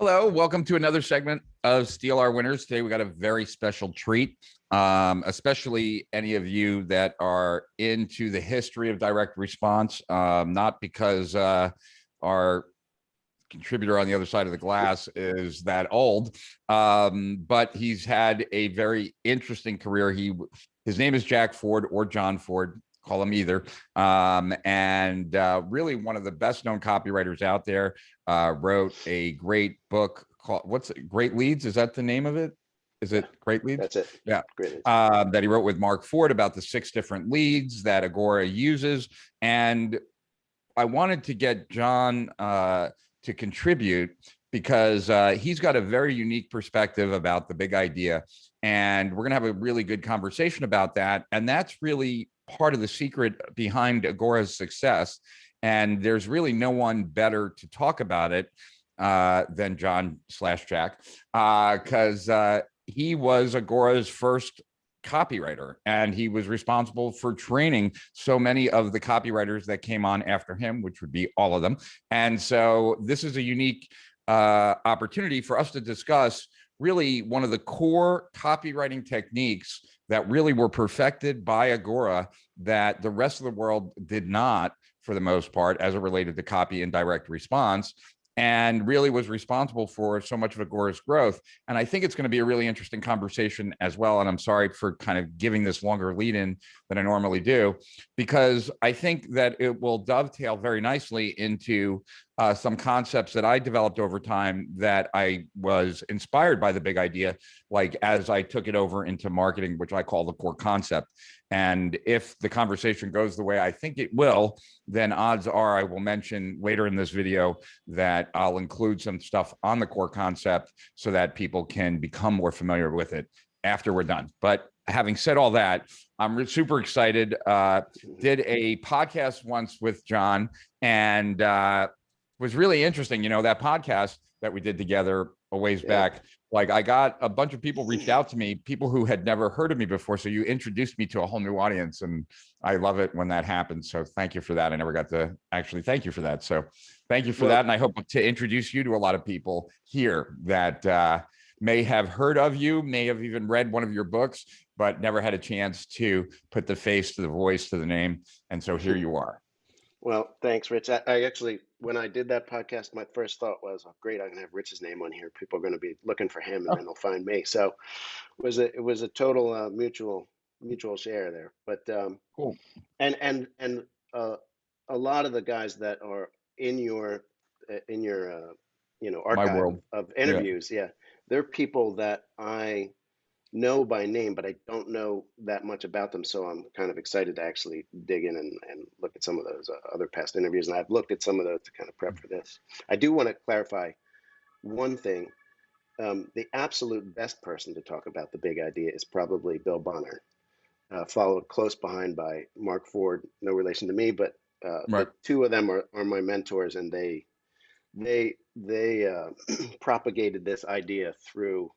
Hello, welcome to another segment of Steal Our Winners. Today we got a very special treat, especially any of you that are into the history of direct response, not because our contributor on the other side of the glass is that old, but he's had a very interesting career. His name is Jack Forde, or John Forde, call him either, and really one of the best known copywriters out there. Wrote a great book called Great Leads? Is that the name of it? Is it Great Leads? That's it. Yeah. Great Leads. That he wrote with Mark Forde about the 6 different leads that Agora uses. And I wanted to get John to contribute because he's got a very unique perspective about the big idea. And we're going to have a really good conversation about that. And that's really part of the secret behind Agora's success. And there's really no one better to talk about it than John/Jack, because he was Agora's first copywriter, and he was responsible for training so many of the copywriters that came on after him, which would be all of them. And so this is a unique opportunity for us to discuss really one of the core copywriting techniques that really were perfected by Agora that the rest of the world did not, for the most part, as it related to copy and direct response, and really was responsible for so much of Agora's growth. And I think it's going to be a really interesting conversation as well. And I'm sorry for kind of giving this longer lead in than I normally do, because I think that it will dovetail very nicely into some concepts that I developed over time that I was inspired by the big idea, like as I took it over into marketing, which I call the core concept. And if the conversation goes the way I think it will, then odds are I will mention later in this video that I'll include some stuff on the core concept so that people can become more familiar with it after we're done. But having said all that, I'm super excited. Did a podcast once with John, and was really interesting. You know, that podcast that we did together a ways back, like I got a bunch of people reached out to me, people who had never heard of me before. So you introduced me to a whole new audience, and I love it when that happens. So thank you for that. I never got to actually thank you for that. So thank you for that. And I hope to introduce you to a lot of people here that may have heard of you, may have even read one of your books, but never had a chance to put the face to the voice to the name. And so here you are. Well, thanks, Rich. I actually, when I did that podcast, my first thought was, oh, great, I'm gonna have Rich's name on here. People are going to be looking for him, and then they'll find me. So it was a total mutual share there. But Cool. and a lot of the guys that are in your archive of interviews, they're people that I know by name, but I don't know that much about them. So I'm kind of excited to actually dig in and look at some of those other past interviews. And I've looked at some of those to kind of prep for this. I do want to clarify one thing. The absolute best person to talk about the big idea is probably Bill Bonner, followed close behind by Mark Forde, no relation to me, but the two of them are my mentors, and they propagated this idea through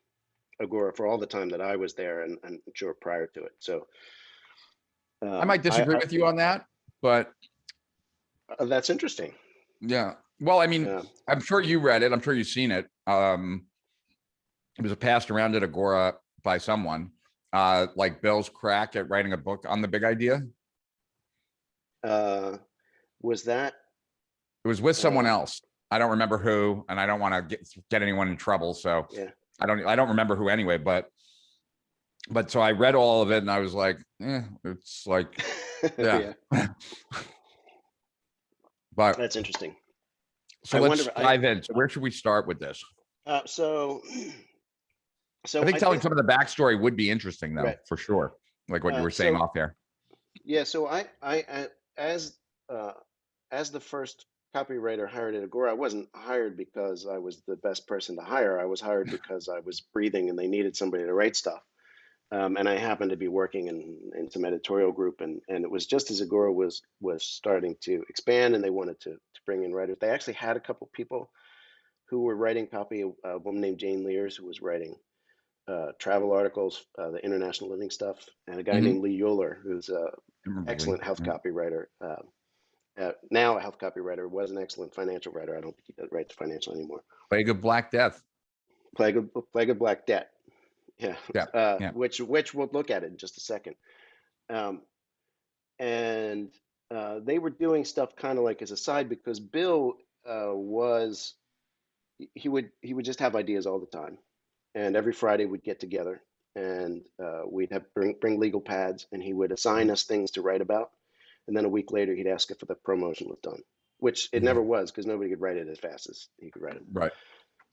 Agora for all the time that I was there, and sure prior to it. So I might disagree with you on that, but that's interesting. Yeah. Well, I mean, I'm sure you read it. I'm sure you've seen it. It was passed around at Agora by someone, like Bill's crack at writing a book on the big idea. Was that? It was with someone else. I don't remember who, and I don't want to get anyone in trouble. So yeah. I don't remember who anyway, but so I read all of it and I was like, it's like, yeah. But that's interesting. So let's dive in. So where should we start with this? So I think telling some of the backstory would be interesting though, for sure. Like what you were saying off there. Yeah. So I as the first copywriter hired at Agora, I wasn't hired because I was the best person to hire. I was hired because I was breathing and they needed somebody to write stuff. And I happened to be working in some editorial group, and it was just as Agora was starting to expand and they wanted to bring in writers. They actually had a couple people who were writing copy, a woman named Jane Lears who was writing travel articles, the international living stuff, and a guy named Lee Euler, who's an excellent health copywriter. now a health copywriter, was an excellent financial writer. I don't think he writes financial anymore. Plague of Black Death. Plague of Black Debt. Yeah, Yeah. Yeah. which we'll look at it in just a second. Um, and they were doing stuff kind of like as a side, because Bill was he would just have ideas all the time, and every Friday we'd get together, and we'd have bring legal pads, and he would assign us things to write about, and then a week later he'd ask if the promotion was done, which it never was, because nobody could write it as fast as he could write them. Right.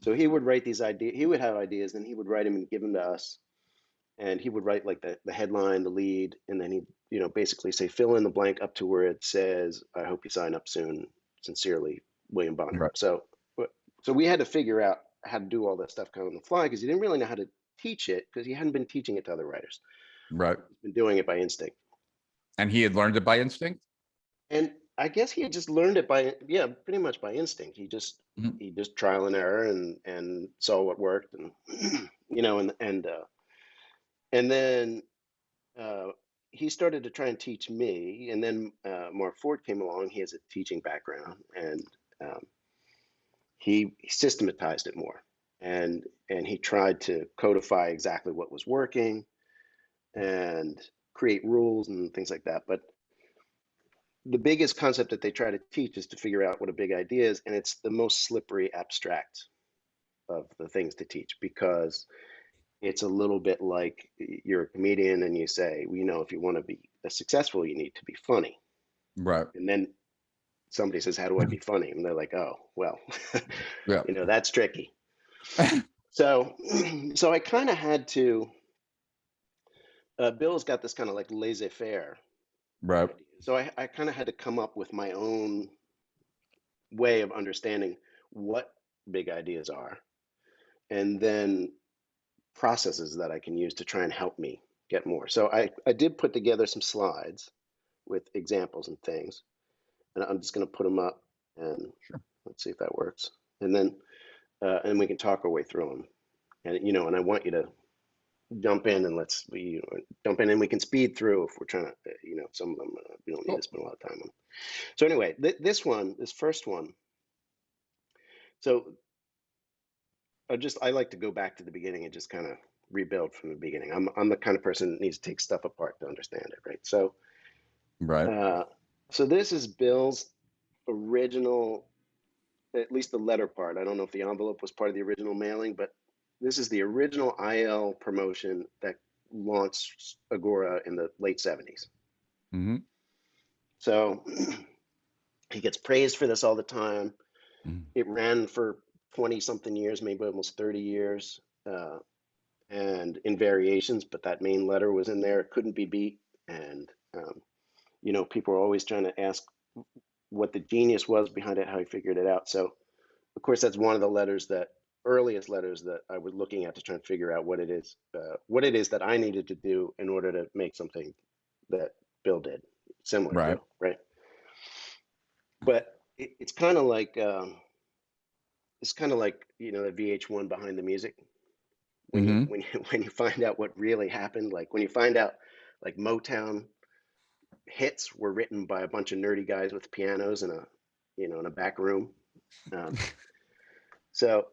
So he would write these ideas. He would have ideas, then he would write them and give them to us, and he would write like the headline, the lead, and then he'd basically say fill in the blank up to where it says, "I hope you sign up soon. Sincerely, William Bonner." Right. So we had to figure out how to do all that stuff kind of on the fly, because he didn't really know how to teach it, because he hadn't been teaching it to other writers. Right. He's been doing it by instinct. And he had learned it by instinct. And I guess he had just learned it by, yeah, pretty much by instinct. Mhm. He just trial and error, and saw what worked, and and then uh, he started to try and teach me, and then Mark Forde came along. He has a teaching background, and um, he systematized it more, and he tried to codify exactly what was working and create rules and things like that. But the biggest concept that they try to teach is to figure out what a big idea is, and it's the most slippery abstract of the things to teach, because it's a little bit like you're a comedian and you say, well, if you want to be successful, you need to be funny. Right. And then somebody says, how do I be funny? And they're like, oh, well, Yeah. that's tricky. So, so I kind of had to, Bill's got this kind of like laissez-faire Right. idea. So I kind of had to come up with my own way of understanding what big ideas are, and then processes that I can use to try and help me get more. So I did put together some slides with examples and things, and I'm just going to put them up, and Sure. let's see if that works. And then and we can talk our way through them. And and I want you to jump in, and jump in, and we can speed through if we're trying to, some of them we don't need Cool. to spend a lot of time on. So anyway, this first one. So I like to go back to the beginning and just kind of rebuild from the beginning. I'm the kind of person that needs to take stuff apart to understand it, right? So Right. uh, so this is Bill's original, at least the letter part. I don't know if the envelope was part of the original mailing, but this is the original IL promotion that launched Agora in the late 70s. Mm-hmm. So he gets praised for this all the time. Mm-hmm. It ran for 20 something years, maybe almost 30 years, and in variations, but that main letter was in there. It couldn't be beat. And, people are always trying to ask what the genius was behind it, how he figured it out. So, of course, that's one of the earliest letters that I was looking at to try and figure out what it is that I needed to do in order to make something that Bill did, similar to Right. Bill, right? But it's kind of like the VH1 behind the music. When you Mm-hmm. when you when you find out what really happened, like when you find out like Motown hits were written by a bunch of nerdy guys with pianos in a back room. Um, so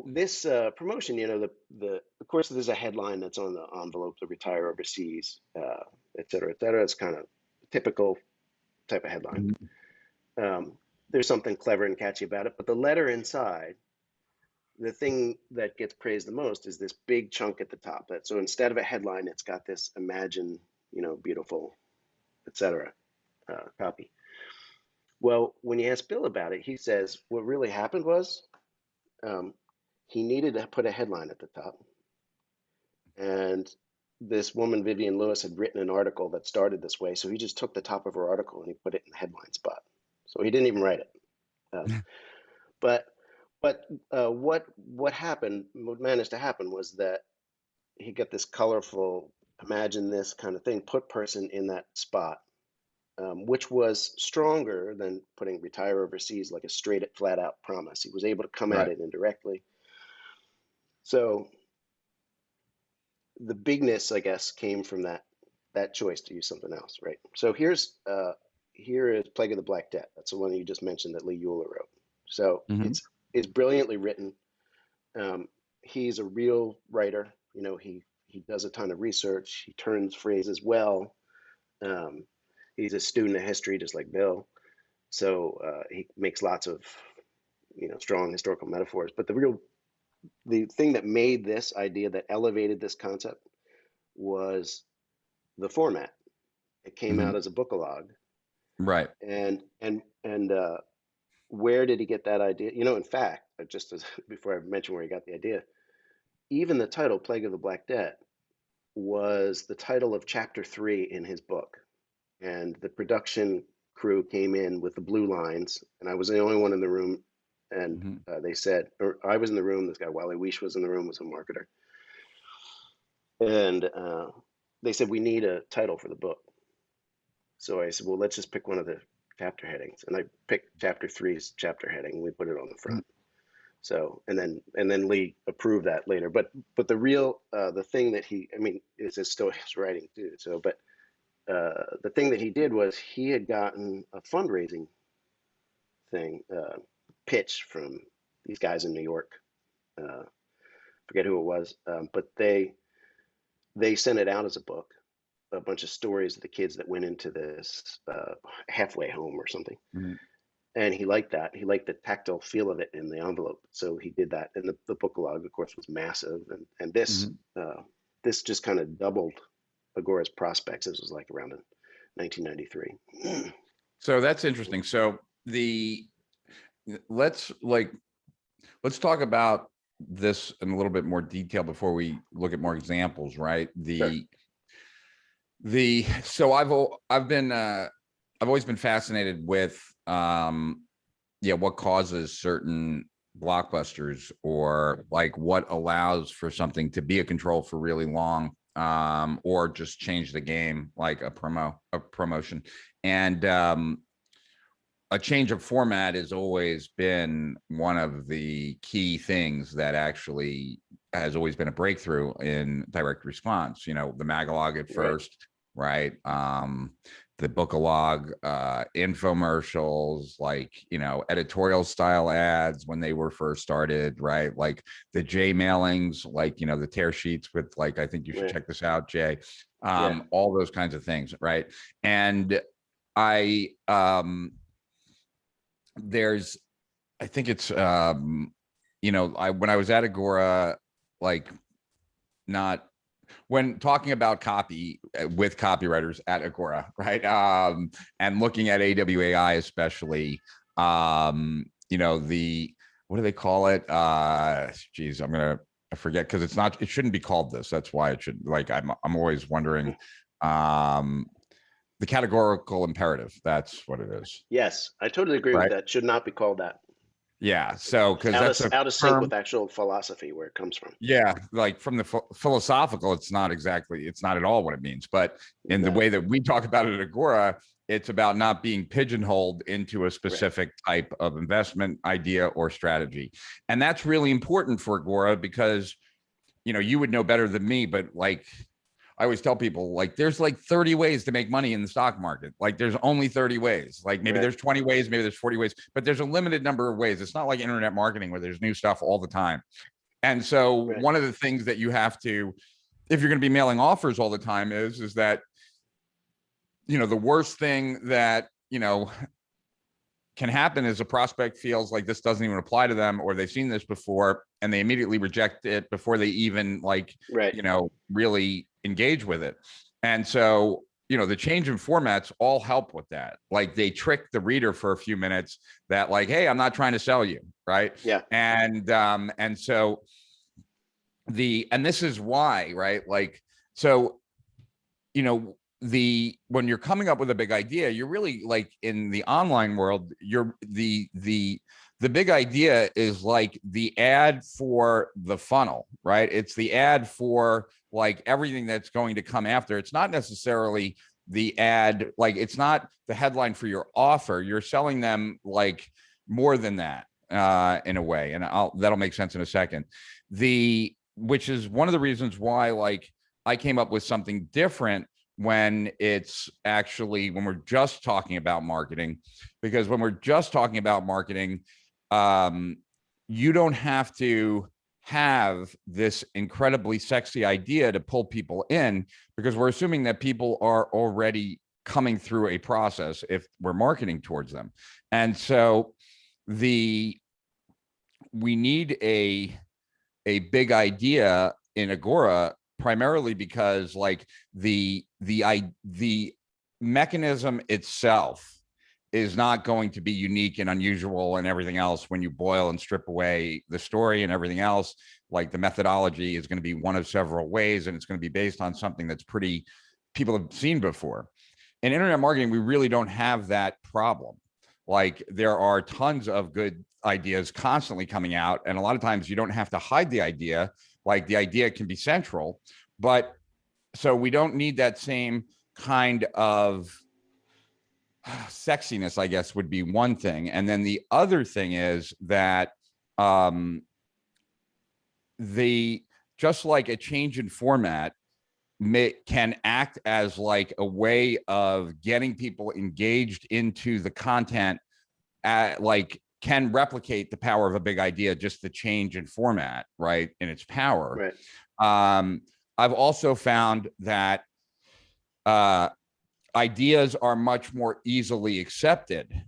this promotion, the of course there's a headline that's on the envelope: "To retire overseas," et cetera, et cetera. It's kind of typical type of headline. Mm-hmm. There's something clever and catchy about it, but the letter inside, the thing that gets praised the most, is this big chunk at the top. So instead of a headline, it's got this imagine, beautiful, etc. Copy. Well, when you ask Bill about it, he says what really happened was um, he needed to put a headline at the top, and this woman Vivian Lewis had written an article that started this way, so he just took the top of her article and he put it in the headline spot. So he didn't even write it. Um, but what happened? What managed to happen was that he got this colorful, imagine this kind of thing, put person in that spot, which was stronger than putting retire overseas like a straight, flat out promise. He was able to come at Right. it indirectly. So the bigness, I guess, came from that choice to use something else, right? So here's here is Plague of the Black Death. That's the one you just mentioned that Lee Euler wrote. So Mhm. it's brilliantly written. He's a real writer. You know, he does a ton of research. He turns phrases well. Um, he's a student of history, just like Bill. So he makes lots of, you know, strong historical metaphors. But the thing that made this idea, that elevated this concept, was the format. It came out Mhm. as a book-a-log. Right. And where did he get that idea? You know, in fact, just as before I mention where he got the idea, even the title "Plague of the Black Death" was the title of chapter 3 in his book. And the production crew came in with the blue lines, and I was the only one in the room. And Mhm. they said, or I was in the room. This guy Wally Weish was in the room, was a marketer, and they said we need a title for the book. So I said, well, let's just pick one of the chapter headings, and I picked chapter three's chapter heading. And we put it on the Mhm. front. So and then Lee approved that later. But the real the thing that I mean, is still his writing too. So, but the thing that he did was he had gotten a fundraising thing pitch from these guys in New York. Uh, Forget who it was, but they sent it out as a book, a bunch of stories of the kids that went into this halfway home or something. Mhm. And he liked that. He liked the tactile feel of it in the envelope. So he did that. And the book log, of course, was massive. And Mhm. this just kind of doubled Agora's prospects. This was like around in 1993. So that's interesting. So let's like let's talk about this in a little bit more detail before we look at more examples, right? Sure. So I've always been fascinated with yeah, what causes certain blockbusters, or like what allows for something to be a control for really long, or just change the game, like a promotion. And a change of format has always been one of the key things that actually has always been a breakthrough in direct response. You know, the Magalog at Right. first, right? The Bookalog, infomercials, like, you know, editorial style ads when they were first started, right? Like the J mailings, like, you know, the tear sheets with like, I think you should Right. check this out, Jay. Yeah. All those kinds of things, right? And I there's I think it's you know, when I was at Agora, like, not when talking about copy with copywriters at Agora, right? And looking at AWAI especially, you know, what do they call it? Geez, I forget, because it shouldn't be called this. That's why it should, like, I'm always wondering. Um, the categorical imperative, that's what it is, Yes, I totally agree with right? that. Should not be called that. Yeah. So, It's because that's a out of sync term. with actual philosophy where it comes from. Yeah, like from the philosophical, it's not at all what it means. But in the No. way that we talk about it at Agora, it's about not being pigeonholed into a Right. specific type of investment idea or strategy. And that's really important for Agora because, you know, you would know better than me, but like, I always tell people, like, there's like 30 ways to make money in the stock market. Like, there's only 30 ways. Like, maybe Right. there's 20 ways, maybe there's 40 ways, but there's a limited number of ways. It's not like internet marketing where there's new stuff all the time. And so Right. one of the things that you have to, if you're going to be mailing offers all the time, is that, you know, the worst thing that, you know, can happen is a prospect feels like this doesn't even apply to them, or they've seen this before and they immediately reject it before they even, like, Right. you know, really engage with it. And so, you know, the change in formats all help with that. Like, they trick the reader for a few minutes that, like, hey, I'm not trying to sell you, right? Yeah. And so and this is why, right? Like, so, you know, when you're coming up with a big idea, you're really, like, in the online world, you're the big idea is like the ad for the funnel, right? It's the ad for, like, everything that's going to come after. It's not necessarily the ad, like, it's not the headline for your offer. You're selling them, like, more than that, in a way. And that'll make sense in a second. Which is one of the reasons why, like, I came up with something different when it's actually, when we're just talking about marketing, because when we're just talking about marketing, you don't have to have this incredibly sexy idea to pull people in, because we're assuming that people are already coming through a process if we're marketing towards them. And so we need a big idea in Agora, primarily because like the mechanism itself is not going to be unique and unusual and everything else when you boil and strip away the story and everything else. Like the methodology is going to be one of several ways, and it's going to be based on something that's pretty people have seen before. In internet marketing, we really don't have that problem. Like there are tons of good ideas constantly coming out, and a lot of times you don't have to hide the idea. Like the idea can be central, but so we don't need that same kind of sexiness, I guess, would be one thing. And then the other thing is that just like a change in format can act as like a way of getting people engaged into the content, like can replicate the power of a big idea, just the change in format, right, in its power. Right. I've also found that ideas are much more easily accepted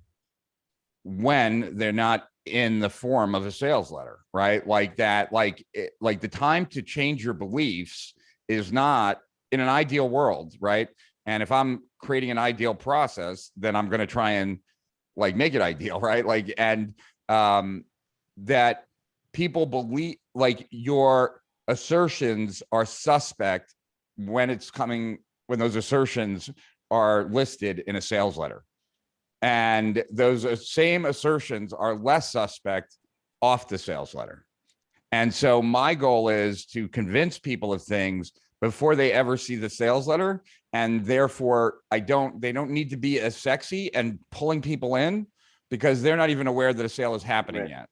when they're not in the form of a sales letter, right? Like that, like the time to change your beliefs is not in an ideal world, right? And if I'm creating an ideal process, then I'm going to try and like make it ideal, right? Like, and that people believe, like your assertions are suspect when it's coming, when those assertions are listed in a sales letter. And those same assertions are less suspect off the sales letter. And so my goal is to convince people of things before they ever see the sales letter. And therefore they don't need to be as sexy and pulling people in, because they're not even aware that a sale is happening yet,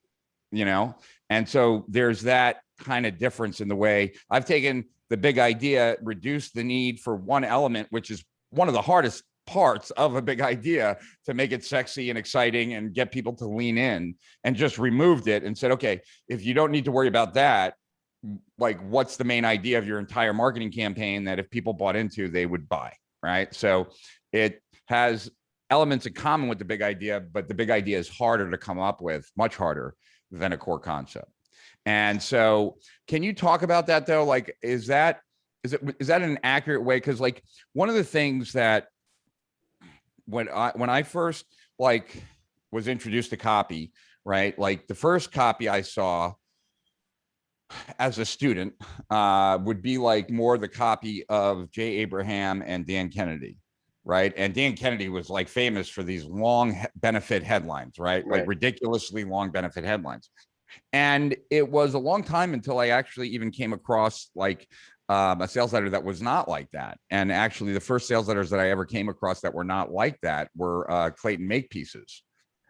you know? And so there's that kind of difference in the way I've taken the big idea, reduced the need for one element, which is one of the hardest parts of a big idea, to make it sexy and exciting and get people to lean in, and just removed it and said, okay, if you don't need to worry about that, like what's the main idea of your entire marketing campaign that if people bought into, they would buy, right? So it has elements in common with the big idea, but the big idea is harder to come up with, much harder than a core concept. And so can you talk about that though? Like, is that an accurate way? Because like one of the things that when I first like was introduced to copy, right? Like the first copy I saw as a student would be like more the copy of Jay Abraham and Dan Kennedy, right? And Dan Kennedy was like famous for these long benefit headlines, right? Like ridiculously long benefit headlines. And it was a long time until I actually even came across like a sales letter that was not like that. And actually the first sales letters that I ever came across that were not like that were Clayton Makepieces.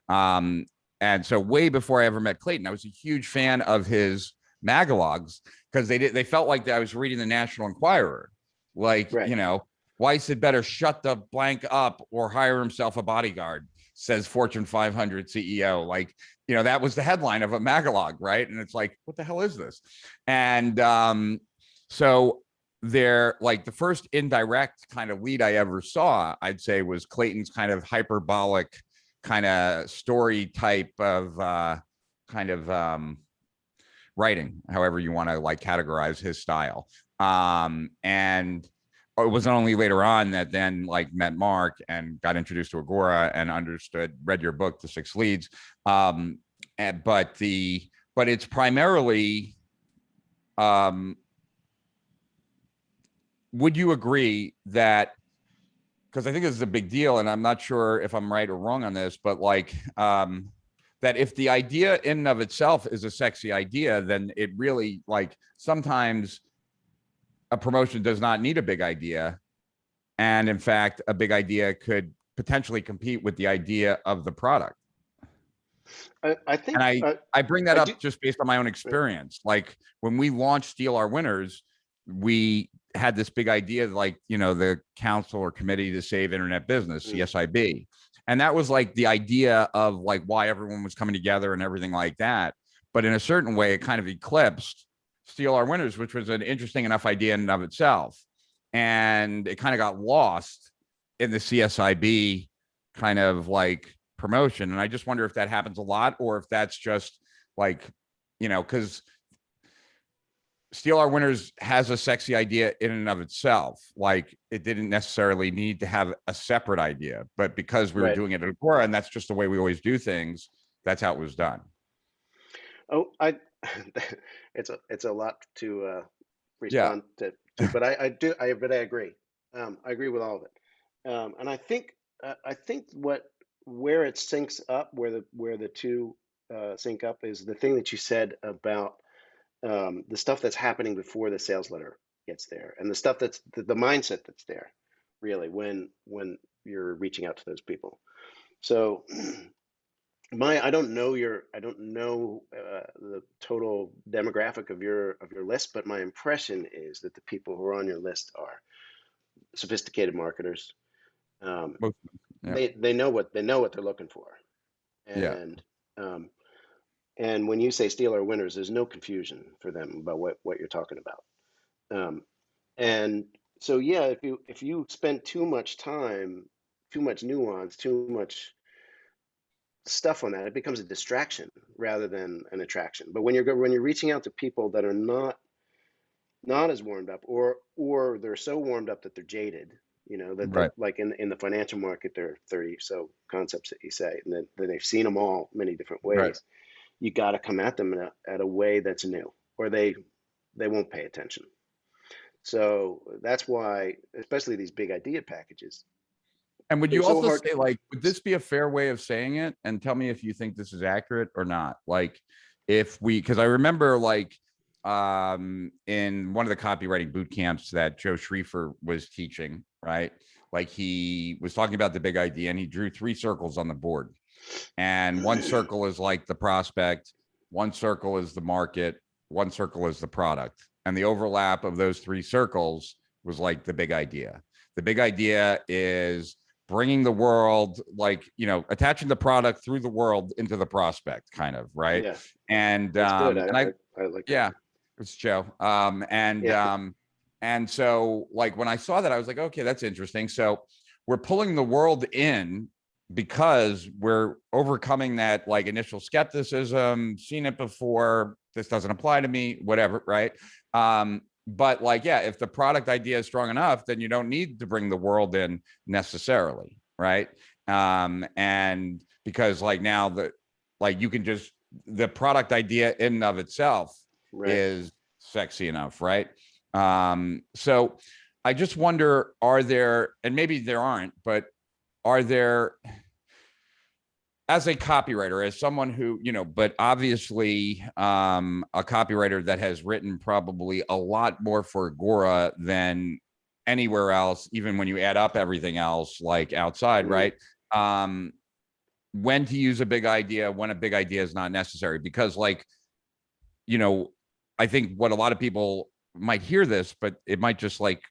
And so way before I ever met Clayton, I was a huge fan of his magalogs, because they felt like I was reading the National Enquirer. Like, you know, Weiss had better shut the blank up or hire himself a bodyguard, says Fortune 500 CEO. Like, you know, that was the headline of a magalog, right? And it's like, what the hell is this? And so they're like the first indirect kind of lead I ever saw, I'd say, was Clayton's kind of hyperbolic kind of story type of writing, however you want to like categorize his style. And it wasn't only later on that then like met Mark and got introduced to Agora and read your book, The Six Leads. But it's primarily, would you agree that, because I think this is a big deal, and I'm not sure if I'm right or wrong on this, but like, that if the idea in and of itself is a sexy idea, then it really, like, sometimes a promotion does not need a big idea. And in fact, a big idea could potentially compete with the idea of the product. I think, and I bring that I up do. just based on my own experience. Like when we launched Steal Our Winners, we had this big idea, like, the Council or Committee to Save Internet Business, Mm. CSIB. And that was like the idea of like why everyone was coming together and everything like that. But in a certain way, it kind of eclipsed Steal Our Winners, which was an interesting enough idea in and of itself. And it kind of got lost in the CSIB kind of like promotion. And I just wonder if that happens a lot, or if that's just like, because Steal Our Winners has a sexy idea in and of itself. Like, it didn't necessarily need to have a separate idea, but because we were Right. doing it at Agora, and that's just the way we always do things, that's how it was done. Oh, it's a lot to Yeah. respond to, but I agree. I agree with all of it. And I think where it syncs up, where the two sync up, is the thing that you said about the stuff that's happening before the sales letter gets there, and the stuff that's the mindset that's there, really, when you're reaching out to those people. So I don't know the total demographic of your list, but my impression is that the people who are on your list are sophisticated marketers. Um, Yeah. they know what they're looking for, Yeah. and um, and when you say steal our winners, there's no confusion for them about what you're talking about. Um, and so yeah, if you spend too much time, too much nuance, too much stuff on that, it becomes a distraction rather than an attraction. But when you're reaching out to people that are not as warmed up, or they're so warmed up that they're jaded, that Right. like in the financial market, there are 30 so concepts that you say, and then they've seen them all many different Right. ways. You got to come at them at a way that's new, or they won't pay attention. So that's why, especially these big idea packages, And would they're you so also hard. say, like, would this be a fair way of saying it? And tell me if you think this is accurate or not. Like, because I remember, like, in one of the copywriting boot camps that Joe Schriefer was teaching, right? Like, he was talking about the big idea, and he drew 3 circles on the board. And one circle is like the prospect, one circle is the market, one circle is the product. And the overlap of those 3 circles was like the big idea. The big idea is bringing the world, like, attaching the product through the world into the prospect, kind of, right? Yeah, And that's good. and I I like that. yeah, it's Joe. Yeah. And so, like, when I saw that, I was like, okay, that's interesting. So we're pulling the world in because we're overcoming that like initial skepticism, seen it before, this doesn't apply to me, whatever, right? But like, yeah, if the product idea is strong enough, then you don't need to bring the world in necessarily, right? And because like now that, like, you can just, the product idea in and of itself Right. is sexy enough, right? So I just wonder, are there, and maybe there aren't, but are there, as a copywriter, as someone who, but obviously a copywriter that has written probably a lot more for Agora than anywhere else, even when you add up everything else, like outside, Mm. right? When to use a big idea, when a big idea is not necessary, because like, you know, I think what a lot of people might hear this, but it might just like,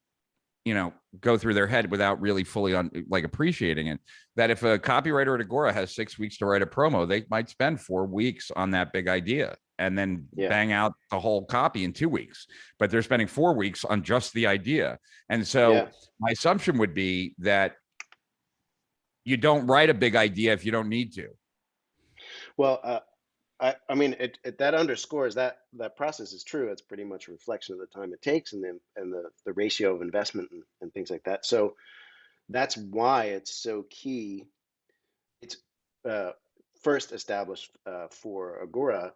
go through their head without really fully like appreciating it, that if a copywriter at Agora has 6 weeks to write a promo, they might spend 4 weeks on that big idea and then Yeah. bang out the whole copy in 2 weeks, but they're spending 4 weeks on just the idea. And so Yeah. my assumption would be that you don't write a big idea if you don't need to. Well, I mean, that underscores that process is true. It's pretty much a reflection of the time it takes, and the ratio of investment and things like that. So that's why it's so key. It's uh, first established for Agora,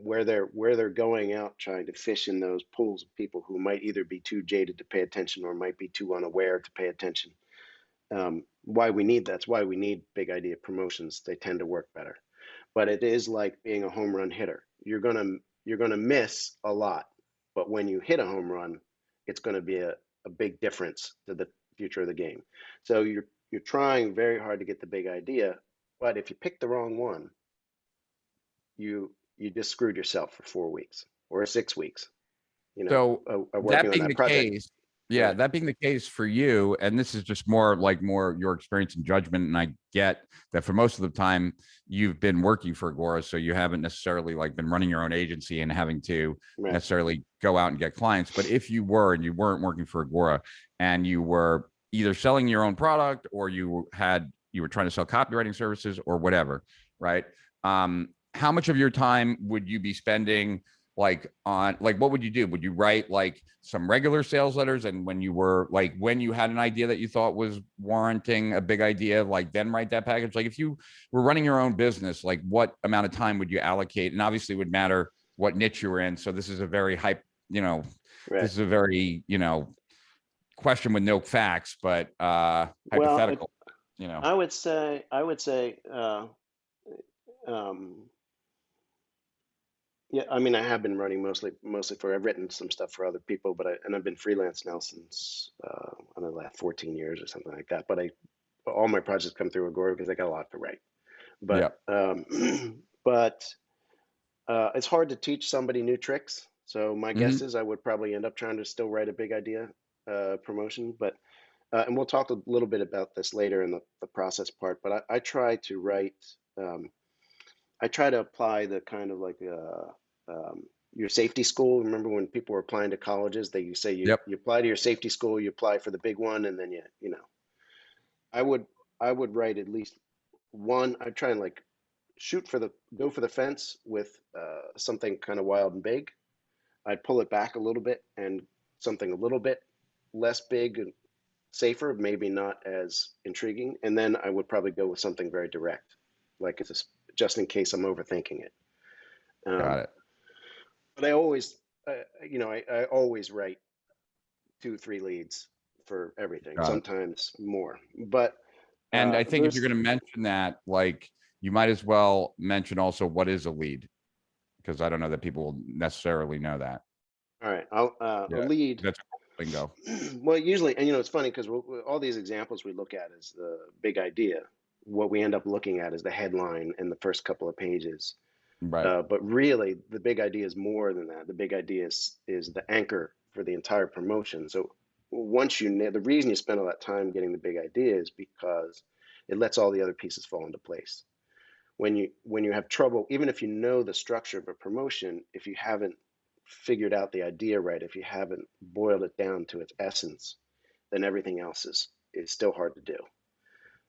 where they're going out trying to fish in those pools of people who might either be too jaded to pay attention or might be too unaware to pay attention. Why we need That's why we need big idea promotions. They tend to work better. But it is like being a home run hitter. You're gonna miss a lot, but when you hit a home run, it's going to be a big difference to the future of the game. So you're trying very hard to get the big idea, but if you pick the wrong one, you just screwed yourself for 4 weeks or 6 weeks. So working that on being that the project. case, Go yeah, ahead. that being the case for you, and this is just more your experience and judgment. And I get that for most of the time you've been working for Agora, so you haven't necessarily like been running your own agency and having to Right. necessarily go out and get clients. But if you were and you weren't working for Agora and you were either selling your own product or you were trying to sell copywriting services or whatever, right? How much of your time would you be spending like on like what would you do? Would you write like some regular sales letters, and when you had an idea that you thought was warranting a big idea, like then write that package? Like if you were running your own business, like what amount of time would you allocate? And obviously it would matter what niche you were in. So this is a very Right. this is a very, question with no facts, but Well, it, hypothetical, you know. I would say, um, yeah, I mean, I have been running mostly for, I've written some stuff for other people, and I've been freelance now since, I don't know, the last 14 years or something like that. But all my projects come through Agora because I got a lot to write. Yeah. But, but, it's hard to teach somebody new tricks. So my Hmm. guess is I would probably end up trying to still write a big idea, promotion, and we'll talk a little bit about this later in the process part, but I try to write, um, I try to apply the kind of like your safety school. Remember when people were applying to colleges, you say Yep. you apply to your safety school, you apply for the big one, and then I would I would write at least one. I'd try and like shoot for the go for the fence with something kind of wild and big. I'd pull it back a little bit and something a little bit less big and safer, maybe not as intriguing, and then I would probably go with something very direct, like it's just in case I'm overthinking it. Got Um, it. but I always, I always write 2, 3 leads for everything, Got it. sometimes more. But And I think if you're there's, going to mention that, like, you might as well mention also what is a lead, because I don't know that people will necessarily know that. all right, a Yeah, lead. that's a lingo. Well, usually, and it's funny because all these examples we look at is the big idea. What we end up looking at is the headline and the first couple of pages. Right. But really, the big idea is more than that. The big idea is the anchor for the entire promotion. So the reason you spend all that time getting the big idea is because it lets all the other pieces fall into place. When you have trouble, even if you know the structure of a promotion, if you haven't figured out the idea right, if you haven't boiled it down to its essence, then everything else is still hard to do.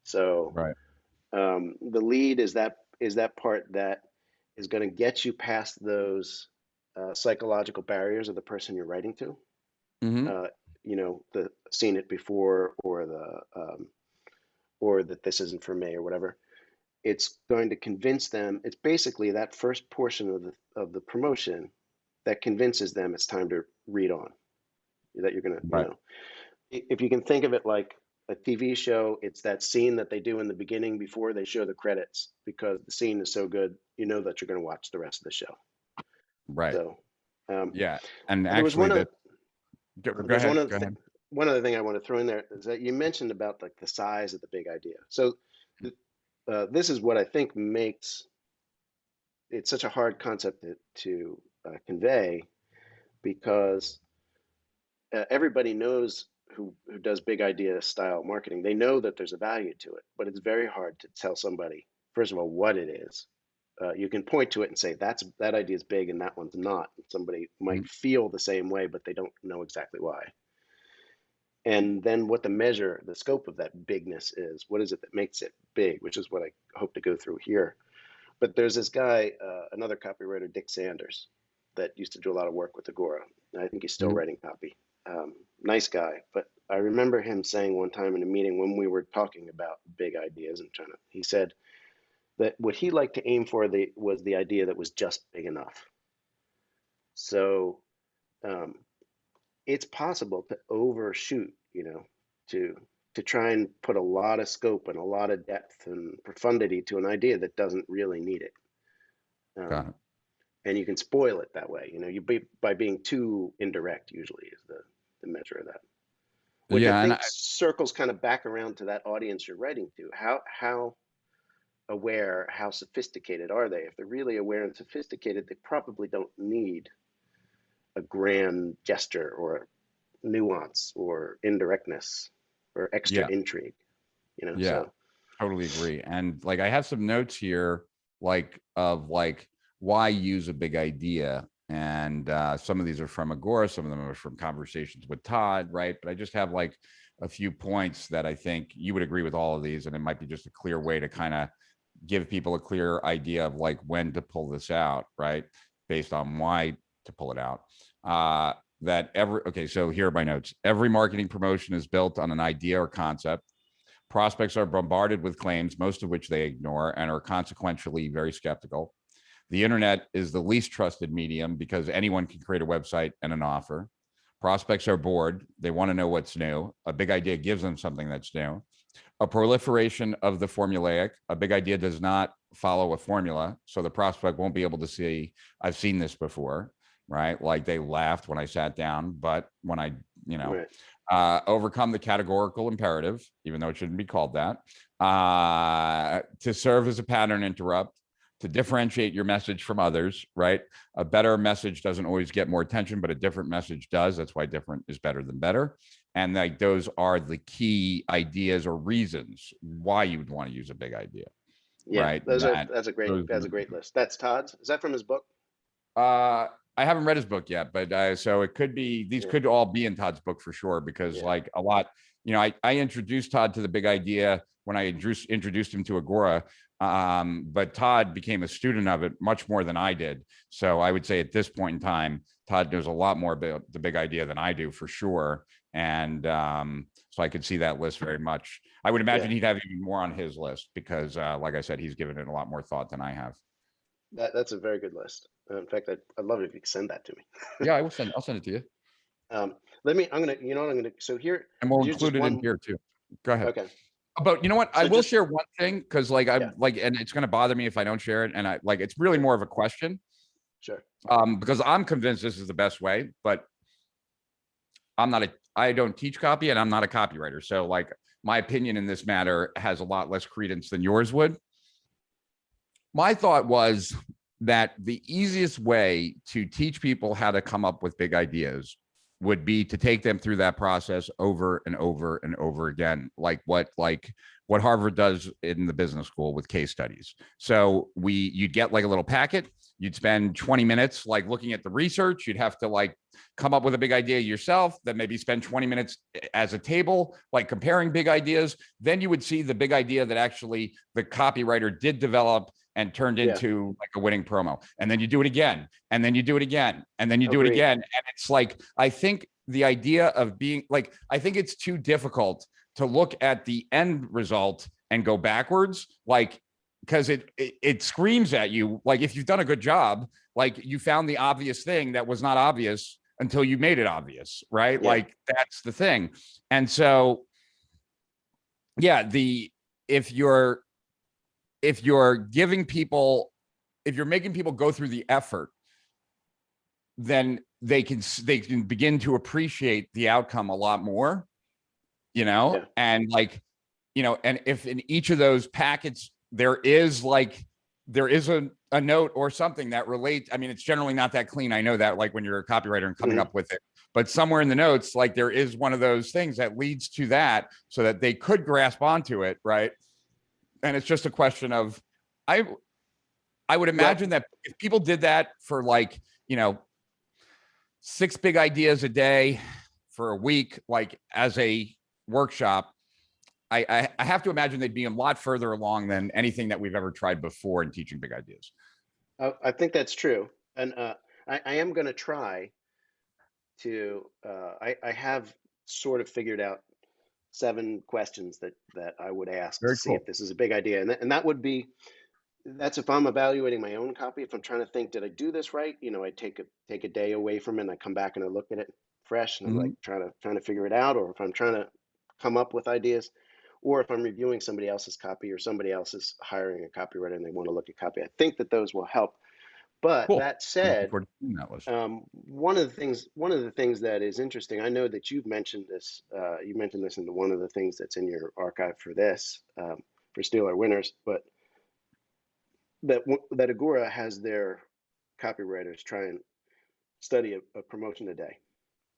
So Right. the lead is that part that is going to get you past those psychological barriers of the person you're writing to. Hmm. Uh, the seen it before, or that this isn't for me, or whatever. It's going to convince them. It's basically that first portion of the promotion that convinces them it's time to read on. That you're gonna, Right. if you can think of it like a TV show, it's that scene that they do in the beginning before they show the credits, because the scene is so good, you know that you're going to watch the rest of the show. Right. So, um, Yeah. And there was actually, one of that go there's ahead. Go ahead. one other thing I want to throw in there is that you mentioned about like the size of the big idea. So, this is what I think makes it such a hard concept to convey, because everybody knows who does big idea style marketing. They know that there's a value to it, but it's very hard to tell somebody, first of all, what it is. You can point to it and say that idea is big and that one's not. Somebody might Mhm. feel the same way, but they don't know exactly why. And then what the scope of that bigness is. What is it that makes it big? Which is what I hope to go through here. But there's this guy, another copywriter, Dick Sanders, that used to do a lot of work with Agora. I think he's still Mhm. writing copy. Nice guy, but I remember him saying one time in a meeting when we were talking about big ideas and he said that what he liked to aim for was the idea that was just big enough. So um, it's possible to overshoot, to try and put a lot of scope and a lot of depth and profundity to an idea that doesn't really need it. Um, Got it. and you can spoil it that way. By being too indirect, usually is the measure of that. Which I Yeah. And think circles kind of back around to that audience you're writing to. How aware, how sophisticated are they? If they're really aware and sophisticated, they probably don't need a grand gesture or nuance or indirectness or extra Yeah. intrigue, you know, Yeah. so. Totally agree. And like I have some notes here, like of like why use a big idea. And some of these are from Agora, some of them are from conversations with Todd, right? But I just have like a few points that I think you would agree with all of these, and it might be just a clear way to kind of give people a clear idea of like when to pull this out, right? Based on why to pull it out. Okay, so here are my notes. Every marketing promotion is built on an idea or concept. Prospects are bombarded with claims, most of which they ignore and are consequentially very skeptical. The internet is the least trusted medium because anyone can create a website and an offer. Prospects are bored. They want to know what's new. A big idea gives them something that's new. A proliferation of the formulaic. A big idea does not follow a formula, so the prospect won't be able to see, I've seen this before, right? Like they laughed when I sat down, but when I, you know, Right. overcome the categorical imperative, even though it shouldn't be called that, to serve as a pattern interrupt, to differentiate your message from others, right? A better message doesn't always get more attention, but a different message does. That's why different is better than better. And like those are the key ideas or reasons why you would want to use a big idea, Yeah, right? that's a great list. That's Todd's. Is that from his book? Uh, I haven't read his book yet, but so it could be, these Yeah, could all be in Todd's book for sure, because yeah, like a lot, you know, I introduced Todd to the big idea when I introduced him to Agora. But Todd became a student of it much more than I did. So I would say at this point in time, Todd knows a lot more about the big idea than I do for sure. And so I could see that list very much. I would yeah. imagine he'd have even more on his list because, like I said, he's given it a lot more thought than I have. That's a very good list. In fact, I'd love it if you could send that to me. Yeah, I'll send it to you. Um, I'm gonna, you know what I'm gonna, so here, And we'll here's just include it in one, here too. Go ahead. okay. But you know what? I So will just, share one thing because like yeah, I'm like, and it's gonna bother me if I don't share it. And I like it's really sure, more of a question. sure. Because I'm convinced this is the best way, but I don't teach copy and I'm not a copywriter. So like my opinion in this matter has a lot less credence than yours would. My thought was that the easiest way to teach people how to come up with big ideas would be to take them through that process over and over and over again, like what Harvard does in the business school with case studies. So you'd get like a little packet, you'd spend 20 minutes like looking at the research, you'd have to like come up with a big idea yourself, then maybe spend 20 minutes as a table, like comparing big ideas. Then you would see the big idea that actually the copywriter did develop and turned Yeah, into like a winning promo. And then you do it again, and then you do it again, and then you do it agreed. again. And it's like, I think the idea of being like, I think it's too difficult to look at the end result and go backwards. Like, because it screams at you, like if you've done a good job, like you found the obvious thing that was not obvious until you made it obvious, right? Yeah, Like that's the thing. And so, yeah, if you're if you're giving people, if you're making people go through the effort, then they can begin to appreciate the outcome a lot more, you know. yeah, And like, you know, and if in each of those packets there is like there is a note or something that relates, I mean it's generally not that clean, I know that, like when you're a copywriter and coming hmm, up with it, but somewhere in the notes like there is one of those things that leads to that so that they could grasp onto it, right? And it's just a question of, I I would well, imagine that if people did that for like, you know, 6 big ideas a day for a week, like as a workshop, I have to imagine they'd be a lot further along than anything that we've ever tried before in teaching big ideas. I think that's true. And I am gonna try to, I have sort of figured out 7 questions that I would ask to Very see if cool. this is a big idea. And that would be, that's if I'm evaluating my own copy. If I'm trying to think, did I do this right? You know, I take a day away from it and I come back and I look at it fresh and I'm like Mhm. trying to figure it out, or if I'm trying to come up with ideas, or if I'm reviewing somebody else's copy or somebody else is hiring a copywriter and they want to look at copy. I think that those will help. But Cool. that I'm looking said, forward to seeing that list. one of the things that is interesting, I know that you've mentioned this, you mentioned this in one of the things that's in your archive for this, for Steal Our Winners, but that Agora has their copywriters try and study a promotion a day.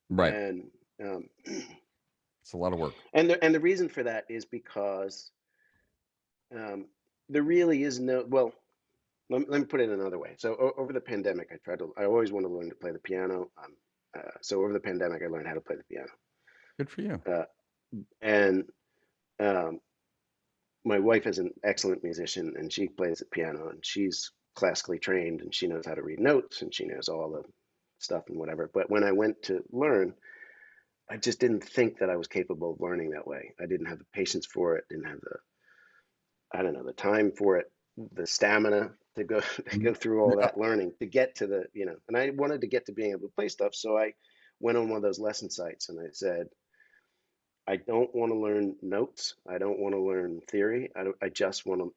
Right. And It's a lot of work. and the reason for that is because um, there really is no, well, let me put it another way. So over the pandemic, I always wanted to learn to play the piano. So over the pandemic, I learned how to play the piano. Good for you. Uh, and um, my wife is an excellent musician, and she plays the piano, and she's classically trained, and she knows how to read notes, and she knows all the stuff and whatever. But when I went to learn, I just didn't think that I was capable of learning that way. I didn't have the patience for it, didn't have the, I don't know, the time for it, the stamina to go to Mhm. go through all Yeah. that learning to get to the, and I wanted to get to being able to play stuff. So I went on one of those lesson sites and I said, I don't want to learn notes. I don't want to learn theory. I just want to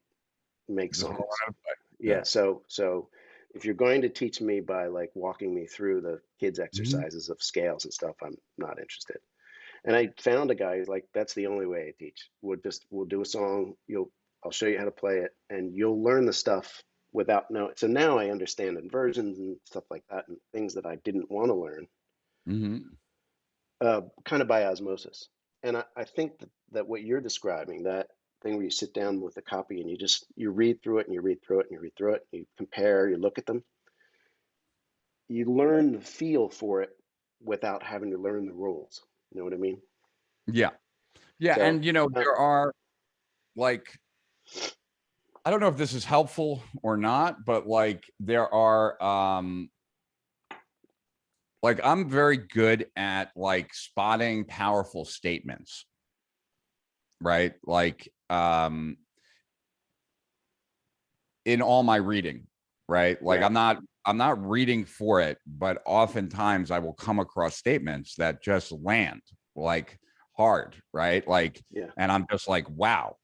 make Just want to learn songs. how to play. Yeah, Yeah. so if you're going to teach me by like walking me through the kids Mhm. exercises of scales and stuff, I'm not interested. And I found a guy who's like, that's the only way I teach. We'll do a song, I'll show you how to play it, and you'll learn the stuff without knowing. So now I understand inversions and stuff like that and things that I didn't want to learn, Mhm. kind of by osmosis. And I think that what you're describing, that thing where you sit down with a copy and you read through it and you read through it and you read through it, and you compare, you look at them, you learn the feel for it without having to learn the rules. You know what I mean? Yeah. Yeah. So, And, you know, uh, there are like, I don't know if this is helpful or not, but like there are like I'm very good at like spotting powerful statements, right? Like in all my reading, right? Like right. I'm not reading for it, but oftentimes I will come across statements that just land like hard, right? Like, Yeah. and I'm just like, wow,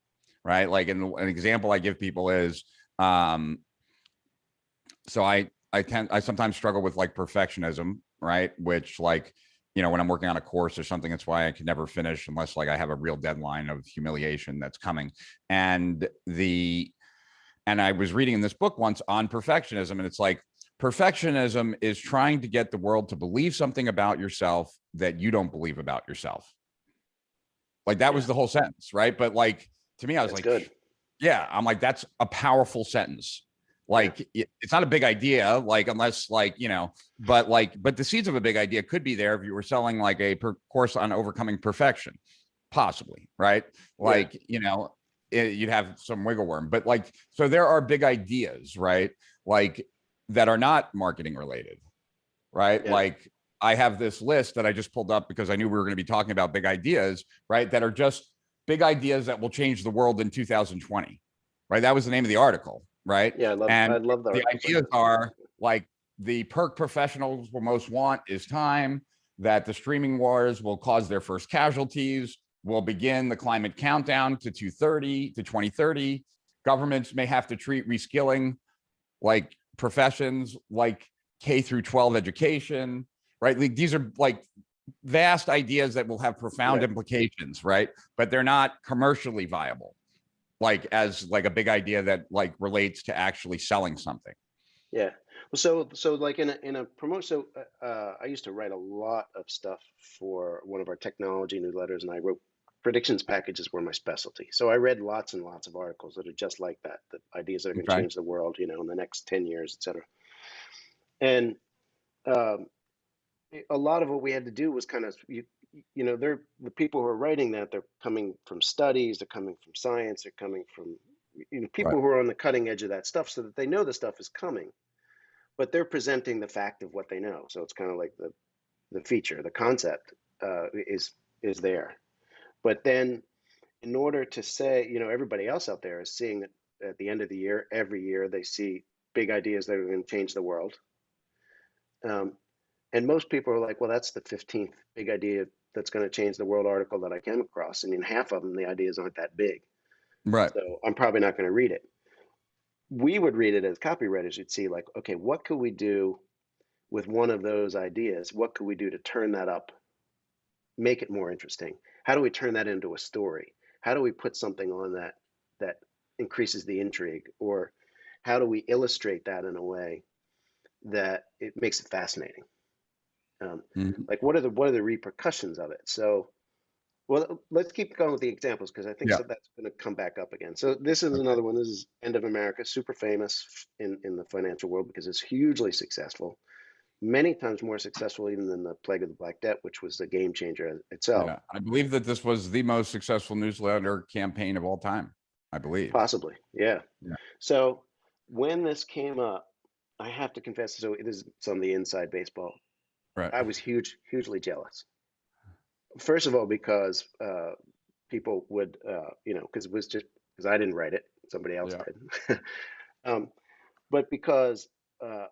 right? Like, an example I give people is, um, so I sometimes struggle with like perfectionism, right? Which like, you know, when I'm working on a course or something, that's why I can never finish unless like I have a real deadline of humiliation that's coming. And I was reading in this book once on perfectionism, and it's like perfectionism is trying to get the world to believe something about yourself that you don't believe about yourself. Like that was Yeah. the whole sentence, right? But like to me, I was That's like, good. yeah, I'm like, that's a powerful sentence. Yeah. Like it's not a big idea, like unless like, you know, but like, but the seeds of a big idea could be there if you were selling like a course on overcoming perfection, possibly, right? Yeah. Like, you know, you'd have some wiggle worm, but like, so there are big ideas, right? Like that are not marketing related, right? Yeah. Like I have this list that I just pulled up because I knew we were going to be talking about big ideas, right? That are just big ideas that will change the world in 2020, right? That was the name of the article, right? Yeah. I And love the the articles like ideas this. are like the perk professionals will most want is time, that the streaming wars will cause their first casualties, will begin the climate countdown to 230 to 2030. Governments may have to treat reskilling like professions like K through 12 education, right? Like, these are like vast ideas that will have profound Right. implications, right? But they're not commercially viable, like as like a big idea that like relates to actually selling something. Yeah. Well, so like in a promotion, so I used to write a lot of stuff for one of our technology newsletters, and I wrote predictions packages were my specialty. So I read lots and lots of articles that are just like that, that ideas that are going to Okay. change the world, in the next 10 years, et cetera. And um, a lot of what we had to do was kind of they're the people who are writing that, they're coming from studies, they're coming from science, they're coming from Right. people who are on the cutting edge of that stuff, so that they know the stuff is coming, but they're presenting the fact of what they know. So it's kind of like the feature, the concept is there. But then in order to say, everybody else out there is seeing that at the end of the year, every year they see big ideas that are going to change the world. Um, and most people are like, well, that's the 15th big idea that's going to change the world article that I came across. And in half of them, the ideas aren't that big. Right. So I'm probably not going to read it. We would read it as copywriters. You'd see like, okay, what could we do with one of those ideas? What could we do to turn that up, make it more interesting? How do we turn that into a story? How do we put something on that increases the intrigue? Or how do we illustrate that in a way that it makes it fascinating? Mhm. Like what are the repercussions of it? So, well, let's keep going with the examples because I think Yeah. so that's going to come back up again. So this is Okay. another one. This is End of America, super famous in the financial world because it's hugely successful, many times more successful even than the Plague of the Black Debt, which was the game changer itself. Yeah. I believe that this was the most successful newsletter campaign of all time. I believe. Possibly, yeah. Yeah. So when this came up, I have to confess, so it is some of the inside baseball. Right. I was hugely jealous. First of all, because people would, because it was just because I didn't write it, somebody else Yeah. did. um, but because uh,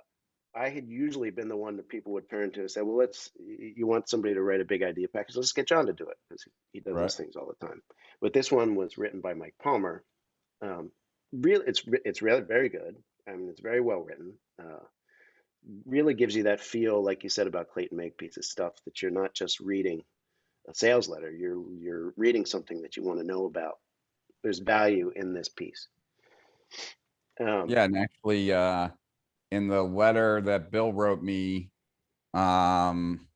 I had usually been the one that people would turn to and say, well, you want somebody to write a big idea package, let's get John to do it because he does Right. those things all the time. But this one was written by Mike Palmer. Um, Really, it's really very good. I mean, it's very well written. Really gives you that feel, like you said about Clayton Makepeace's stuff, that you're not just reading a sales letter. You're reading something that you want to know about. There's value in this piece. Um, Yeah. And actually, in the letter that Bill wrote me, um,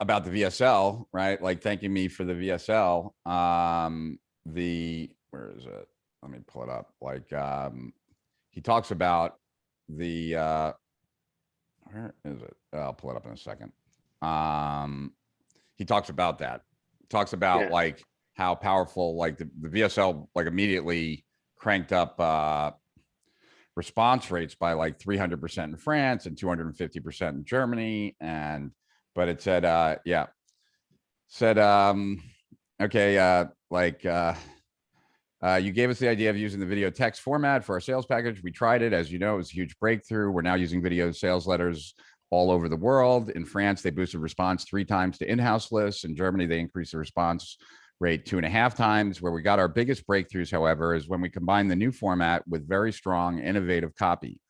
about the VSL, right? Like thanking me for the VSL. Where is it? Let me pull it up. Like, he talks about the, where is it? I'll pull it up in a second. Um, he talks about that. Talks about yeah, like how powerful, like the VSL, like immediately cranked up, response rates by like 300% in France and 250% in Germany. But it said, yeah, said, okay, you gave us the idea of using the video text format for our sales package. We tried it. As you know, it was a huge breakthrough. We're now using video sales letters all over the world. In France, they boosted response 3 times to in-house lists. In Germany, they increased the response rate 2.5 times. Where we got our biggest breakthroughs, however, is when we combine the new format with very strong, innovative copy.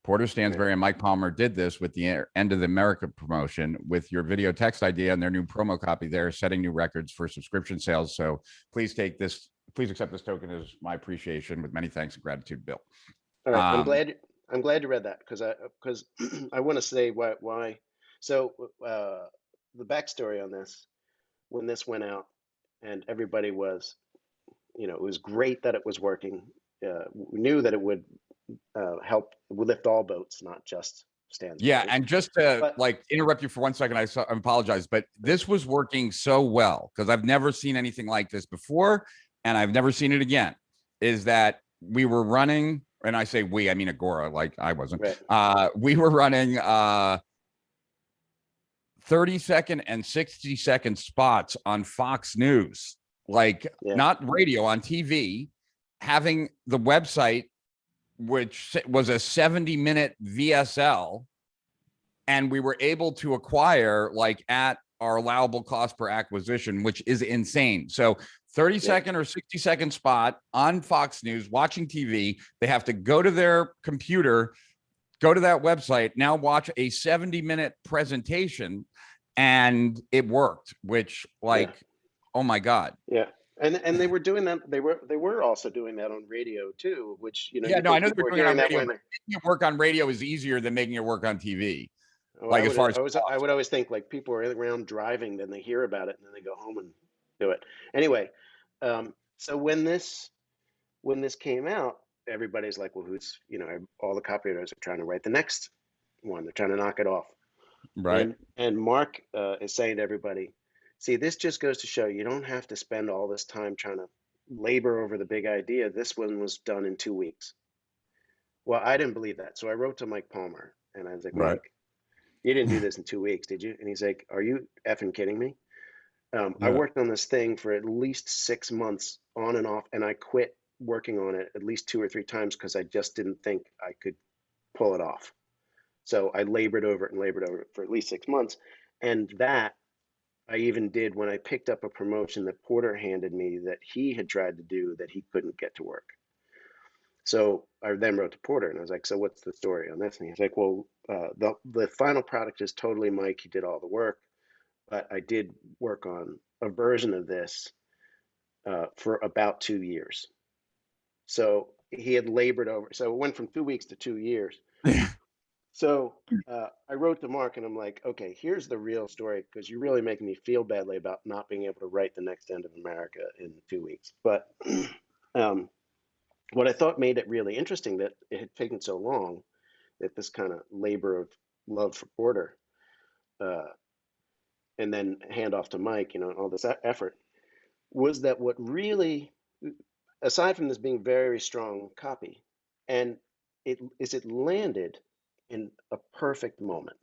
Porter right. Stansberry and Mike Palmer did this with the End of the America promotion with your video text idea and their new promo copy there, setting new records for subscription sales. So please accept this token as my appreciation with many thanks and gratitude, Bill. All right. Um, I'm glad you read that because I want to say why. So the backstory on this, when this went out, and everybody was, it was great that it was working. We knew that it would help lift all boats, not just yeah, Stansbury. and just to But like interrupt you for 1 second, I apologize, but this was working so well because I've never seen anything like this before, and I've never seen it again. Is that we were running, and I say we, I mean Agora, like I wasn't. right, We were running 30-second and 60-second spots on Fox News, like yeah, not radio, on TV, having the website, which was a 70-minute VSL, and we were able to acquire like at our allowable cost per acquisition, which is insane. So 30-second yeah, or 60-second spot on Fox News, watching TV, they have to go to their computer, go to that website, now watch a 70-minute presentation, and it worked, which yeah, like, oh my God. yeah. And they were doing that. They were also doing that on radio too, which Yeah, you no, I think know they people were are doing it hearing on that radio, when but making it work on radio is easier than making it work on TV. oh, Like as far as I cost. would always think like people are around driving, then they hear about it, and then they go home and do it. Anyway, so when this came out, everybody's like, well, all the copywriters are trying to write the next one. They're trying to knock it off. Right. And Mark is saying to everybody, see, this just goes to show you don't have to spend all this time trying to labor over the big idea. This one was done in 2 weeks. Well, I didn't believe that. So I wrote to Mike Palmer and I was like, Right. Mike, you didn't do this in 2 weeks, did you? And he's like, are you effing kidding me? I Yeah. worked on this thing for at least 6 months on and off, and I quit working on it at least 2 or 3 times because I just didn't think I could pull it off. So I labored over it and labored over it for at least 6 months. And that I even did when I picked up a promotion that Porter handed me that he had tried to do that he couldn't get to work. So I then wrote to Porter and I was like, so what's the story on this? And he's like, well, the final product is totally Mike. He did all the work, but I did work on a version of this for about 2 years. So he had labored over. So it went from 2 weeks to 2 years. So I wrote to Mark and I'm like, okay, here's the real story because you're really making me feel badly about not being able to write the next End of America in 2 weeks. But um, what I thought made it really interesting that it had taken so long, that this kind of labor of love for Porter, uh, and then hand off to Mike, and all this effort, was that what really, aside from this being very strong copy, and it landed in a perfect moment.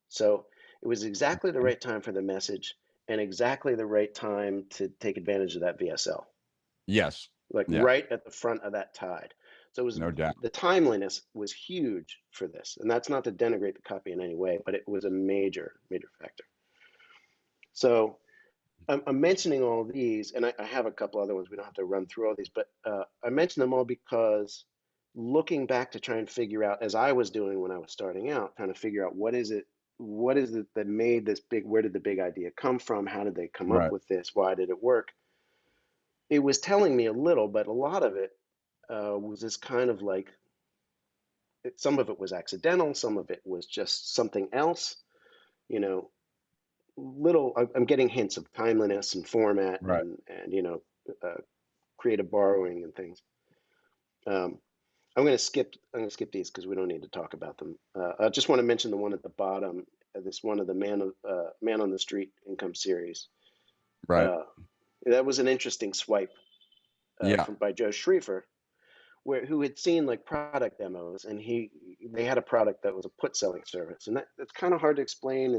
So it was exactly the right time for the message and exactly the right time to take advantage of that VSL, Yes. like Yeah. right at the front of that tide. So it was, No doubt. the timeliness was huge for this. And that's not to denigrate the copy in any way, but it was a major, major factor. So I'm mentioning all these, and I have a couple other ones. We don't have to run through all these, but I mention them all because looking back to try and figure out, as I was doing when I was starting out, trying to figure out what is it that made this big, where did the big idea come from? How did they come up Right. with this? Why did it work? It was telling me a little, but a lot of it was this kind of like, some of it was accidental, some of it was just something else, you know, I'm getting hints of timeliness and format Right. and uh, creative borrowing and things. Um, I'm going to skip these because we don't need to talk about them. I just want to mention the one at the bottom, this one of the Man on the Street income series. Right. Uh, that was an interesting swipe Yeah. from by Joe Schriefer, who had seen like product demos, and they had a product that was a put selling service, and that's kind of hard to explain.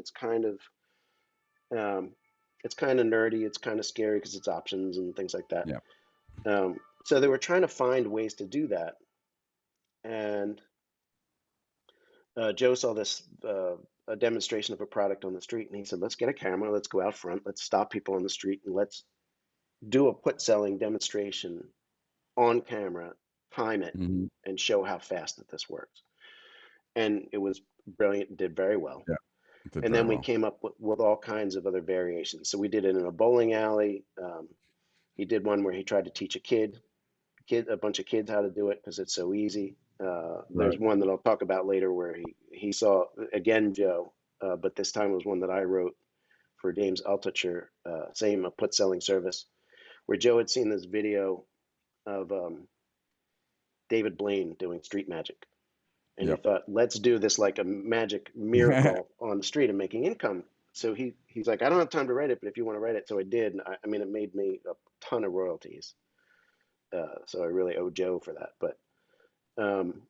Um, it's kind of nerdy. It's kind of scary because it's options and things like that. Yeah. So they were trying to find ways to do that, and Joe saw this a demonstration of a product on the street, and he said, "Let's get a camera. Let's go out front. Let's stop people on the street, and let's do a put selling demonstration on camera, time it, Hmm. and show how fast that this works." And it was brilliant. Did very well. Yeah. Did And very then we well. came up with all kinds of other variations. So we did it in a bowling alley. He did one where he tried to teach a bunch of kids how to do it because it's so easy. There's Right. one that I'll talk about later where he saw again Joe, but this time was one that I wrote for James Altucher, same a put selling service, where Joe had seen this video of David Blaine doing street magic, and he Yep. thought, let's do this like a magic miracle on the street and making income. So he's like, I don't have time to write it, but if you want to write it, so I did. And I mean, it made me a ton of royalties. So I really owe Joe for that. Um,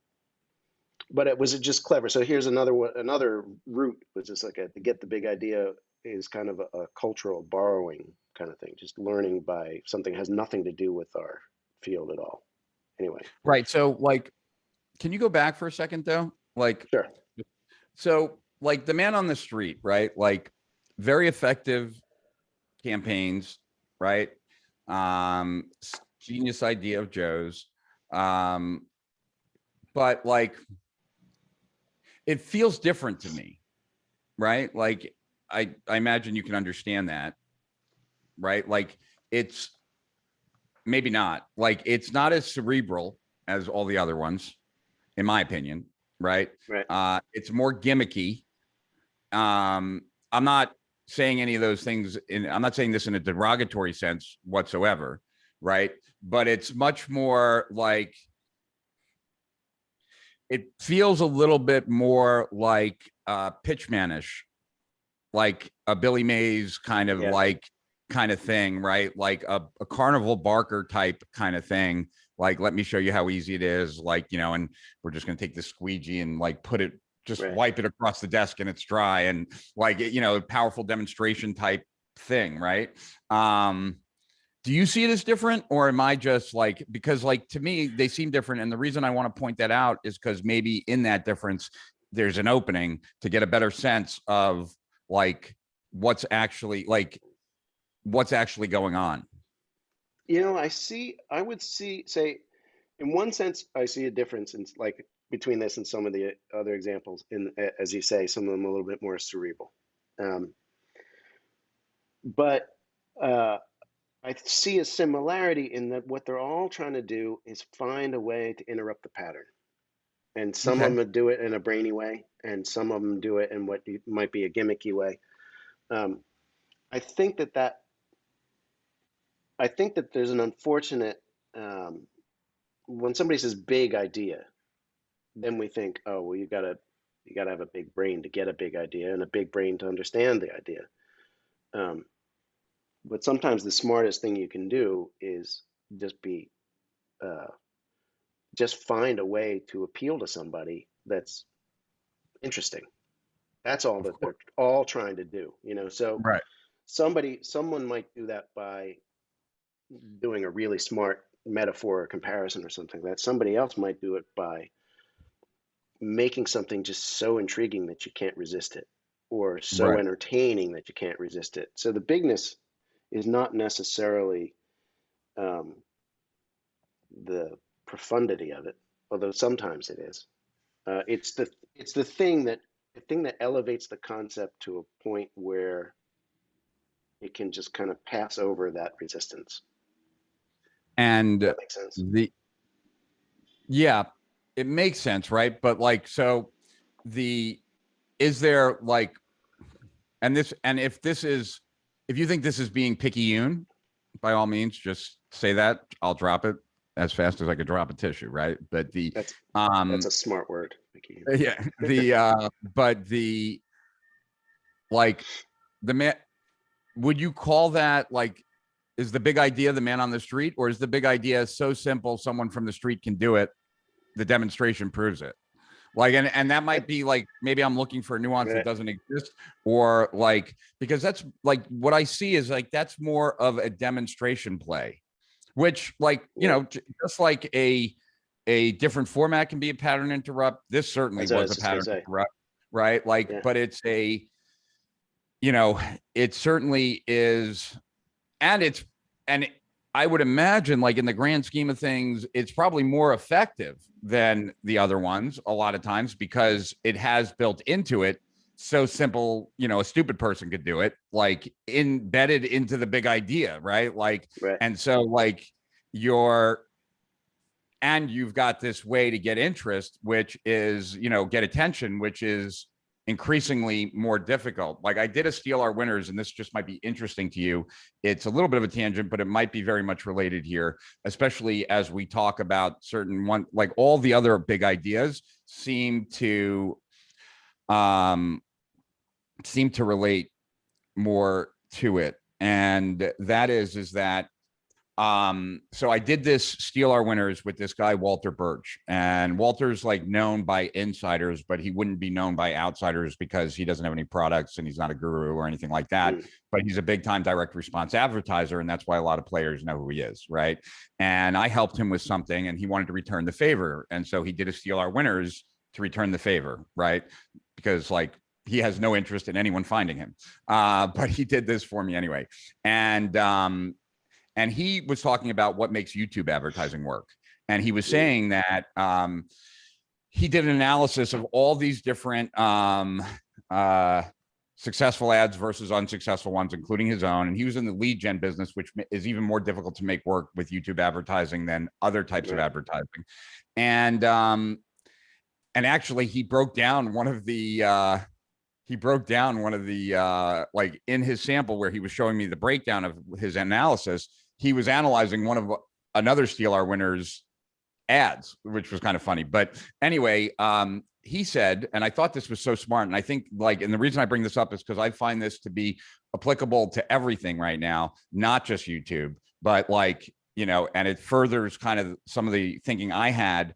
but it was just clever. So here's another one. Another route was just like to get the big idea is kind of a cultural borrowing kind of thing, just learning by something that has nothing to do with our field at all. Anyway, Right. So, like, can you go back for a second, though? Like, sure. so, like, the Man on the Street, right? Like, very effective campaigns, right? Genius idea of Joe's. Um, but like, it feels different to me, right? Like, I imagine you can understand that, right? Like, it's maybe not like it's not as cerebral as all the other ones, in my opinion, right? Right. It's more gimmicky. I'm not saying any of those things I'm not saying this in a derogatory sense whatsoever, right? But it's much more like it feels a little bit more like pitchmanish, like a Billy Mays Yeah. kind of thing, right? Like a Carnival Barker type kind of thing. Like, let me show you how easy it is. Like, and we're just going to take the squeegee and like just Right. wipe it across the desk and it's dry, and like, powerful demonstration type thing. Right. Do you see it as different, or am I just like, because like to me, they seem different. And the reason I want to point that out is because maybe in that difference, there's an opening to get a better sense of like what's actually going on. I would say, in one sense, I see a difference in like between this and some of the other examples. As you say, some of them a little bit more cerebral. Um, but uh, I see a similarity in that what they're all trying to do is find a way to interrupt the pattern. And some of Okay. them do it in a brainy way, and some of them do it in what might be a gimmicky way. Um, I think that that I think that there's an unfortunate um, when somebody says big idea, then we think, oh, well, you gotta have a big brain to get a big idea and a big brain to understand the idea. Um, but sometimes the smartest thing you can do is just be uh, just find a way to appeal to somebody that's interesting. That's all Of that course. they're all trying to do, you know. So Right. someone might do that by doing a really smart metaphor or comparison or something. That somebody else might do it by making something just so intriguing that you can't resist it, or so Right. entertaining that you can't resist it. So the bigness is not necessarily um, the profundity of it, although sometimes it is. It's the thing that elevates the concept to a point where it can just kind of pass over that resistance. And That makes sense. the yeah, it makes sense, right? But like, so the is there like, and this, and if this is, if you think this is being picayune, by all means, just say that. I'll drop it as fast as I could drop a tissue, right? But the That's that's um a smart word, Vicky. yeah, the but the like the man, would you call that like, is the big idea the man on the street, or is the big idea so simple someone from the street can do it? The demonstration proves it. Like, and that I, might be like, maybe I'm looking for a nuance that eh, doesn't exist, or like, because that's like what I see is like that's more of a demonstration play, which like, you yeah, know, just like a different format can be a pattern interrupt. This certainly that's what I was was a just gonna pattern say. interrupt, right? Like, Yeah, but it's a, you know, it certainly is, and it's, and I would imagine like in the grand scheme of things, it's probably more effective than the other ones a lot of times because it has built into it so simple, you know, a stupid person could do it, like embedded into the big idea, right? Like, right. and so like you're, and you've got this way to get interest, which is, you know, get attention, which is increasingly more difficult. Like I did a steal our winners, and this just might be interesting to you. It's a little bit of a tangent, but it might be very much related here, especially as we talk about certain one, like all the other big ideas um seem to relate more to it. And that is that so I did this steal our winners with this guy Walter Birch, and Walter's like known by insiders, but he wouldn't be known by outsiders because he doesn't have any products and he's not a guru or anything like that, Mm, but he's a big time direct response advertiser, and that's why a lot of players know who he is, right? And I helped him with something and he wanted to return the favor, and so he did a steal our winners to return the favor, right? Because like he has no interest in anyone finding him, but he did this for me anyway. And he was talking about what makes YouTube advertising work. And he was mm, saying that he did an analysis of all these different uh, successful ads versus unsuccessful ones, including his own. And he was in the lead gen business, which is even more difficult to make work with YouTube advertising than other types of right. advertising. And actually, he broke down one of the like in his sample where he was showing me the breakdown of his analysis. He was analyzing one of another steal our winners ads, which was kind of funny. But anyway, he said, and I thought this was so smart, and I think like, and the reason I bring this up is because I find this to be applicable to everything right now, not just YouTube, but like, you know, and it furthers kind of some of the thinking I had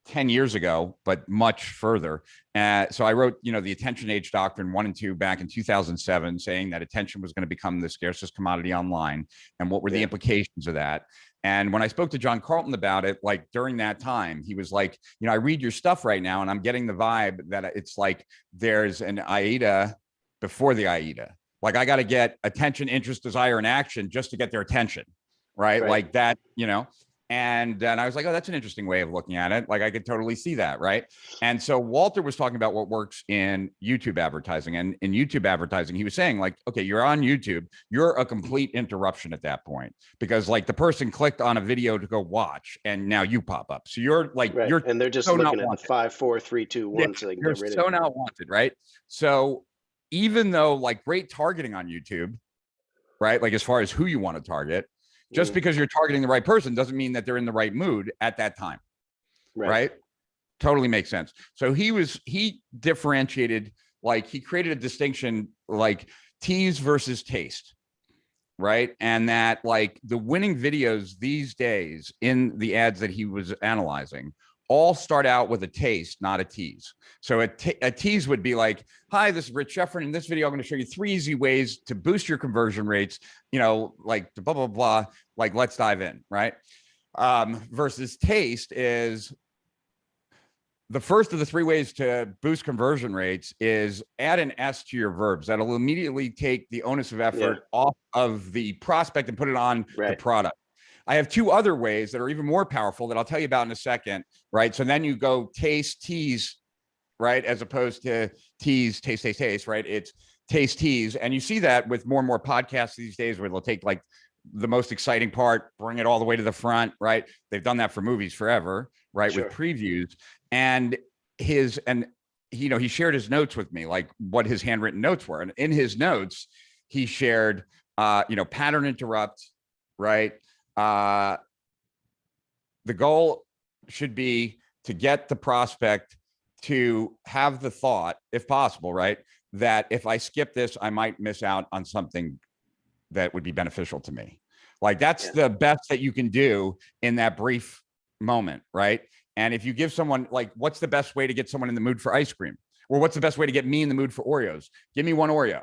10 years ago, but much further. So I wrote, you know, the attention age doctrine 1 and 2 back in 2007, saying that attention was going to become the scarcest commodity online. And what were the Yeah, implications of that? And when I spoke to John Carlton about it, like during that time, he was like, you know, I read your stuff right now and I'm getting the vibe that it's like there's an AIDA before the AIDA. Like I got to get attention, interest, desire, and action just to get their attention. Right. right. Like that, you know. And I was like, oh, that's an interesting way of looking at it. Like I could totally see that. Right. And so Walter was talking about what works in YouTube advertising. And in YouTube advertising, he was saying, like, okay, you're on YouTube, you're a complete interruption at that point because like the person clicked on a video to go watch and now you pop up. So you're like, Right. you're And they're just so not looking at the wanted. 5, 4, 3, 2, Yeah, 1, so they can you're get rid of so you. not wanted. Right. So even though like great targeting on YouTube, right? Like as far as who you want to target, just Mm, because you're targeting the right person doesn't mean that they're in the right mood at that time, right. right? Totally makes sense. So he differentiated, like he created a distinction like tease versus taste, right? And that like the winning videos these days in the ads that he was analyzing all start out with a taste, not a tease. So a tease would be like, hi, this is Rich Sheffrin. In this video, I'm going to show you 3 easy ways to boost your conversion rates, you know, like blah, blah, blah, like let's dive in, right? Versus taste is the first of the 3 ways to boost conversion rates is add an S to your verbs. That'll immediately take the onus of Yeah. effort off of the prospect and put it on the Right. product. I have 2 other ways that are even more powerful that I'll tell you about in a second, right? So then you go taste, tease, right? As opposed to tease, taste, taste, taste, right? It's taste, tease. And you see that with more and more podcasts these days where they'll take like the most exciting part, bring it all the way to the front, right? They've done that for movies forever, right? With Sure. previews. And you know, he shared his notes with me, like what his handwritten notes were. And in his notes, he shared, you know, pattern interrupt, right? The goal should be to get the prospect to have the thought, if possible, right, that if I skip this, I might miss out on something that would be beneficial to me. Like that's Yeah. the best that you can do in that brief moment, right? And if you give someone like, what's the best way to get someone in the mood for ice cream? Or what's the best way to get me in the mood for Oreos? Give me one Oreo,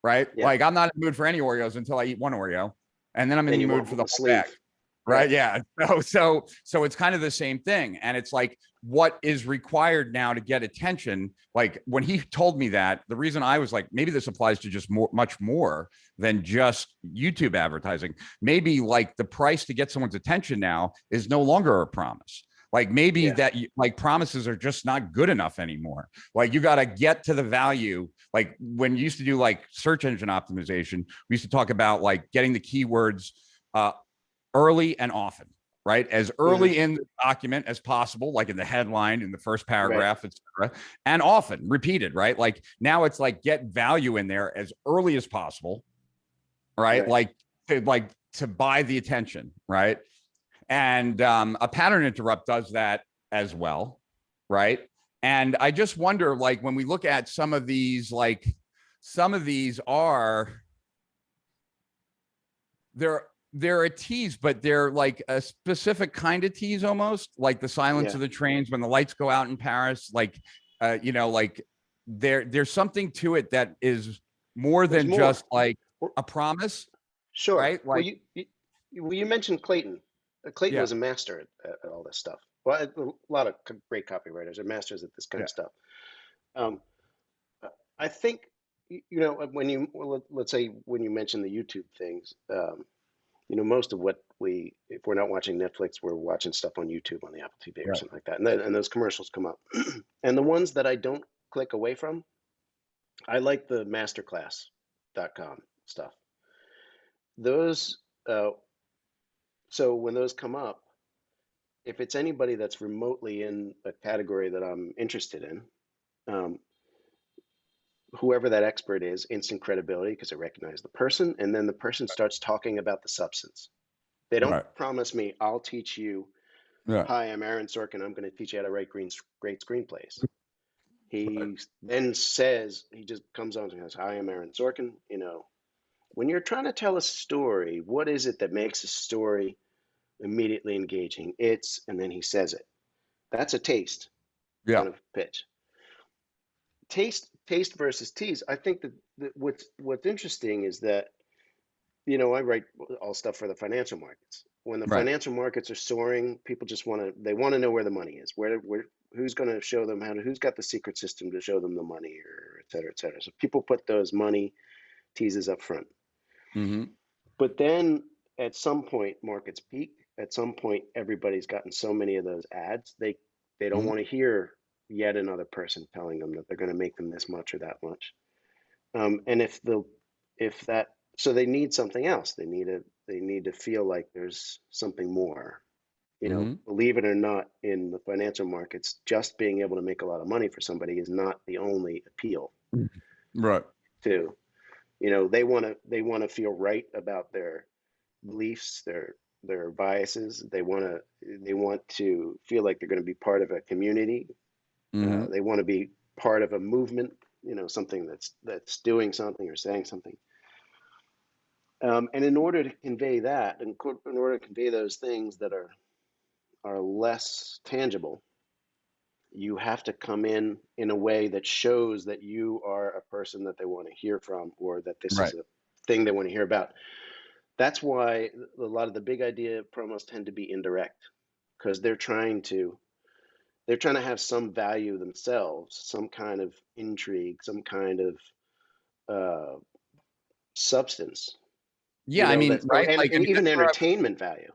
right? Yeah. Like I'm not in the mood for any Oreos until I eat one Oreo, and then I'm in Then the you mood for the want a whole bag. sleeve. Right. Right. Yeah. So it's kind of the same thing. And it's like what is required now to get attention. Like when he told me that, the reason I was like, maybe this applies to just much more than just YouTube advertising. Maybe like the price to get someone's attention now is no longer a promise. Like maybe Yeah. that like promises are just not good enough anymore. Like you got to get to the value. Like when you used to do like search engine optimization, we used to talk about like getting the keywords early and often, right? As Hmm. early in the document as possible, like in the headline, in the first Right. paragraph, etc., and often repeated, right? Like now it's like get value in there as early as possible, right? Right. Like to buy the attention, right? And a pattern interrupt does that as well, right? And I just wonder, like when we look at some of these, like some of these are they're a tease, but they're like a specific kind of tease, almost like the silence Yeah. of the trains when the lights go out in Paris. Like, you know, like there's something to it that is more There's than more. just like Well, a promise, sure. right? Well, Like, you mentioned Clayton. Clayton yeah, was a master at all this stuff. Well, a lot of great copywriters are masters at this kind yeah, of stuff. Um, I think you know when you well, let's say when you mention the YouTube things, you know most of what we if we're not watching Netflix, we're watching stuff on YouTube on the Apple TV or right, something like that, and those commercials come up, and the ones that I don't click away from, I like the masterclass.com stuff. Those so when those come up, if it's anybody that's remotely in a category that I'm interested in, um, whoever that expert is, instant credibility because I recognize the person, and then the person starts talking about the substance. They don't right, promise me, I'll teach you, yeah, hi, I'm Aaron Sorkin, I'm going to teach you how to write great screenplays. right, He then says, he just comes on and goes, hi, I'm Aaron Sorkin. You know, when you're trying to tell a story, what is it that makes a story immediately engaging? It's, and then he says it. That's a taste yeah, kind of pitch. Taste versus tease. I think that what's interesting is that you know I write all stuff for the financial markets. When the right, financial markets are soaring, people just want to know where the money is, where who's going to show them who's got the secret system to show them the money, or et cetera, et cetera. So people put those money teases up front. mm-hmm, But then at some point, markets peak at some point, everybody's gotten so many of those ads, they don't Mhm. want to hear yet another person telling them that they're going to make them this much or that much. And if that, so they need something else. They need to feel like there's something more. Mhm. Believe it or not, in the financial markets, just being able to make a lot of money for somebody is not the only appeal Right. to, they want to feel right about their beliefs, their biases. They want to feel like they're going to be part of a community. Mhm. They want to be part of a movement, something that's doing something or saying something. And in order to convey that, in order to convey those things that are less tangible, you have to come in a way that shows that you are a person that they want to hear from, or that this is Right. a thing they want to hear about. That's why a lot of the big idea promos tend to be indirect, because they're trying to have some value themselves, some kind of intrigue, some kind of uh, substance, Yeah, I mean, that's, or right? Like, I and mean, this even is where entertainment value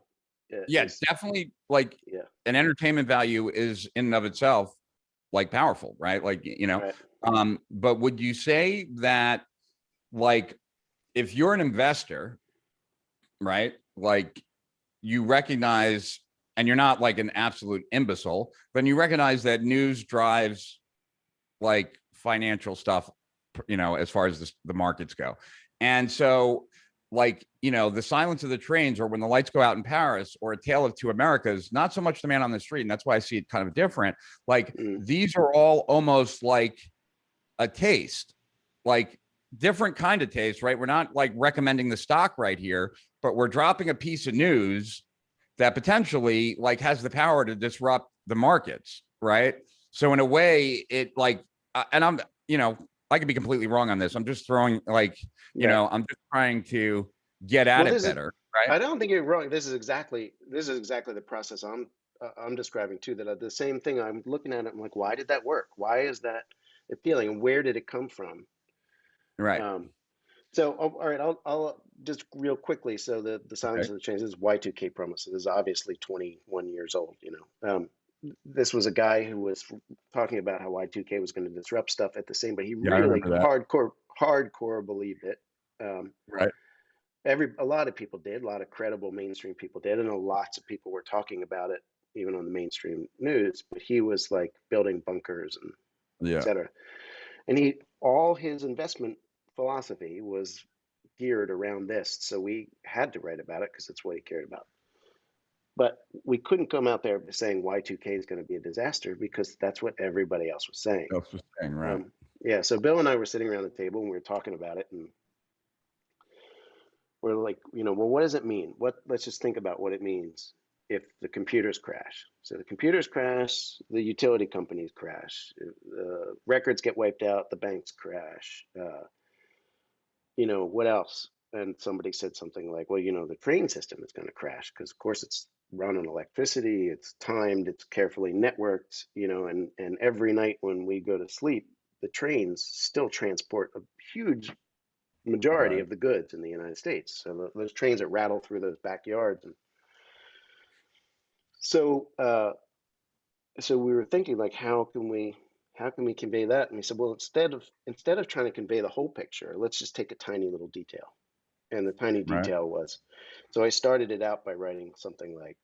yeah, is, definitely, like, yeah, an entertainment value is in and of itself, like, powerful, right? Like, right. but would you say that, like, if you're an investor, right? Like, you recognize, and you're not like an absolute imbecile, then you recognize that news drives like financial stuff, as far as the markets go. And so, like, the silence of the trains, or when the lights go out in Paris, or A Tale of Two Americas, not so much The Man on the Street. And that's why I see it kind of different. Like, Mm, these are all almost like a taste, like different kind of taste, right? We're not like recommending the stock right here, but we're dropping a piece of news that potentially like has the power to disrupt the markets, right? So in a way, it like, and I'm, I could be completely wrong on this. I'm just throwing like, right. I'm just trying to get at Well, it this is, better, right? I don't think you're wrong. This is exactly the process I'm describing too. That the same thing. I'm looking at it. I'm like, why did that work? Why is that appealing? And where did it come from? Right. Um, so, all right, I'll just real quickly. So the Silence Okay. of the Chains, this is Y2K promo. So this is obviously 21 years old. This was a guy who was talking about how Y2K was going to disrupt stuff at the same, but he Yeah, I really remember that. hardcore believed it. Um, Right. a lot of people did, a lot of credible mainstream people did, and lots of people were talking about it even on the mainstream news. But he was like building bunkers and Yeah. etc. And he all his investment philosophy was geared around this, so we had to write about it because it's what he cared about. But we couldn't come out there saying Y2K is going to be a disaster because that's what everybody else was saying. That's the thing, right? Yeah, so Bill and I were sitting around the table and we were talking about it, and we're like, well, what does it mean? Let's just think about what it means if the computers crash. So the computers crash, the utility companies crash, the records get wiped out, the banks crash. What else? And somebody said something like, well, the train system is going to crash because, of course, it's run on electricity, it's timed, it's carefully networked, and every night when we go to sleep, the trains still transport a huge majority Right. of the goods in the United States. So those trains that rattle through those backyards, and so so we were thinking like, how can we convey that? And we said, well, instead of trying to convey the whole picture, let's just take a tiny little detail. And the tiny Right. detail was, so I started it out by writing something like,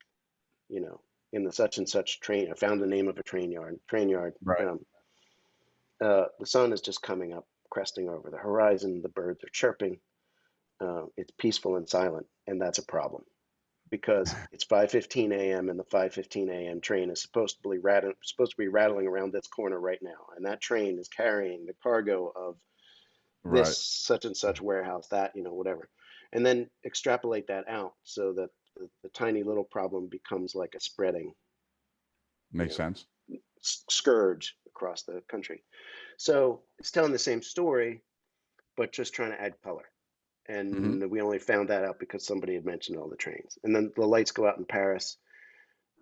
you know, in the such and such train, I found the name of a train yard. Right. The sun is just coming up, cresting over the horizon. The birds are chirping. It's peaceful and silent, and that's a problem because it's 5:15 a.m. and the 5:15 a.m. train is supposed to be rattling around this corner right now, and that train is carrying the cargo of this Right. such and such warehouse, that, whatever, and then extrapolate that out so that the tiny little problem becomes like a spreading, you Makes know, sense. scourge across the country. So it's telling the same story, but just trying to add color. Hmm. And we only found that out because somebody had mentioned all the trains. And then the lights go out in Paris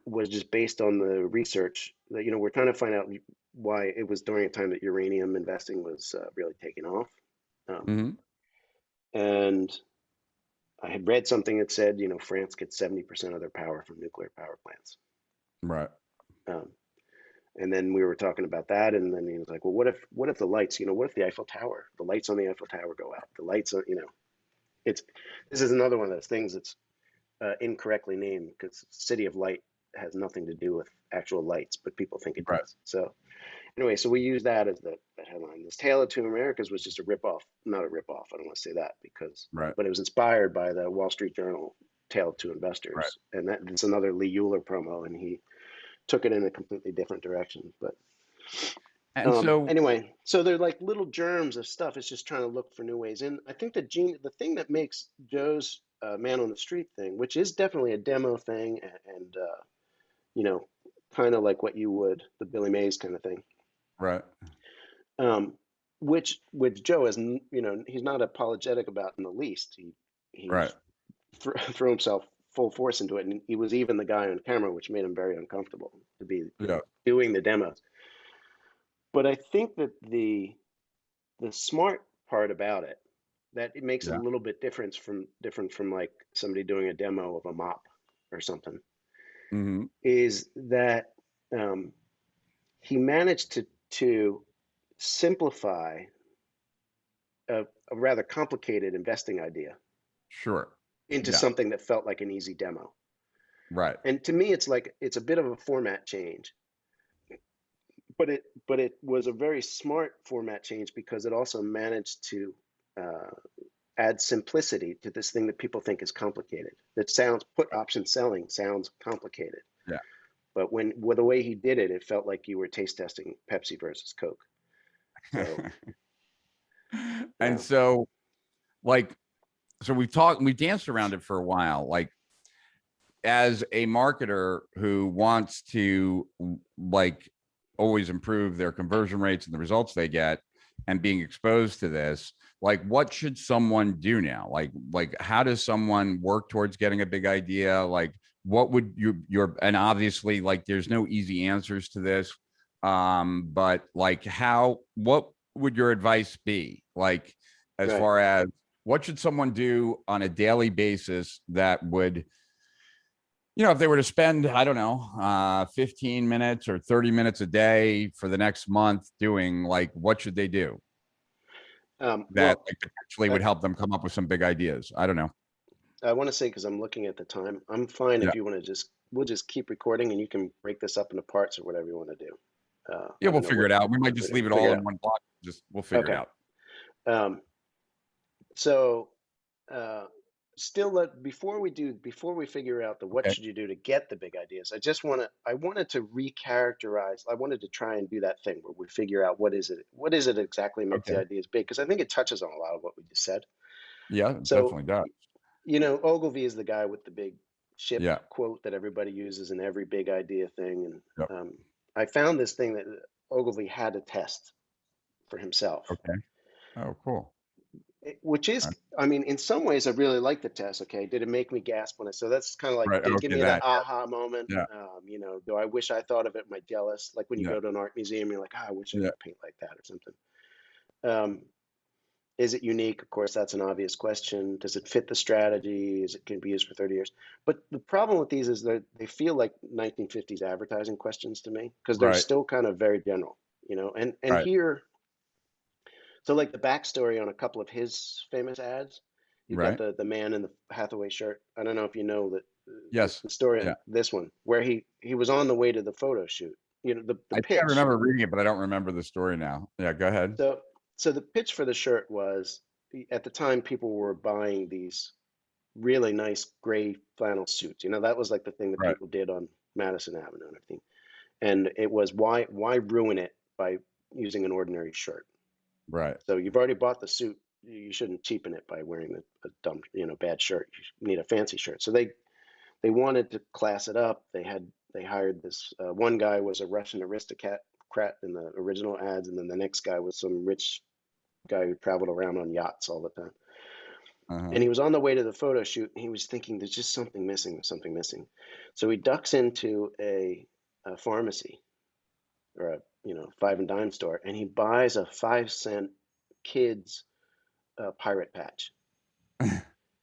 was just based on the research that, we're trying to find out why it was during a time that uranium investing was really taking off. Um, Hmm. and I had read something that said, France gets 70% of their power from nuclear power plants. Right. Um, and then we were talking about that, and then he was like, well, what if the lights, what if the Eiffel Tower, the lights on the Eiffel Tower go out? The lights on, it's this is another one of those things that's incorrectly named because City of Light has nothing to do with actual lights, but people think it Right. does. So anyway, so we use that as the headline. This Tale of Two Americas was just a ripoff, not a ripoff. I don't want to say that Right. but it was inspired by the Wall Street Journal Tale of Two Right. Investors, and that's another Lee Euler promo, and he took it in a completely different direction. But And so, anyway, so they're like little germs of stuff. It's just trying to look for new ways. And I think the thing that makes Joe's Man on the Street thing, which is definitely a demo thing, and you know, kind of like what you would the Billy Mays kind of thing. right. Um, which Joe is, he's not apologetic about in the least. He Right. threw himself full force into it, and he was even the guy on camera, which made him very uncomfortable to be, Yeah. doing the demos. But I think that the smart part about it, that it makes it a Yeah. little bit different from like somebody doing a demo of a mop or something, Hmm. is that um, he managed to simplify a rather complicated investing idea Sure. into Yeah. something that felt like an easy demo. Right. And to me, it's a bit of a format change, but it was a very smart format change because it also managed to uh, add simplicity to this thing that people think is complicated. That sounds put option selling sounds complicated, Yeah. but with the way he did it, it felt like you were taste testing Pepsi versus Coke. So And uh, so, like, so we danced around it for a while. Like, as a marketer who wants to, like, always improve their conversion rates and the results they get, and being exposed to this, like, what should someone do now? Like how does someone work towards getting a big idea? Like, what would your and obviously, like, there's no easy answers to this, but like, what would your advice be, like, as right. far as what should someone do on a daily basis that would, if they were to spend, I don't know, 15 minutes or 30 minutes a day for the next month doing, like, what should they do that, Well, like, potentially I, would help them come up with some big ideas? I don't know. I want to say, because I'm looking at the time, I'm fine Yeah. if you want to we'll just keep recording and you can break this up into parts or whatever you want to do. Yeah, I we'll don't know figure what, it out. We might just leave it figure all it in out. one block. We'll figure it Okay. out. Um, so, uh, before we figure out the what Okay. should you do to get the big ideas, I wanted to recharacterize, I wanted to try and do that thing where we figure out what is it exactly makes the Okay. ideas big, because I think it touches on a lot of what we just said. Yeah, it So, definitely does. Ogilvy is the guy with the big ship Yeah. quote that everybody uses in every big idea thing. Yep. And I found this thing that Ogilvy had to test for himself, Okay. Oh, cool. which is, Right. I mean, in some ways, I really like the test. Okay. Did it make me gasp when so that's kind of like, Right. did it give Okay. me that That. aha moment? Yeah. Do I wish I thought of it? Am I jealous? Like when you Yeah. go to an art museum, you're like, I wish I Yeah. could paint like that or something. Um, Is it unique? Of course, that's an obvious question. Does it fit the strategy? Is it can be used for 30 years? But the problem with these is that they feel like 1950s advertising questions to me because they're Right. still kind of very general, and Right. here, so like the backstory on a couple of his famous ads, you've got Right. the man in the Hathaway shirt. I don't know if you know that Yes. the story Yeah. on this one where he was on the way to the photo shoot. The I think I pitch. remember reading it, but I don't remember the story now. Yeah. Go ahead. So the pitch for the shirt was, at the time people were buying these really nice gray flannel suits. That was like the thing that Right. people did on Madison Avenue and everything. And it was, why ruin it by using an ordinary shirt? Right. So you've already bought the suit. You shouldn't cheapen it by wearing a dumb, bad shirt. You need a fancy shirt. So they wanted to class it up. They hired this one guy was a Russian aristocrat in the original ads, and then the next guy was some rich guy who traveled around on yachts all the time. And Uh-huh. he was on the way to the photo shoot, and he was thinking, there's just something missing, there's something missing. So he ducks into a pharmacy or a five and dime store, and he buys a 5-cent kids pirate patch.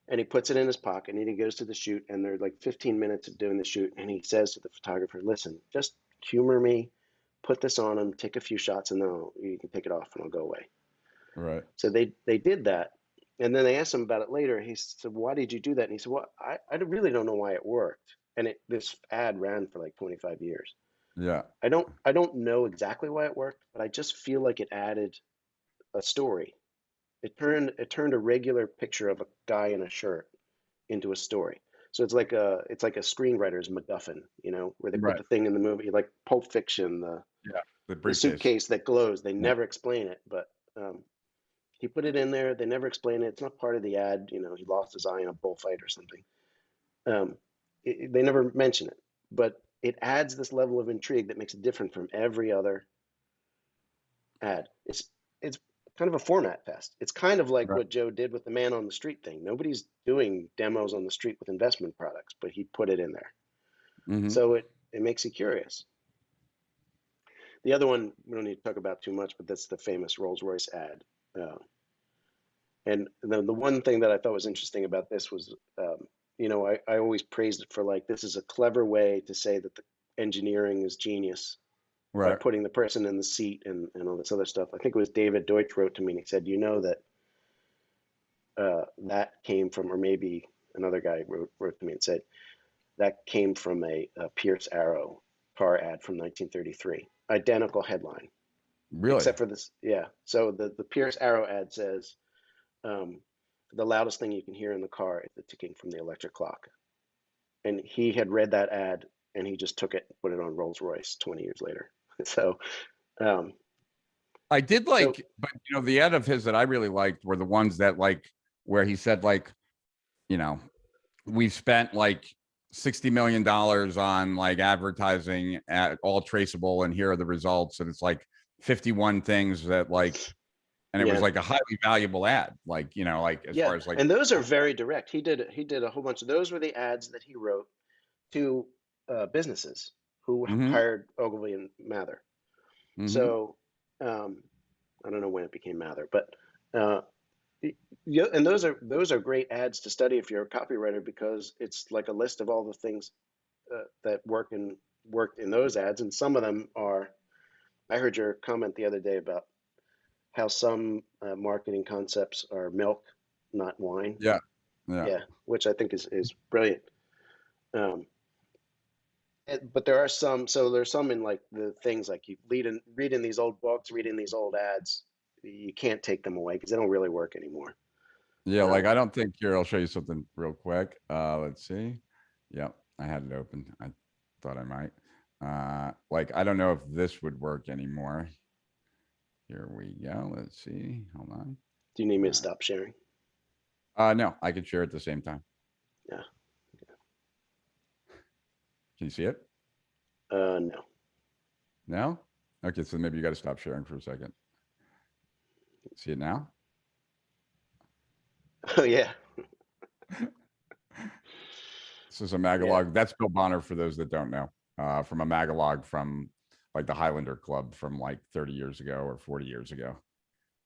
and he puts it in his pocket and he goes to the shoot, and they're like 15 minutes of doing the shoot, and he says to the photographer, listen, just humor me, put this on him, take a few shots, and then you can take it off and I'll go away. Right. So they did that. And then they asked him about it later. He said, why did you do that? And he said, well, I really don't know why it worked. And this ad ran for like 25 years. Yeah. I don't know exactly why it worked, but I just feel like it added a story. It turned a regular picture of a guy in a shirt into a story. So it's like a screenwriter's MacGuffin, you know, where they put Right. the thing in the movie, like Pulp Fiction, Yeah. The the briefcase. suitcase that glows. They Yeah. never explain it, but he put it in there. They never explain it. It's not part of the ad. You know, he lost his eye in a bullfight or something. Um, they never mention it, but it adds this level of intrigue that makes it different from every other ad. It's kind of a format fest. It's kind of like Right. what Joe did with the man on the street thing. Nobody's doing demos on the street with investment products, but he put it in there. Mm-hmm. So it makes you curious. The other one we don't need to talk about too much, but that's the famous Rolls-Royce ad. Uh, and the one thing that I thought was interesting about this was, you know, I always praised it for like, this is a clever way to say that the engineering is genius by Right. putting the person in the seat and all this other stuff. I think it was David Deutsch wrote to me and he said, you know, that that came from, or maybe another guy wrote to me and said, that came from a Pierce Arrow car ad from 1933. Identical headline, Really? except for this. Yeah. So the Pierce Arrow ad says, um, the loudest thing you can hear in the car is the ticking from the electric clock. And he had read that ad and he just took it and put it on Rolls Royce 20 years later. So, um, I did so like, but you know, the ad of his that I really liked were the ones that like where he said like, you know, we've spent like $60 million on like advertising at all traceable, and here are the results. And it's like 51 things that like, and it was yeah, like a highly valuable ad, like, you know, like as yeah. far as like, And those are very direct. He did a whole bunch of those were the ads that he wrote to businesses who mm-hmm, hired Ogilvy and Mather. mm-hmm, So I don't know when it became Mather, but uh, yeah, and those are great ads to study if you're a copywriter because it's like a list of all the things that worked in those ads, and some of them are. I heard your comment the other day about how some marketing concepts are milk, not wine. yeah, yeah. Yeah, which I think is brilliant. Um, but there are some, so there's some in like the things like you reading these old books, reading these old ads, you can't take them away because they don't really work anymore. Yeah, like Um, I don't think here, I'll show you something real quick. Let's see. Yep, I had it open. I thought I might. Like I don't know if this would work anymore. Here we go. Let's see. Hold on. do you need me to Uh, stop sharing? no, I could share at the same time. Yeah. Can you see it? No. No? Okay, so maybe you got to stop sharing for a second. See it now? Oh yeah. This is a Yeah. Magalog. That's Bill Bonner for those that don't know. From a Magalog from like the Highlander Club from like 30 years ago or 40 years ago.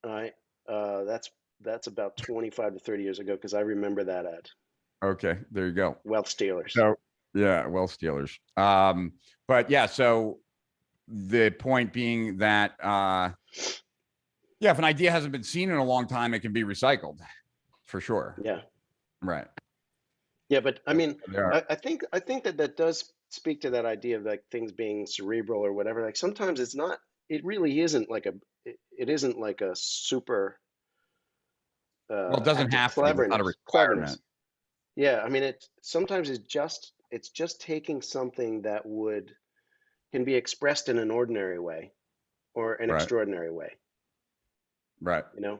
All right. That's about 25 to 30 years ago because I remember that ad. Okay, there you go. Wealth Stealers. So yeah, well, Steelers. But yeah, so the point being that yeah, if an idea hasn't been seen in a long time, it can be recycled for sure. Yeah. Right. Yeah, but I So mean, there are, I think that does speak to that idea of like things being cerebral or whatever. Like sometimes it's not. It really isn't like it isn't like a super well, it doesn't act of have to be. That's not a cleverness. requirement. Yeah, I mean, it sometimes it's just taking something that would can be expressed in an ordinary way or an Right. extraordinary way. Right. You know,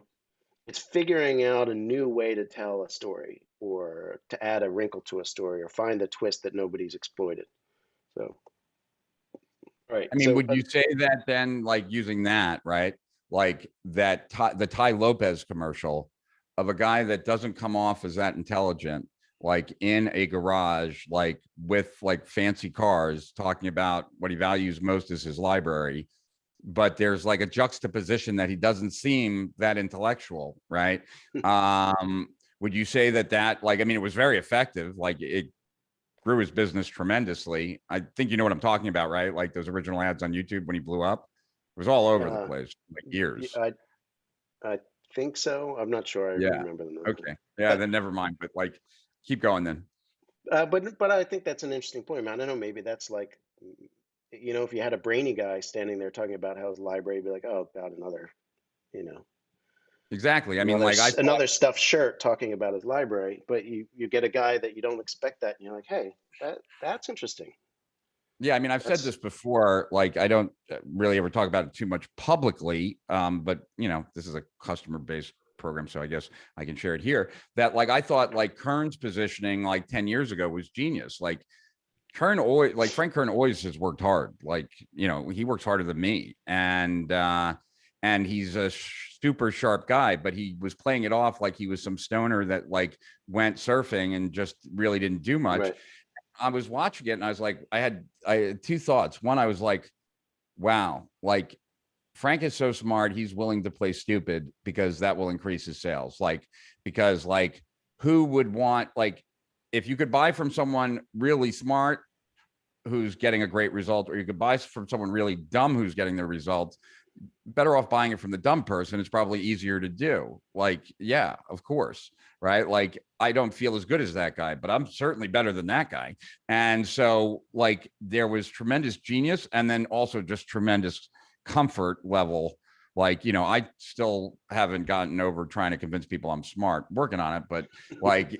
it's figuring out a new way to tell a story or to add a wrinkle to a story or find a twist that nobody's exploited. So, all right. I mean, So, would you say that then, like using that, right? Like that, the Ty Lopez commercial of a guy that doesn't come off as that intelligent, like in a garage, like with like fancy cars, talking about what he values most is his library. But there's like a juxtaposition that he doesn't seem that intellectual, right? Um, Would you say that like, I mean, it was very effective. Like it grew his business tremendously. I think you know what I'm talking about, right? Like those original ads on YouTube when he blew up. It was all over the Uh, place, like years. I think so. I'm not sure I Yeah. remember them though. Okay. Yeah. But Then never mind. But like, keep going then. but I think that's an interesting point, man. I don't know. Maybe that's like, if you had a brainy guy standing there talking about how his library, you'd be like, oh, God, you know, Exactly. I mean, like I thought. another stuffed shirt talking about his library. But you get a guy that you don't expect that, and you're like, hey, that's interesting. Yeah, I mean, I've said That's this before. Like, I don't really ever talk about it too much publicly. But this is a customer-based program, so I guess I can share it here. That like I thought like Kern's positioning like 10 years ago was genius. Like Frank Kern always has worked hard. Like, he works harder than me. And he's a super sharp guy, but he was playing it off like he was some stoner that like went surfing and just really didn't do much. right. I was watching it and I was like, I had two thoughts. One, I was like, wow, like Frank is so smart. He's willing to play stupid because that will increase his sales. Like, because like who would want, like, if you could buy from someone really smart who's getting a great result, or you could buy from someone really dumb who's getting the result, better off buying it from the dumb person. It's probably easier to do. Like, yeah, of course. Right. Like, I don't feel as good as that guy, but I'm certainly better than that guy. And so, like, there was tremendous genius and then also just tremendous comfort level. Like, I still haven't gotten over trying to convince people I'm smart, working on it. But, like,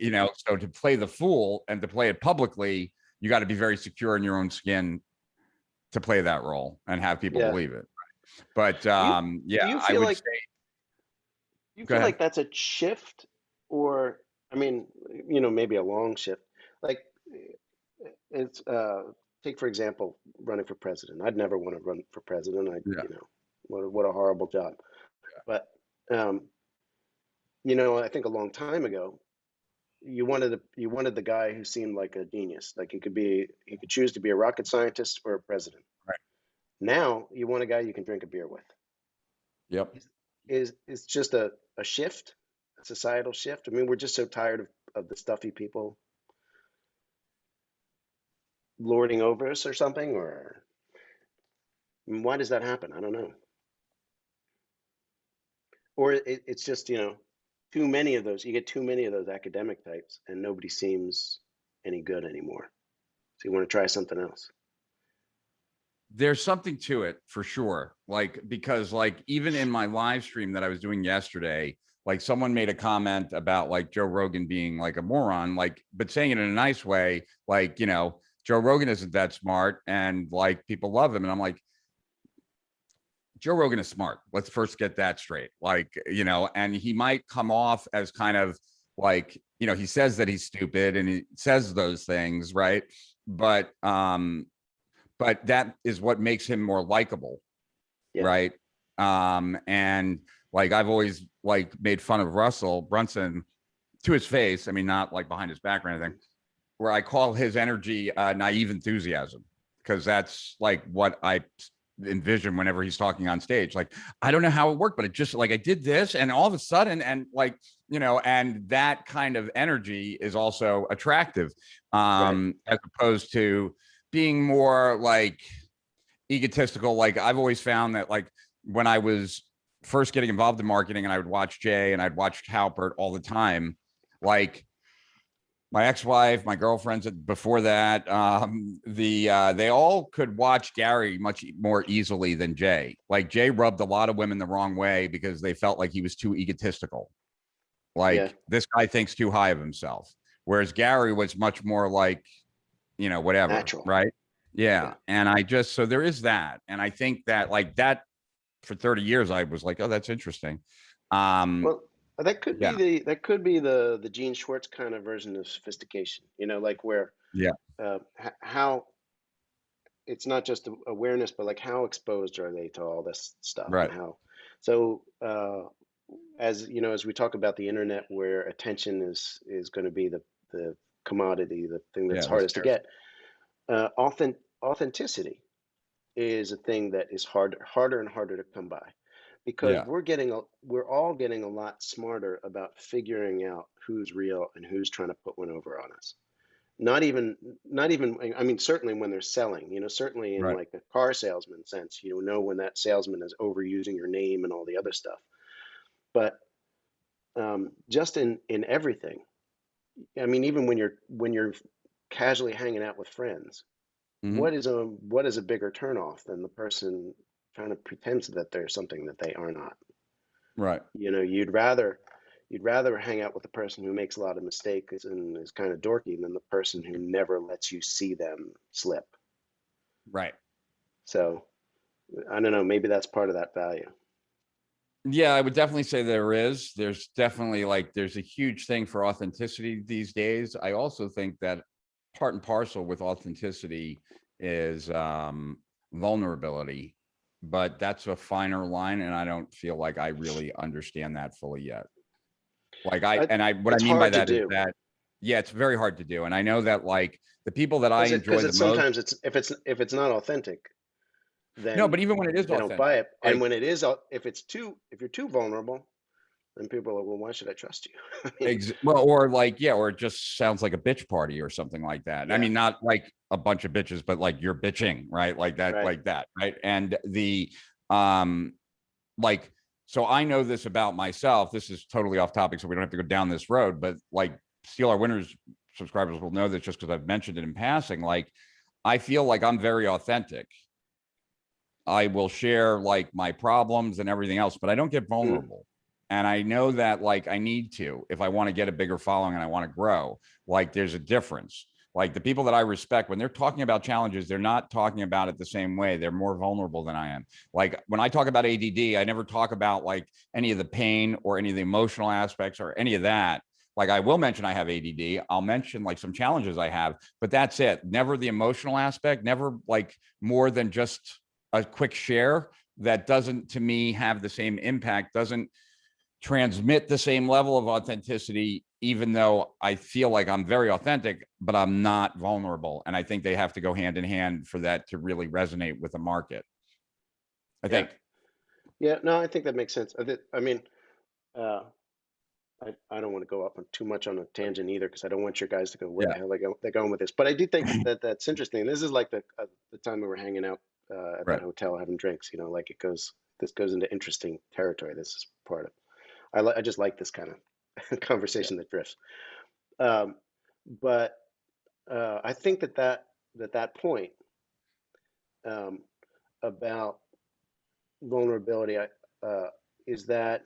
so to play the fool and to play it publicly, you got to be very secure in your own skin to play that role and have people Yeah. believe it. But Do you yeah, do you I feel would like say, you go feel ahead. like that's a shift, or I mean, maybe a long shift. Like it's take for example, running for president. I'd never want to run for president. Yeah. What a horrible job. But um, I think a long time ago, you wanted the guy who seemed like a genius. Like he could choose to be a rocket scientist or a president. Right. Now you want a guy you can drink a beer with. Yep. Is just a shift, a societal shift. I mean, we're just so tired of the stuffy people lording over us or something, or I mean, why does that happen? I don't know. Or it's just, too many of those. You get too many of those academic types, and nobody seems any good anymore. So you want to try something else. There's something to it for sure. Like, because like even in my live stream that I was doing yesterday, like someone made a comment about like Joe Rogan being like a moron, like, but saying it in a nice way, like, Joe Rogan isn't that smart and like people love him. And I'm like, Joe Rogan is smart. Let's first get that straight. Like, and he might come off as kind of like, he says that he's stupid and he says those things, right? But that is what makes him more likable, Yeah. right? And like I've always like made fun of Russell Brunson to his face. I mean, not like behind his back or anything, where I call his energy naive enthusiasm, because that's like what I envision whenever he's talking on stage. Like, I don't know how it worked, but it just like I did this and all of a sudden, and like, and that kind of energy is also attractive, Right. as opposed to being more like egotistical. Like, I've always found that like when I was first getting involved in marketing and I would watch Jay and I'd watch Halpert all the time, like my ex-wife, my girlfriends before that, they all could watch Gary much more easily than Jay. Like, Jay rubbed a lot of women the wrong way because they felt like he was too egotistical. Yeah. Like, this guy thinks too high of himself. Whereas Gary was much more like, whatever, Natural. right? Yeah. Yeah. And I just, so there is that. And I think that like that for 30 years, I was like, oh, that's interesting. Um, Well, yeah, that could be the Gene Schwartz kind of version of sophistication. Like where yeah, how it's not just awareness, but like how exposed are they to all this stuff, and right. how so as we talk about the internet, where attention is going to be the commodity, the thing that's Yeah, the hardest to scarcity. get. Authenticity is a thing that is harder and harder to come by. because Yeah. we're all getting a lot smarter about figuring out who's real and who's trying to put one over on us. Not even, I mean, certainly when they're selling, certainly in Right. like the car salesman sense, when that salesman is overusing your name and all the other stuff. But just in everything, I mean, even when you're casually hanging out with friends, Hmm. what is a bigger turnoff than the person trying to pretend that they're something that they are not? Right. You'd rather hang out with the person who makes a lot of mistakes and is kind of dorky than the person who never lets you see them slip. Right. So I don't know, maybe that's part of that value. Yeah, I would definitely say there is. There's definitely like there's a huge thing for authenticity these days. I also think that part and parcel with authenticity is vulnerability, but that's a finer line, and I don't feel like I really understand that fully yet. Like I, what I it's mean by hard to that is do that, yeah, it's very hard to do. And I know that like the people that I because enjoy the it's most, sometimes it's if it's not authentic, no, then but even when it is they don't buy authentic, it. And like when it is, if you're too vulnerable, then people are like, well, why should I trust you? I mean, well, or like, yeah, or it just sounds like a bitch party or something like that. I yeah, mean, not like a bunch of bitches, but like you're bitching, right? right. like that, right? And um, like, so I know this about myself. This is totally off topic, so we don't have to go down this road. But like, Steal Our Winners subscribers will know this just because I've mentioned it in passing. Like, I feel like I'm very authentic. I will share like my problems and everything else, but I don't get Mm, vulnerable. And I know that like I need to if I want to get a bigger following and I want to grow. Like there's a difference. Like the people that I respect, when they're talking about challenges, they're not talking about it the same way. They're more vulnerable than I am. Like when I talk about ADD, I never talk about like any of the pain or any of the emotional aspects or any of that. Like I will mention I have ADD. I'll mention like some challenges I have, but that's it. Never the emotional aspect, never like more than just a quick share that doesn't to me have the same impact, doesn't transmit the same level of authenticity, even though I feel like I'm very authentic, but I'm not vulnerable. And I think they have to go hand in hand for that to really resonate with the market. I yeah, think. yeah. No, I think that makes sense. I mean, uh, I don't want to go up on too much on a tangent either because I don't want your guys to go where the Yeah. hell they're going with this. But I do think that's interesting. This is like the time we were hanging out at that Right. hotel having drinks. Like this goes into interesting territory. This is part of. I just like this kind of Yeah. conversation that drifts. Um, but I think that point um, about vulnerability uh, is that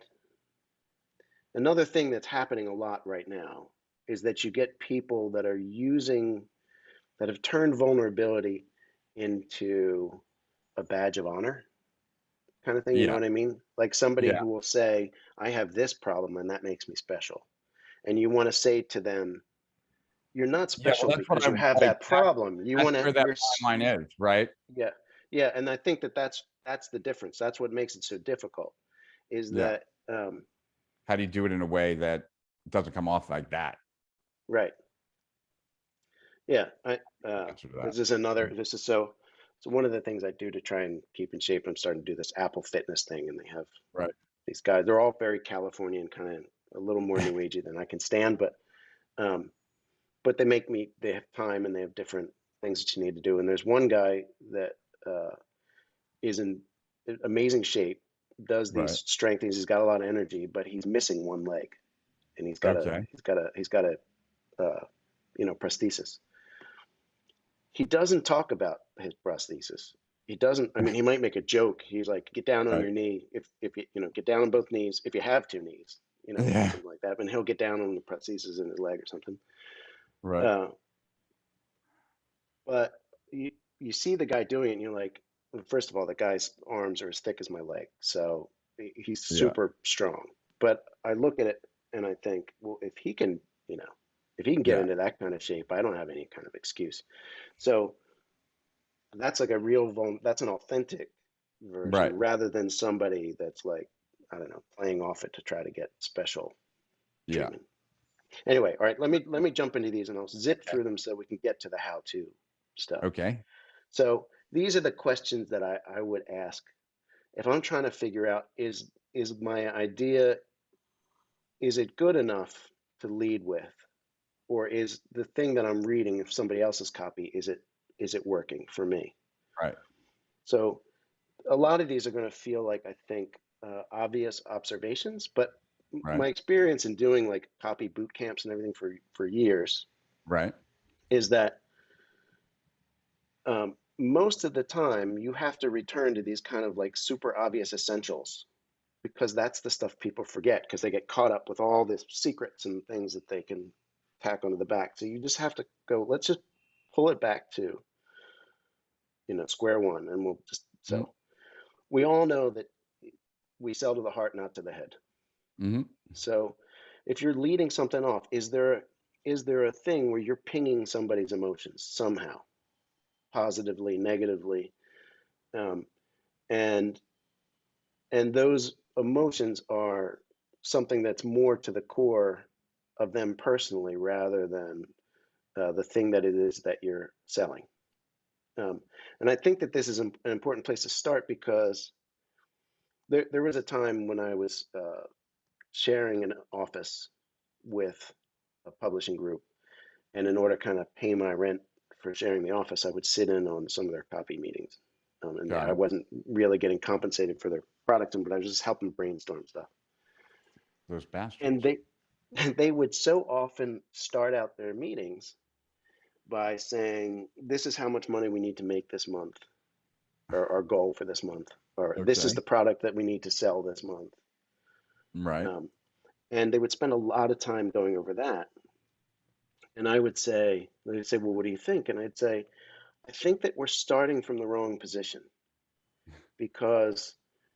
another thing that's happening a lot right now is that you get people that have turned vulnerability into a badge of honor kind of thing. You know Yeah. what I mean? Like somebody Yeah. who will say, I have this problem and that makes me special. And you want to say to them, you're not Yeah. Well, special that's what because I you have like. that problem. You That's want to, where that fine line is, right? yeah, yeah. And I think that's the difference. That's what makes it so difficult is Yeah. that, How do you do it in a way that doesn't come off like that? right. Yeah. Answer to that. This is so one of the things I do to try and keep in shape, I'm starting to do this Apple Fitness thing and they have Right. these guys, they're all very Californian, kind of a little more new agey than I can stand, um, but they have time and they have different things that you need to do. And there's one guy that uh, is in amazing shape, does these Right. strength things. He's got a lot of energy, but he's missing one leg, and Okay. he's got a prosthesis. He doesn't talk about his prosthesis. He doesn't. I mean, he might make a joke. He's like, "Get down on Right. your knee. If get down on both knees. If you have two knees, Yeah. something like that." And he'll get down on the prosthesis in his leg or something. Right. Uh, but you see the guy doing it, and you're like, well, first of all, the guy's arms are as thick as my leg, so he's Yeah. super strong. But I look at it and I think, well, if he can get Yeah. into that kind of shape, I don't have any kind of excuse. So that's like that's an authentic version Right. rather than somebody that's like, I don't know, playing off it to try to get special Yeah. treatment. Anyway, all right, let me jump into these and I'll zip Okay. through them so we can get to the how-to stuff. Okay. So these are the questions that I would ask if I'm trying to figure out, is my idea, is it good enough to lead with? Or is the thing that I'm reading, if somebody else's copy, is it working for me? Right. So a lot of these are going to feel like, I think, obvious observations, but Right. my experience in doing like copy boot camps and everything for years Right. is that most of the time you have to return to these kind of like super obvious essentials, because that's the stuff people forget because they get caught up with all the secrets and things that they can tack onto the back. So you just have to go, let's just pull it back to, square one. And we'll just, Mhm. so we all know that we sell to the heart, not to the head. Mhm. So if you're leading something off, is there a thing where you're pinging somebody's emotions somehow, positively, negatively, um, and and those emotions are something that's more to the core of them personally rather than the thing that it is that you're selling. Um, and I think that this is an important place to start, because there was a time when I was sharing an office with a publishing group. And in order to kind of pay my rent for sharing the office, I would sit in on some of their copy meetings. And Got I it. wasn't really getting compensated for their product, but I was just helping brainstorm stuff. Those And bastards. they would so often start out their meetings by saying, "This is how much money we need to make this month, or our goal for this month, or this is Okay. the product that we need to sell this month." Right. Um, and they would spend a lot of time going over that. And they'd say, "Well, what do you think?" And I'd say, "I think that we're starting from the wrong position, because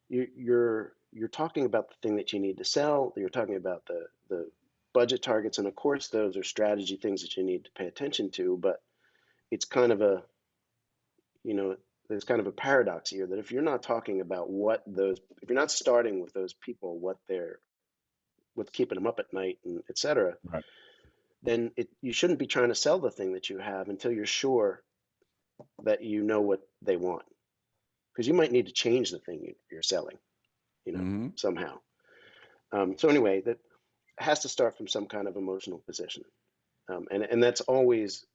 you're talking about the thing that you need to sell. You're talking about the budget targets, and of course, those are strategy things that you need to pay attention to. But it's kind of a, you know, there's kind of a paradox here, that if you're not talking about if you're not starting with those people, what's keeping them up at night, and et cetera, Right. then you shouldn't be trying to sell the thing that you have until you're sure that you know what they want, because you might need to change the thing you're selling, Mhm. somehow." So anyway, that has to start from some kind of emotional position, and that's always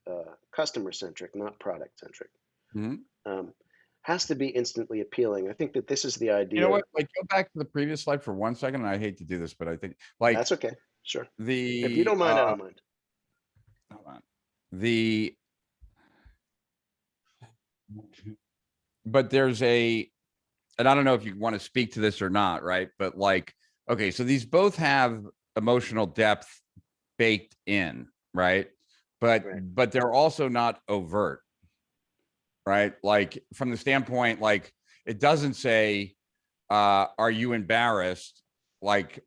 customer centric, not product centric. Mhm. Um, has to be instantly appealing. I think that this is the You know idea. what? Like, go back to the previous slide for 1 second. And I hate to do this, but I think like That's okay. Sure. If you the don't mind, I don't mind. hold on. The but there's a, and I don't know if you want to speak to this or not, right? But like, okay, so these both have emotional depth baked in, right? Right. But they're also not overt, right? Like from the standpoint, like it doesn't say, are you embarrassed, like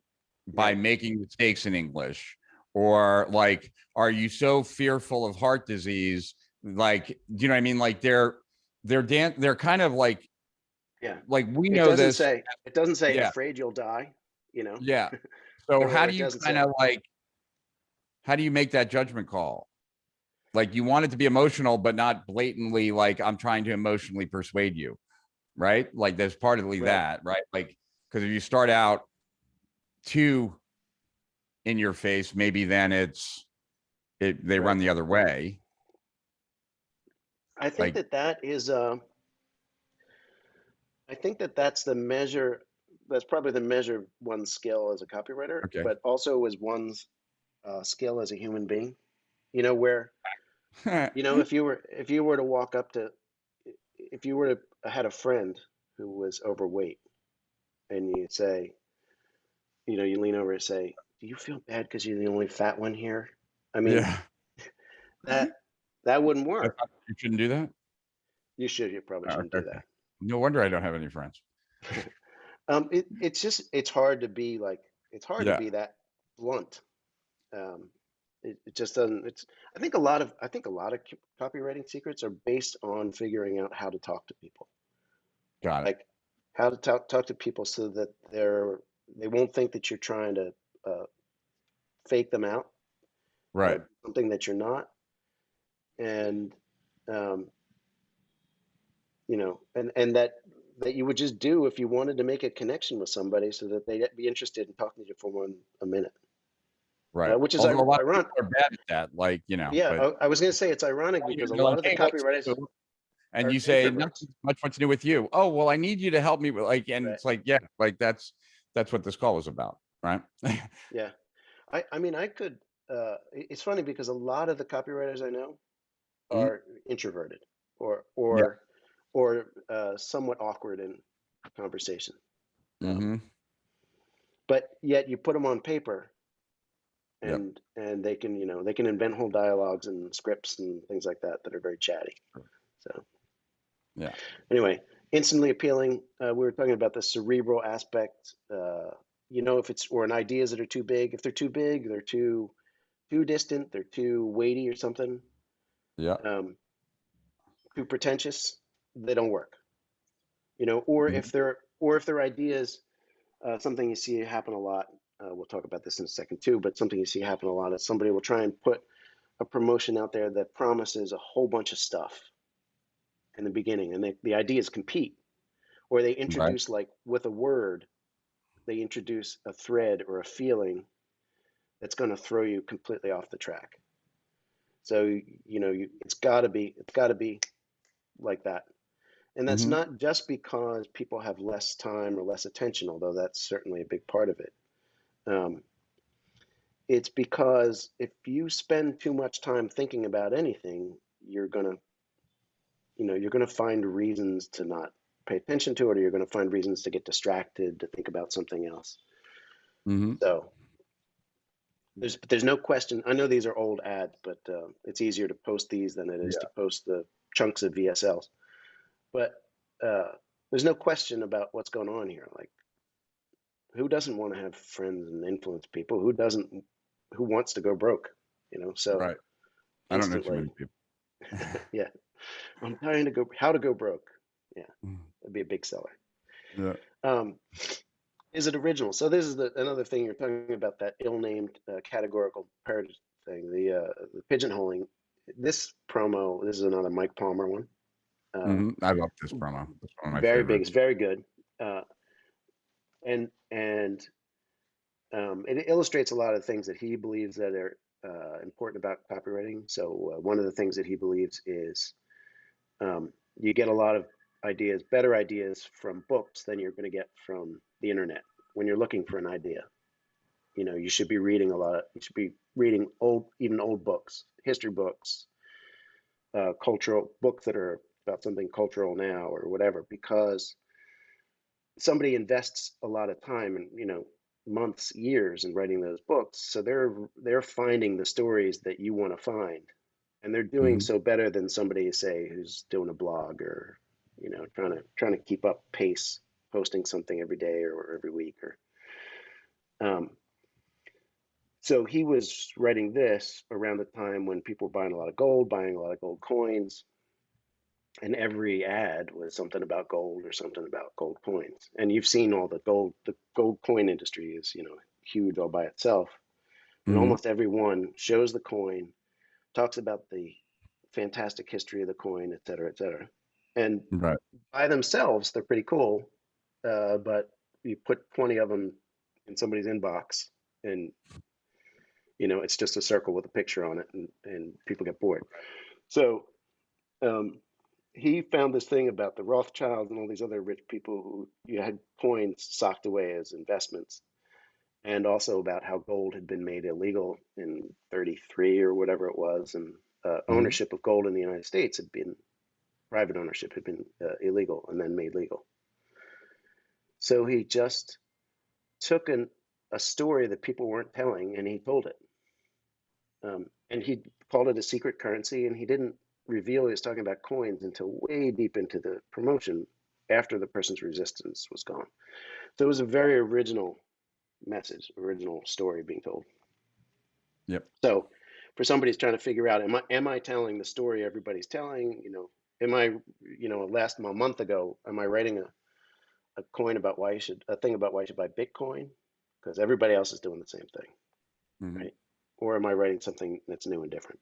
by Right. making mistakes in English? Or like, are you so fearful of heart disease? Like, do you know what I mean? Like they're kind of Yeah. like we It know doesn't this. say. It doesn't say Yeah. "afraid you'll die." You know, Yeah. So how or do it you doesn't kind say. of like, how do you make that judgment call? Like you want it to be emotional, but not blatantly like I'm trying to emotionally persuade you, right? Like there's partly Right. that, right? Like, because if you start out too in your face, maybe then they run Right. the other way. I think Like, that that is. I think that that's the measure. That's probably the measure of one's skill as a copywriter, okay. but also as one's skill as a human being. Where, if you were to walk up to, if you were to had a friend who was overweight, and you say, you lean over and say, "Do you feel bad because you're the only fat one here?" I mean, Yeah. that that wouldn't I work. thought you shouldn't do that. You probably Oh, shouldn't okay, do okay. that. No wonder I don't have any friends. It's hard to be like, it's hard to Yeah. be that blunt. Um, it just doesn't. I think a lot of copywriting secrets are based on figuring out how to talk to people, Got it. like how to talk to people so that they won't think that you're trying to uh, fake them out, Right. something that you're not, and um, and that that you would just do if you wanted to make a connection with somebody so that they'd be interested in talking to you for a minute. Right. Which is Although a lot of ironic. people are bad at that, like, Yeah, but I was going to say it's ironic because a you're lot like, of the hey, what's copywriters new? And are you say introverts. nothing much to do with you. Oh, well, I need you to help me with, like, and Right. it's like, yeah, like that's what this call was about, right? Yeah. I mean, I could, it's funny because a lot of the copywriters I know Mhm. are introverted or, Yeah. or, or somewhat awkward in conversation. Um, Hmm. but yet you put them on paper Yep. and they can, they can invent whole dialogues and scripts and things like that that are very chatty. So Yeah. anyway, instantly appealing. We were talking about the cerebral aspect. If it's or an ideas that are too big. If they're too big, they're too distant, they're too weighty or something, Yeah. um, too pretentious. They don't work. Or Mhm. if they're ideas, something you see happen a lot. We'll talk about this in a second too, but something you see happen a lot is somebody will try and put a promotion out there that promises a whole bunch of stuff in the beginning, and the ideas compete, or they Right. introduce like with a word, they introduce a thread or a feeling that's going to throw you completely off the track. So it's got to be like that, and that's Hmm. not just because people have less time or less attention, although that's certainly a big part of it. Um, it's because if you spend too much time thinking about anything, you're gonna find reasons to not pay attention to it, or you're gonna find reasons to get distracted to think about something else. Hmm. So there's no question. I know these are old ads, but it's easier to post these than it is to Yeah. post the chunks of VSLs. But uh, there's no question about what's going on here. Like, who doesn't want to have friends and influence people? Who wants to go broke? So Right. I don't know too instantly, many people. yeah. I'm trying to go. How to go broke? Yeah, Mm. that'd be a big seller. Yeah. Um, is it original? So this is another thing you're talking about, that ill-named categorical paradigm thing, the pigeonholing. This is another Mike Palmer one. Um, Hmm. I love this promo. It's one of my very big. It's favorites. very good, uh, and it illustrates a lot of things that he believes that are important about copywriting. So one of the things that he believes is you get a lot of ideas, better ideas from books than you're going to get from the internet when you're looking for an idea. You should be reading a lot. You should be reading even old books, history books, cultural books that are about something cultural now or whatever, because somebody invests a lot of time and months, years in writing those books. So they're finding the stories that you want to find, and they're doing Hmm. so better than somebody, say, who's doing a blog or trying to keep up pace, posting something every day or every week or um, so he was writing this around the time when people were buying a lot of gold, buying a lot of gold coins, and every ad was something about gold or something about gold coins. And you've seen all the gold coin industry is, huge all by itself. And Hmm. almost every one shows the coin, talks about the fantastic history of the coin, et cetera, et cetera. And Right. by themselves, they're pretty cool. But you put 20 of them in somebody's inbox and it's just a circle with a picture on it, and people get bored. So um, he found this thing about the Rothschilds and all these other rich people who you had coins socked away as investments, and also about how gold had been made illegal in 33 or whatever it was, and Hmm. ownership of gold in the United States private ownership had been illegal and then made legal. So he just took a story that people weren't telling and he told it. And he called it a secret currency, and he didn't reveal he was talking about coins until way deep into the promotion after the person's resistance was gone. So it was a very original message, original story being told. Yep. So for somebody who's trying to figure out, am I telling the story everybody's telling? Am I, last a month ago, am I writing a thing about why you should buy Bitcoin? Because everybody else is doing the same thing, Hmm. right? Or am I writing something that's new and different?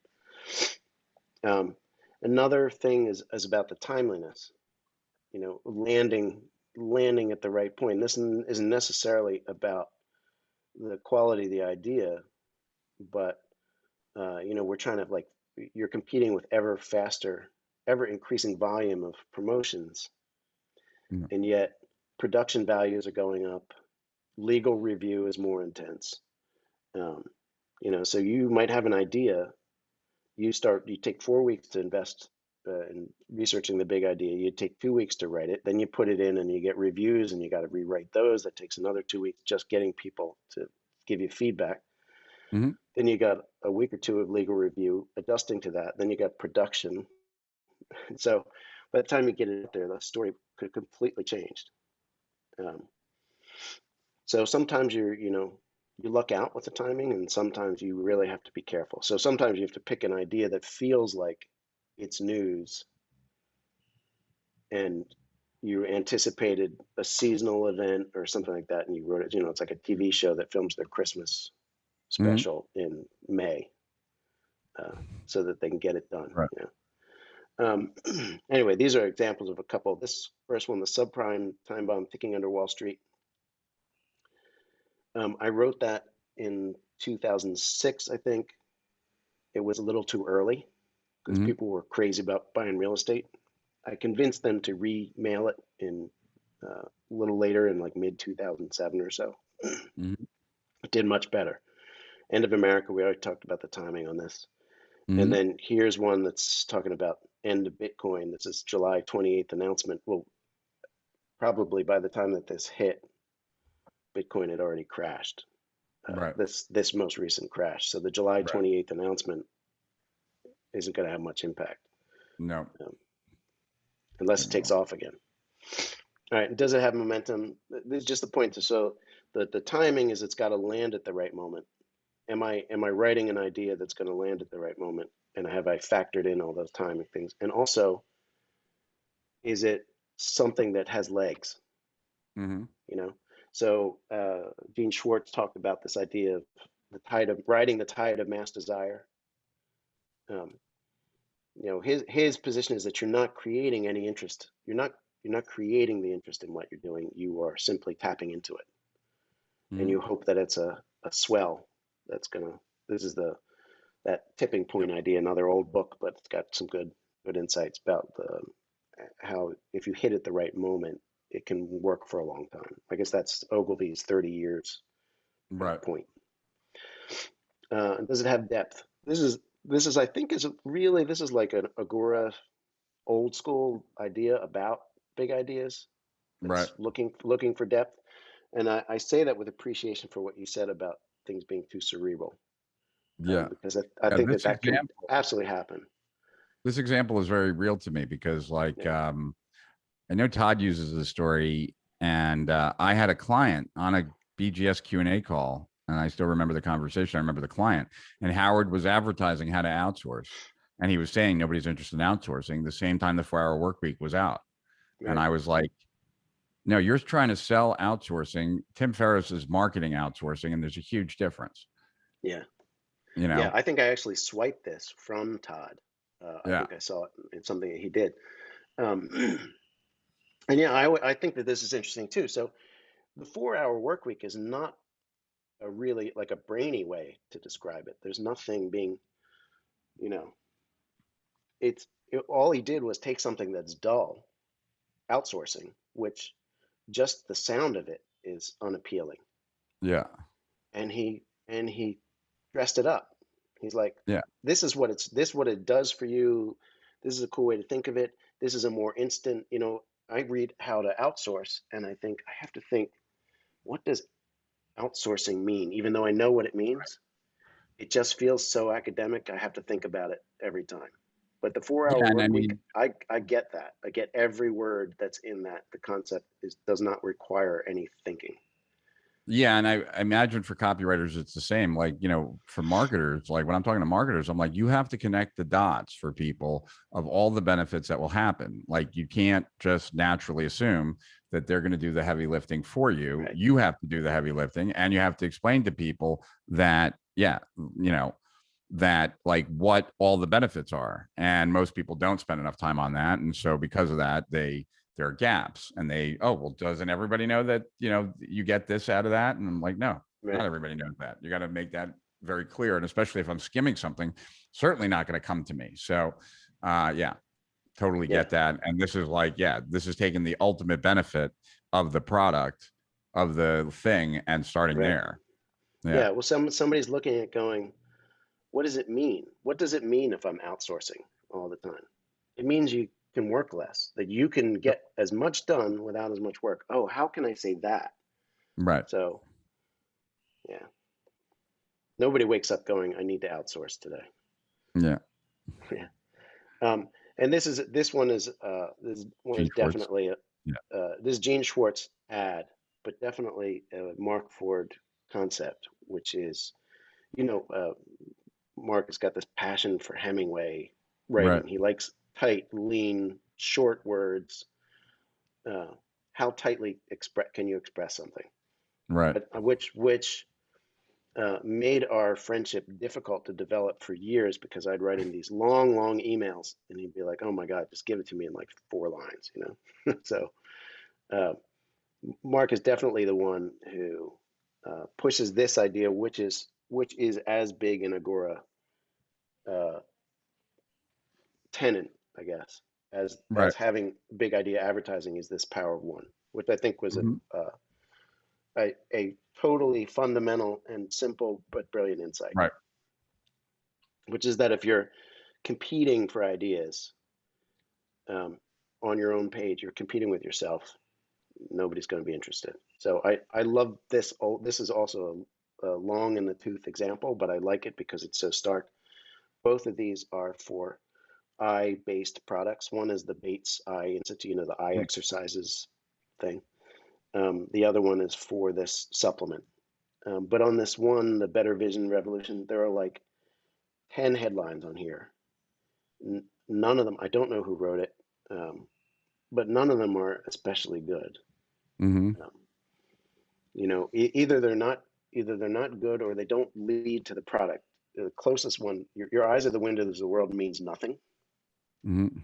Um, Another thing is about the timeliness. landing at the right point. This isn't necessarily about the quality of the idea, but we're trying to like you're competing with ever faster, ever increasing volume of promotions, Mm. and yet production values are going up. Legal review is more intense. Um, so you might have an idea. You take 4 weeks to invest in researching the big idea. You take 2 weeks to write it, then you put it in and you get reviews and you got to rewrite those. That takes another 2 weeks just getting people to give you feedback. Mm-hmm. Then you got a week or two of legal review, adjusting to that. Then you got production. So by the time you get it there, the story could completely changed. Um, so sometimes you luck out with the timing, and sometimes you really have to be careful. So sometimes you have to pick an idea that feels like it's news, and you anticipated a seasonal event or something like that, and you wrote it. It's like a TV show that films their Christmas Mm-hmm. special in May, so that they can get it done. Right. Anyway, these are examples of a couple. This first one, the subprime time bomb ticking under Wall Street. I wrote that in 2006, I think. It was a little too early because Mm-hmm. people were crazy about buying real estate. I convinced them to remail it in a little later in like mid 2007 or so. Mm-hmm. It did much better. End of America, we already talked about the timing on this. And Mm-hmm. then here's one that's talking about end of Bitcoin. This is July 28th announcement. Well, probably by the time that this hit, Bitcoin had already crashed. Right. This most recent crash. So the July Right. 28th announcement isn't going to have much impact No. um, unless it takes off again. All right. Does it have momentum? This is just the point. So the timing is it's got to land at the right moment. Am I writing an idea that's going to land at the right moment? And have I factored in all those timing things? And also, is it something that has legs? Mm-hmm. You know, so Gene Schwartz talked about this idea of the tide of riding the tide of mass desire. Um, his position is that you're not creating any interest. You're not creating the interest in what you're doing. You are simply tapping into it, and Mm-hmm. you hope that it's a swell that's gonna. This is that tipping Yep. point idea. Another old book, but it's got some good insights about how if you hit it the right moment, it can work for a long time. I guess that's Ogilvy's 30 years Right. point. Does it have depth? This is I think is really this is like an Agora old school idea about big ideas Right. that's looking for depth. And I say that with appreciation for what you said about things being too cerebral, Yeah. because I Yeah. think that can absolutely happen. This example is very real to me because, like, Yeah. I know Todd uses this story, and I had a client on a BGS Q&A call, and I still remember the conversation. I remember the client, and Howard was advertising how to outsource, and he was saying nobody's interested in outsourcing. The same time the 4-hour work week was out, and Right. I was like, "No, you're trying to sell outsourcing. Tim Ferriss is marketing outsourcing, and there's a huge difference." Yeah. You Yeah. know? I think I actually swiped this from Todd. I Yeah. think I saw it in something that he did. Um, and yeah, I think that this is interesting too. So the 4-hour work week is not a really like a brainy way to describe it. There's nothing being, you know, all he did was take something that's dull, outsourcing, which just the sound of it is unappealing. Yeah. And he dressed it up. He's like, Yeah. this what it does for you. This is a cool way to think of it. This is a more instant, I read how to outsource and I think I have to think, what does outsourcing mean? Even though I know what it means, it just feels so academic. I have to think about it every time. But the 4-hour Yeah. And I work week, mean, I get that. I get every word that's in that. The concept does not require any thinking. yeah, and I imagine for copywriters it's the same. Like, for marketers, like when I'm talking to marketers, I'm like, you have to connect the dots for people of all the benefits that will happen. Like, you can't just naturally assume that they're going to do the heavy lifting for you. Right. You have to do the heavy lifting, and you have to explain to people that, yeah, that like what all the benefits are. And most people don't spend enough time on that. And so because of that, they there are gaps, and they, oh, well, doesn't everybody know that, you get this out of that? And I'm like, no, not Right. everybody knows that. You got to make that very clear. And especially if I'm skimming something, certainly not going to come to me. So, yeah, totally Yeah. get that. And this is like, yeah, this is taking the ultimate benefit of the product, of the thing, and starting Right. there. Yeah. Yeah. Well, somebody's looking at going, what does it mean? What does it mean if I'm outsourcing all the time? It means you can work less, that you can Yep. get as much done without as much work. Oh, how can I say that? Right. So, yeah, nobody wakes up going, I need to outsource today. Yeah. Yeah. And this one is Gene Schwartz. definitely Yeah. this Gene Schwartz ad, but definitely a Mark Forde concept, which is, you know, uh, Mark has got this passion for Hemingway Right. writing. He likes tight, lean, short words. Uh, how tightly can you express something? Right. But which made our friendship difficult to develop for years because I'd write him these long, long emails, and he'd be like, "Oh my God, just give it to me in like 4 lines," you know. So uh, Mark is definitely the one who pushes this idea, which is as big an Agora uh, tenant, I guess, as Right. having big idea advertising is this power of one, which I think was Mhm. a totally fundamental and simple but brilliant insight, Right. which is that if you're competing for ideas um, on your own page, you're competing with yourself. Nobody's going to be interested. So I love this. Oh, this is also a long in the tooth example, but I like it because it's so stark. Both of these are for eye-based products. One is the Bates Eye Institute, the eye Mm. exercises thing. The other one is for this supplement. But on this one, the Better Vision Revolution, there are like 10 headlines on here. None of them, I don't know who wrote it, but none of them are especially good. Mhm. Um, either they're not good or they don't lead to the product. The closest one, your eyes are the windows of the world means nothing. Mhm.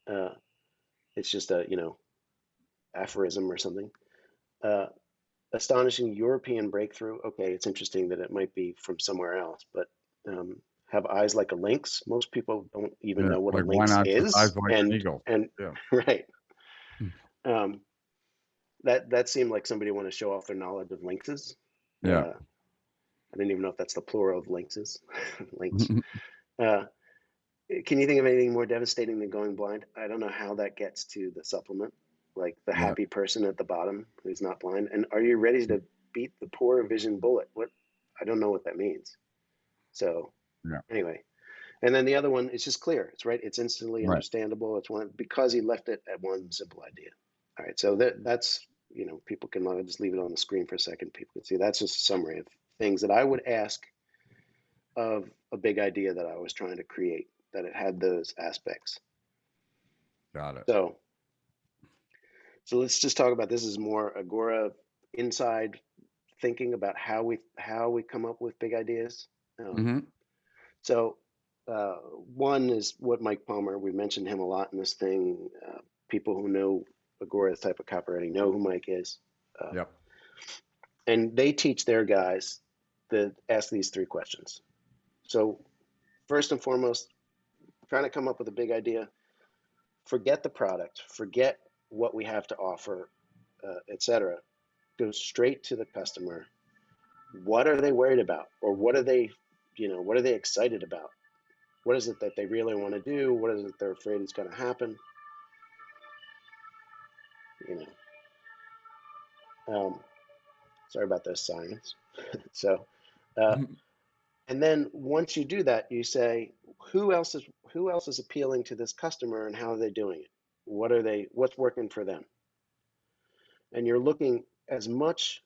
Uh, it's just a aphorism or something. Uh, Astonishing European breakthrough. Okay, it's interesting that it might be from somewhere else, but um, have eyes like a lynx. Most people don't even Yeah. know what a Like, why lynx not just eyes is, like an and eagle? and Yeah. right. Mm. Um, that seemed like somebody want to show off their knowledge of lynxes. Yeah. I don't even know if that's the plural of lynxes. Lynx. Mhm. Uh, can you think of anything more devastating than going blind? I don't know how that gets to the supplement, like the Yeah. happy person at the bottom who's not blind. And are you ready to beat the poor vision bullet? What? I don't know what that means. So Yeah. anyway, and then the other one is just clear. It's right. It's instantly Right. understandable. It's one because he left it at one simple idea. All right. So that's people can just leave it on the screen for a second. People can see that's just a summary of things that I would ask of a big idea that I was trying to create, that it had those aspects. Got it. So, so let's just talk about this is more Agora inside thinking about how we come up with big ideas. Um, Mhm. so, one is what Mike Palmer. We mentioned him a lot in this thing. People who know Agora's type of copywriting know who Mike is, uh, Yep. and they teach their guys to ask these three questions. So, first and foremost, trying to come up with a big idea. Forget the product, forget what we have to offer, etc. Go straight to the customer. What are they worried about, or what are they excited about? What is it that they really want to do? What is it they're afraid is going to happen? You know, sorry about those signs. So, uh, Mhm. and then once you do that, you say, who else is appealing to this customer, and how are they doing it? What's working for them? And you're looking as much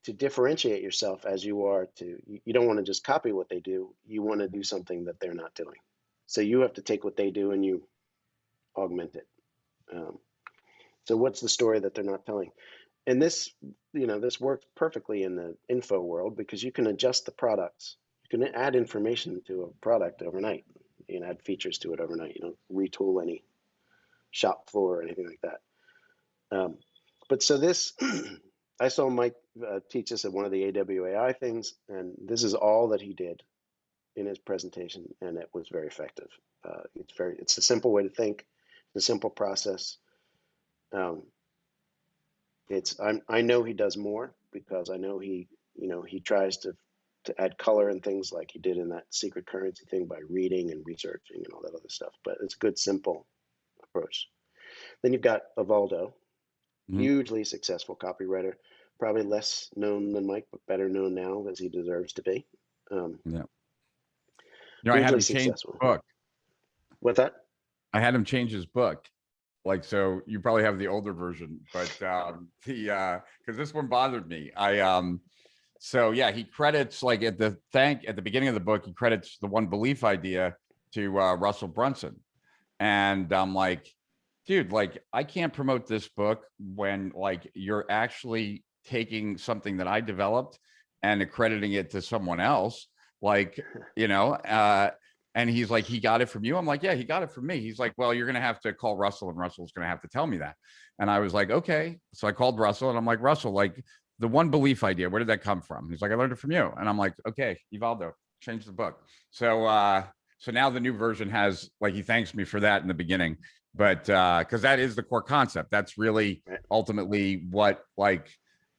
to differentiate yourself as you are to, you don't want to just copy what they do. You want to do something that they're not doing. So you have to take what they do and you augment it. Um, so what's the story that they're not telling? And this works perfectly in the info world because you can adjust the products. You can add information to a product overnight. You can add features to it overnight. You don't retool any shop floor or anything like that. But so this, I saw Mike teach us at one of the AWAI things, and this is all that he did in his presentation, and it was very effective. It's a simple way to think, it's a simple process. Um, I know he does more because I know he tries to add color and things like he did in that secret currency thing by reading and researching and all that other stuff. But it's a good, simple approach. Then you've got Evaldo, Mhm. hugely successful copywriter, probably less known than Mike, but better known now as he deserves to be. Um, Yeah. I had hugely him change successful. the book. What that? I had him change his book. Like, so you probably have the older version, but because this one bothered me. So yeah, he credits like at the beginning of the book, he credits the one belief idea to Russell Brunson. And I'm like, dude, like I can't promote this book when like you're actually taking something that I developed and accrediting it to someone else. Like, and he's like, he got it from you. I'm like, yeah, he got it from me. He's like, well, you're gonna have to call Russell, and Russell's gonna have to tell me that. And I was like, okay. So I called Russell, and I'm like, Russell, like the one belief idea, where did that come from? He's like, I learned it from you. And I'm like, okay, Evaldo, change the book. So now the new version has like, he thanks me for that in the beginning, but because that is the core concept. That's really Right. ultimately what like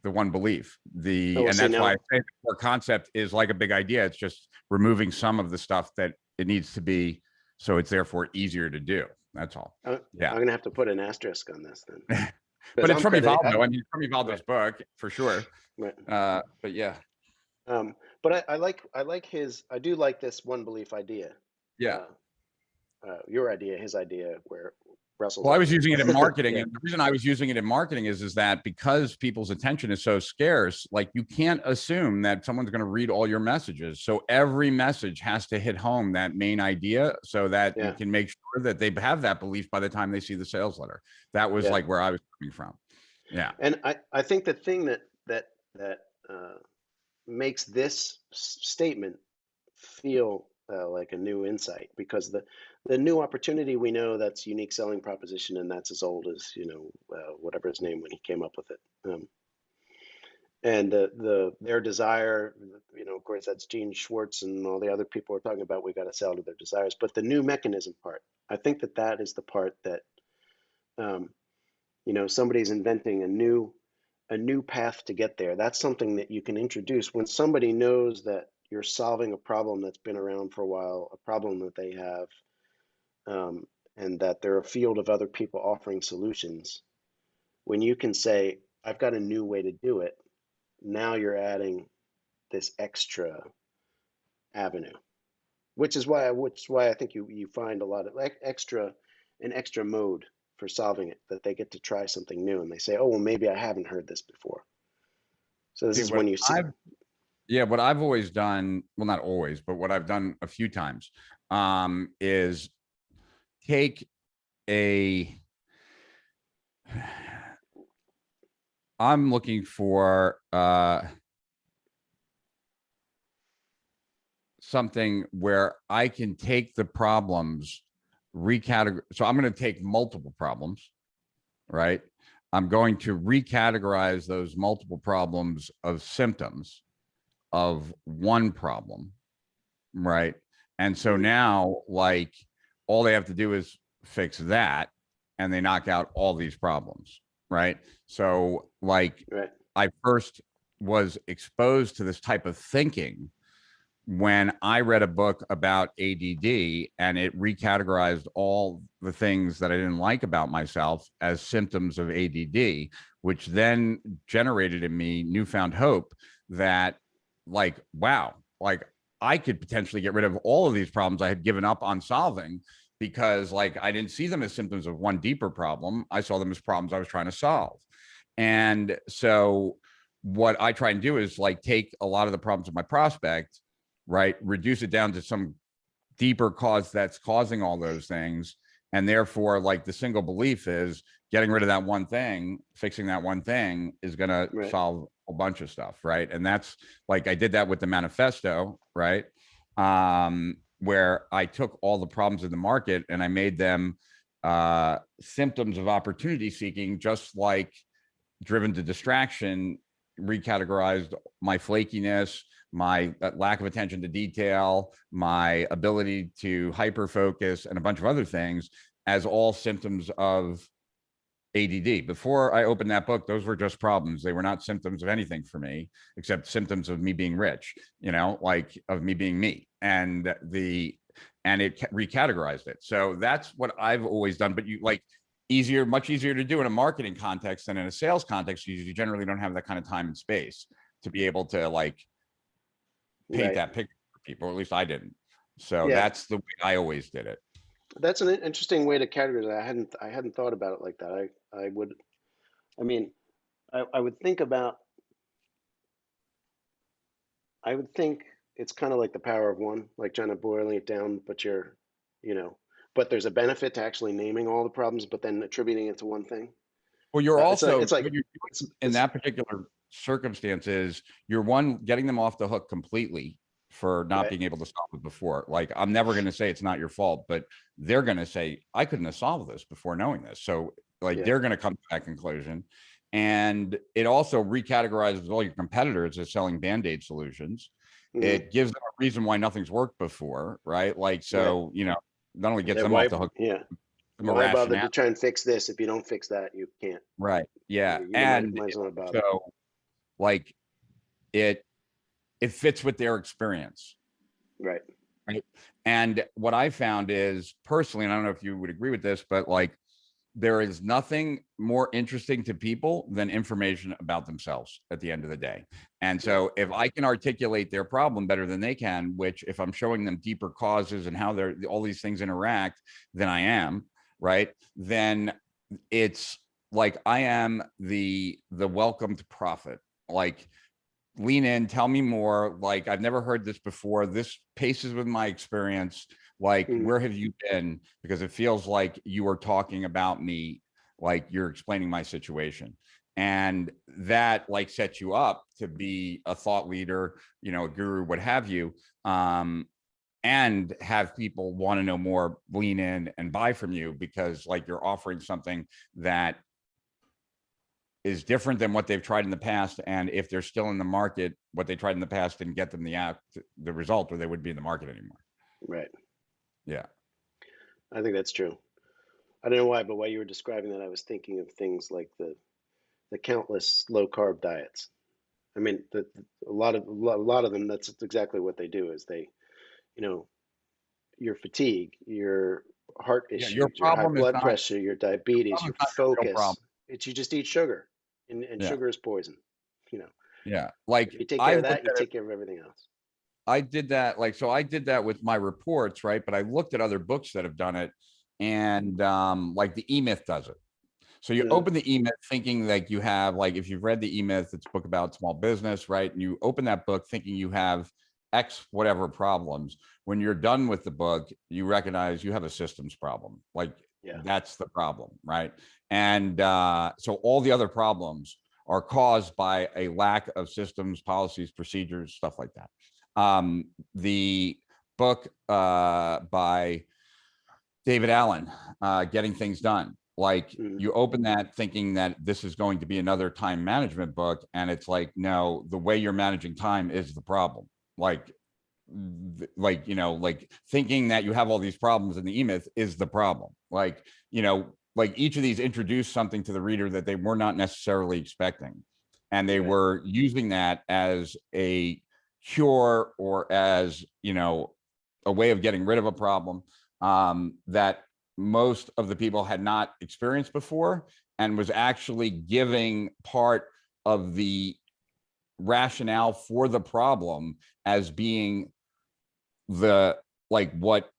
the one belief, Oh, well, and see that's why I now, say the core concept is like a big idea. It's just removing some of the stuff that it needs to be, so it's therefore easier to do. That's all. Yeah. I'm gonna have to put an asterisk on this then, because But it's I'm from crediting. Evaldo. I mean, it's from Right, Evaldo's book for sure. right. But yeah. But I like his. I do like this one belief idea. Yeah. Uh, your idea, his idea, where Russell's Well, I was idea. using it in marketing, Yeah, and the reason I was using it in marketing is that because people's attention is so scarce, like you can't assume that someone's going to read all your messages. So every message has to hit home that main idea, so that you yeah, can make sure that they have that belief by the time they see the sales letter. That was yeah. like where I was coming from. Yeah. And I think the thing that makes this statement feel like a new insight, because the new opportunity, we know that's unique selling proposition, and that's as old as whatever his name when he came up with it. And their desire, of course, that's Gene Schwartz and all the other people are talking about. We got to sell to their desires, but the new mechanism part, I think that is the part that um, somebody's inventing a new path to get there. That's something that you can introduce when somebody knows that you're solving a problem that's been around for a while, a problem that they have, um, and that there are a field of other people offering solutions. When you can say, I've got a new way to do it, now you're adding this extra avenue, which is why I think you find a lot of like an extra mode for solving it, that they get to try something new and they say, oh, well, maybe I haven't heard this before. So this See, is when you see. what I've always done, well, not always, but what I've done a few times, is take a I'm looking for something where I can take the problems, recategorize. So I'm going to take multiple problems, right? I'm going to recategorize those multiple problems of symptoms of one problem, right? And so Mhm. now, like, all they have to do is fix that, and they knock out all these problems, right? So, like, Right. I first was exposed to this type of thinking when I read a book about ADD, and it recategorized all the things that I didn't like about myself as symptoms of ADD, which then generated in me newfound hope that, like, wow, like I could potentially get rid of all of these problems I had given up on solving, because like I didn't see them as symptoms of one deeper problem. I saw them as problems I was trying to solve. And so what I try and do is like take a lot of the problems of my prospect, right, reduce it down to some deeper cause that's causing all those things. And therefore, like the single belief is getting rid of that one thing, fixing that one thing is going to Right. solve a bunch of stuff. Right. And that's like, I did that with the manifesto, right? Where I took all the problems in the market and I made them symptoms of opportunity seeking, just like driven to distraction recategorized my flakiness, my lack of attention to detail, my ability to hyper focus, and a bunch of other things as all symptoms of ADD. Before I opened that book, those were just problems. They were not symptoms of anything for me, except symptoms of me being rich, you know, like of me being me. And it recategorized it. So that's what I've always done. But you like much easier to do in a marketing context than in a sales context. You generally don't have that kind of time and space to be able to like paint that picture for people, or at least I didn't. So Yeah, that's the way I always did it. that's an interesting way to categorize it. I hadn't thought about it like that. I would, I mean, I would think about, I would think it's kind of like the power of one, like trying to boiling it down, but you know, but there's a benefit to actually naming all the problems, but then attributing it to one thing. Well, you're It's like, also it's like, what you're it's, doing in it's, that particular circumstance is you're getting them off the hook completely for not right. being able to solve it before. Like I'm never going to say it's not your fault, but they're going to say I couldn't have solved this before knowing this. So like Yeah. they're going to come to that conclusion. And it also recategorizes all your competitors as selling band-aid solutions. Hmm. It gives them a reason why nothing's worked before, right? Like, Right. so, you know, not only gets That them off why, the hook, yeah. them a Why bother rationale. to try and fix this? If you don't fix that, you can't. Right. Yeah. You might, And might as it well not bother. also like it it fits with their experience. Right. Right. And what I found is personally, and I don't know if you would agree with this, but like there is nothing more interesting to people than information about themselves at the end of the day. And Yeah. so if I can articulate their problem better than they can, which if I'm showing them deeper causes and how they're all these things interact than I am, right? Then it's like I am the welcomed prophet. Like lean in, tell me more. Like, I've never heard this before. This paces with my experience. Like, Mm. where have you been? Because it feels like you are talking about me, like you're explaining my situation. And that like sets you up to be a thought leader, you know, a guru, what have you. And have people want to know more, lean in and buy from you because like you're offering something that is different than what they've tried in the past. And if they're still in the market, what they tried in the past didn't get them the result, or they wouldn't be in the market anymore. Right. Yeah. I think that's true. I don't know why, but while you were describing that, I was thinking of things like the countless low carb diets. I mean, a lot of them. That's exactly what they do. Is they, you know, your fatigue, your heart Yeah. Your issues, your high problem is blood not, pressure, your diabetes, your your real focus. problem. It's you just eat sugar, and Yeah. sugar is poison. You know, Yeah. Like if you take I care of looked that, you at it, take care of everything else. I did that. Like, so I did that with my reports, right? But I looked at other books that have done it. And like the E-Myth does it. So you Mm, open the E-Myth thinking like you have, like, if you've read the E-Myth, it's a book about small business, right? And you open that book thinking you have X whatever problems. When you're done with the book, you recognize you have a systems problem. Like yeah, that's the problem, right? And so all the other problems are caused by a lack of systems, policies, procedures, stuff like that. The book by David Allen, Getting Things Done. Like mm, you open that thinking that this is going to be another time management book. And it's like, no, the way you're managing time is the problem. Like, you know, like thinking that you have all these problems in the E-Myth is the problem. Like, you know, like each of these introduced something to the reader that they were not necessarily expecting. And they right, were using that as a cure or as, you know, a way of getting rid of a problem that most of the people had not experienced before, and was actually giving part of the rationale for the problem as being the like what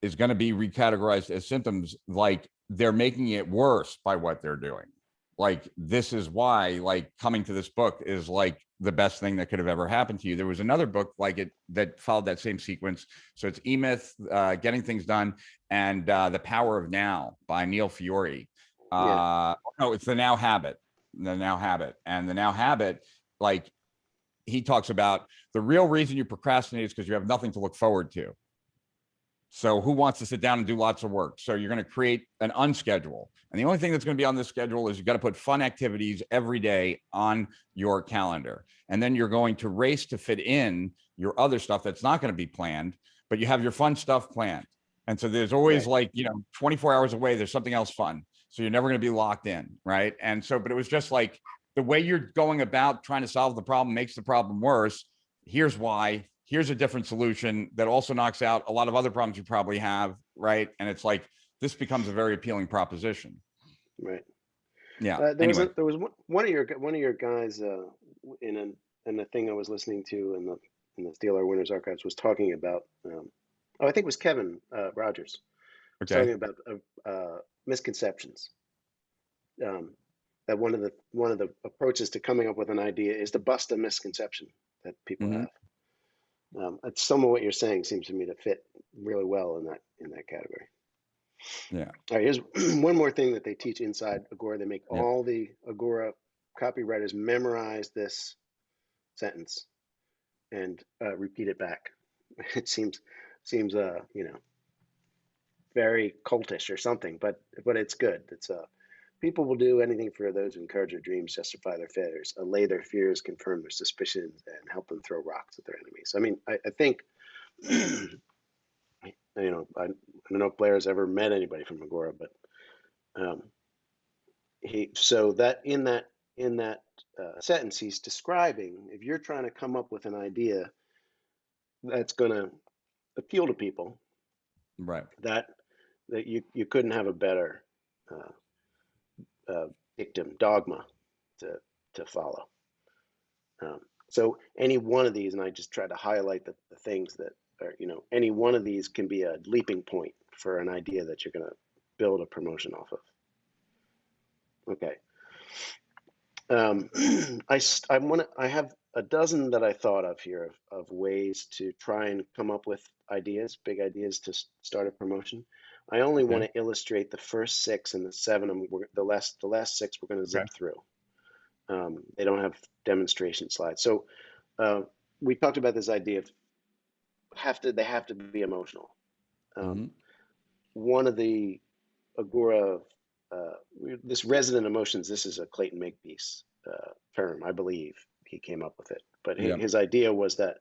is going to be recategorized as symptoms. Like they're making it worse by what they're doing. Like this is why like coming to this book is like the best thing that could have ever happened to you. There was another book like it that followed that same sequence. So it's E-Myth, Getting Things Done, and The Power of Now by Neil Fiore. yeah, No, it's The Now Habit. The Now Habit. And The Now Habit, like he talks about the real reason you procrastinate is because you have nothing to look forward to. So who wants to sit down and do lots of work? So you're going to create an unschedule. And the only thing that's going to be on this schedule is you got to put fun activities every day on your calendar. And then you're going to race to fit in your other stuff that's not going to be planned, but you have your fun stuff planned. And so there's always Right. like, 24 hours away, there's something else fun. So you're never going to be locked in. Right. And so, but it was just like the way you're going about trying to solve the problem makes the problem worse. Here's why. Here's a different solution that also knocks out a lot of other problems you probably have, right? And it's like this becomes a very appealing proposition. Right. Yeah. There was Anyway. one of your guys in a thing I was listening to in the Steeler Winners Archives was talking about. I think it was Kevin Rogers was Okay. talking about misconceptions. That one of the approaches to coming up with an idea is to bust a misconception that people Mm-hmm. have. It's some of what you're saying seems to me to fit really well in that category. Yeah. All right, here's one more thing that they teach inside Agora. They make Yeah. all the Agora copywriters memorize this sentence and repeat it back. It seems very cultish or something, but it's good. It's people will do anything for those who encourage their dreams, justify their failures, allay their fears, confirm their suspicions, and help them throw rocks at their enemies. I mean, I think I don't know if Blair's ever met anybody from Agora, but um, so that in that sentence he's describing, if you're trying to come up with an idea that's going to appeal to people, Right. that you couldn't have a better dictum dogma to follow. Um, so any one of these, and I just try to highlight the things that are, any one of these can be a leaping point for an idea that you're going to build a promotion off of. Okay. I have a dozen that I thought of here of ways to try and come up with ideas, big ideas to start a promotion. I only want Okay. to illustrate the first six, and the seven of them, the last six we're going to Okay. zip through. They don't have demonstration slides. So we talked about this idea of they have to be emotional. Mm-hmm. One of the Agora, uh, this resident emotions, this is a Clayton Makepeace term, I believe he came up with it. But Yeah. his idea was that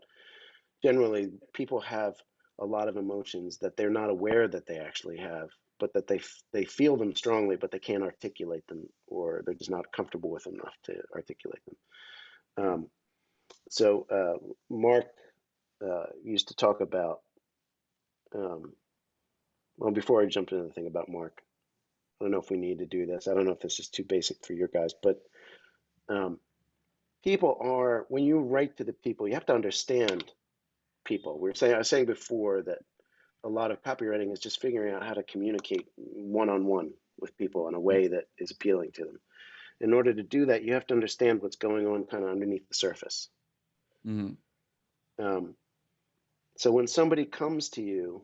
generally people have a lot of emotions that they're not aware that they actually have, but that they feel them strongly, but they can't articulate them, or they're just not comfortable with them enough to articulate them. So Mark used to talk about, um, well, before I jump into the thing about Mark, I don't know if we need to do this. I don't know if this is too basic for your guys, but um, people are, when you write to the people, you have to understand people. I was saying before that a lot of copywriting is just figuring out how to communicate one-on-one with people in a way that is appealing to them. In order to do that, you have to understand what's going on kind of underneath the surface. Mm-hmm. Um, so when somebody comes to you,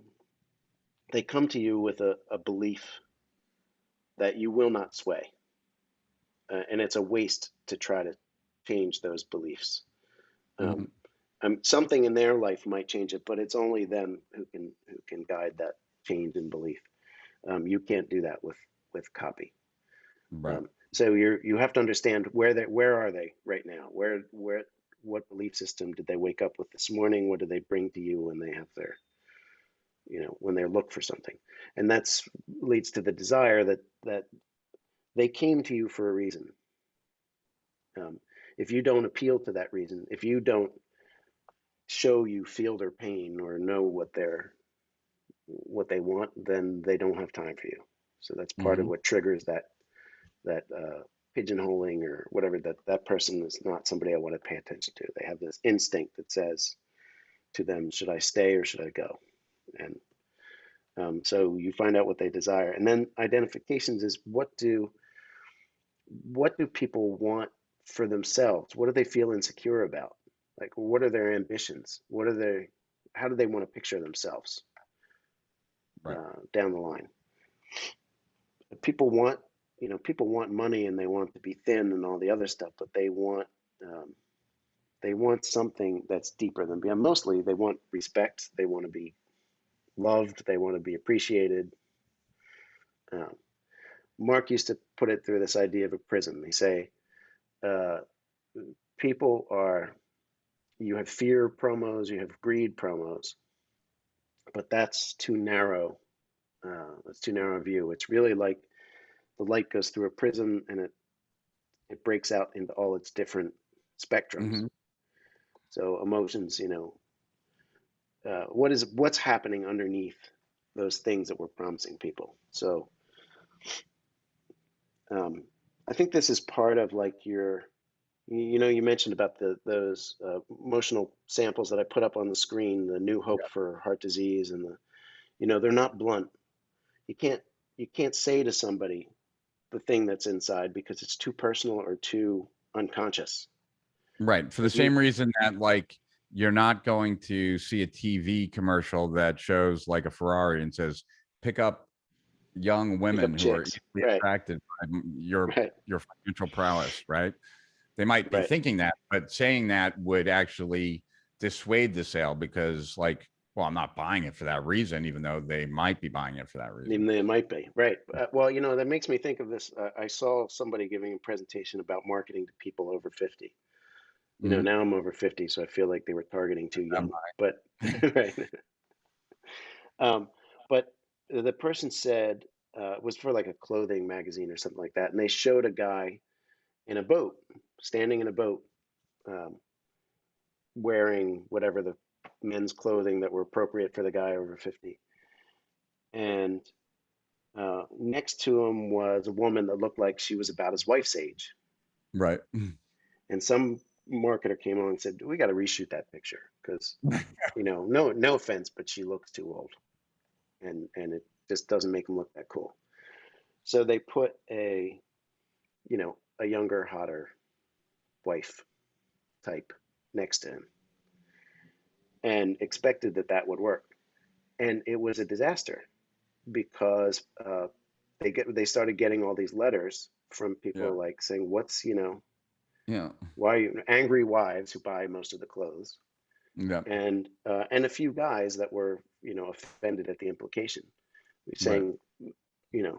they come to you with a belief that you will not sway. And it's a waste to try to change those beliefs. Mm-hmm. Um, something in their life might change it, but it's only them who can guide that change in belief. You can't do that with copy. Right. So you have to understand where are they right now? What belief system did they wake up with this morning? What do they bring to you when they have their when they look for something? And that's leads to the desire that they came to you for a reason. If you don't appeal to that reason, if you don't show you feel their pain or know what they want, then they don't have time for you. So that's part of Mm-hmm. what triggers that pigeonholing or whatever, that person is not somebody I want to pay attention to. They have this instinct that says to them, should I stay or should I go? And so you find out what they desire, and then identifications is what do people want for themselves? What do they feel insecure about? Like, what are their ambitions? How do they want to picture themselves Right. down the line? People want, people want money and they want to be thin and all the other stuff, but um, they want something that's deeper than beyond. Mostly, they want respect. They want to be loved. They want to be appreciated. Um, Mark used to put it through this idea of a prism. They say uh, people are, you have fear promos, you have greed promos, but that's too narrow. It's too narrow a view. It's really like the light goes through a prism and it breaks out into all its different spectrums. Hmm. So emotions, what's happening underneath those things that we're promising people. So um, I think this is part of like you mentioned about those emotional samples that I put up on the screen, the new hope for heart disease, and they're not blunt. You can't you can't say to somebody the thing that's inside because it's too personal or too unconscious. Right. For the Like you, same reason that like you're not going to see a TV commercial that shows like a Ferrari and says, pick up young pick women up who are chicks, easily right, attracted by right, your financial prowess, right? They might be right. thinking that, but saying that would actually dissuade the sale because like, well, I'm not buying it for that reason, even though they might be buying it for that reason. Even they might be, right. Well, that makes me think of this. I saw somebody giving a presentation about marketing to people over 50. Mhm. Now I'm over 50, so I feel like they were targeting too young. But right. Um, but the person said it was for like a clothing magazine or something like that, and they showed a guy in a boat, standing in a boat, um, wearing whatever the men's clothing that were appropriate for the guy over 50. And next to him was a woman that looked like she was about his wife's age. Right. And some marketer came on and said, "We got to reshoot that picture because, no offense, but she looks too old, and it just doesn't make him look that cool." So they put a younger, hotter wife type next to him and expected that that would work. And it was a disaster because they started getting all these letters from Yeah. people like saying, Yeah. why are you angry wives who buy most of the clothes, Yeah. and a few guys that were offended at the implication, Right. saying, you know,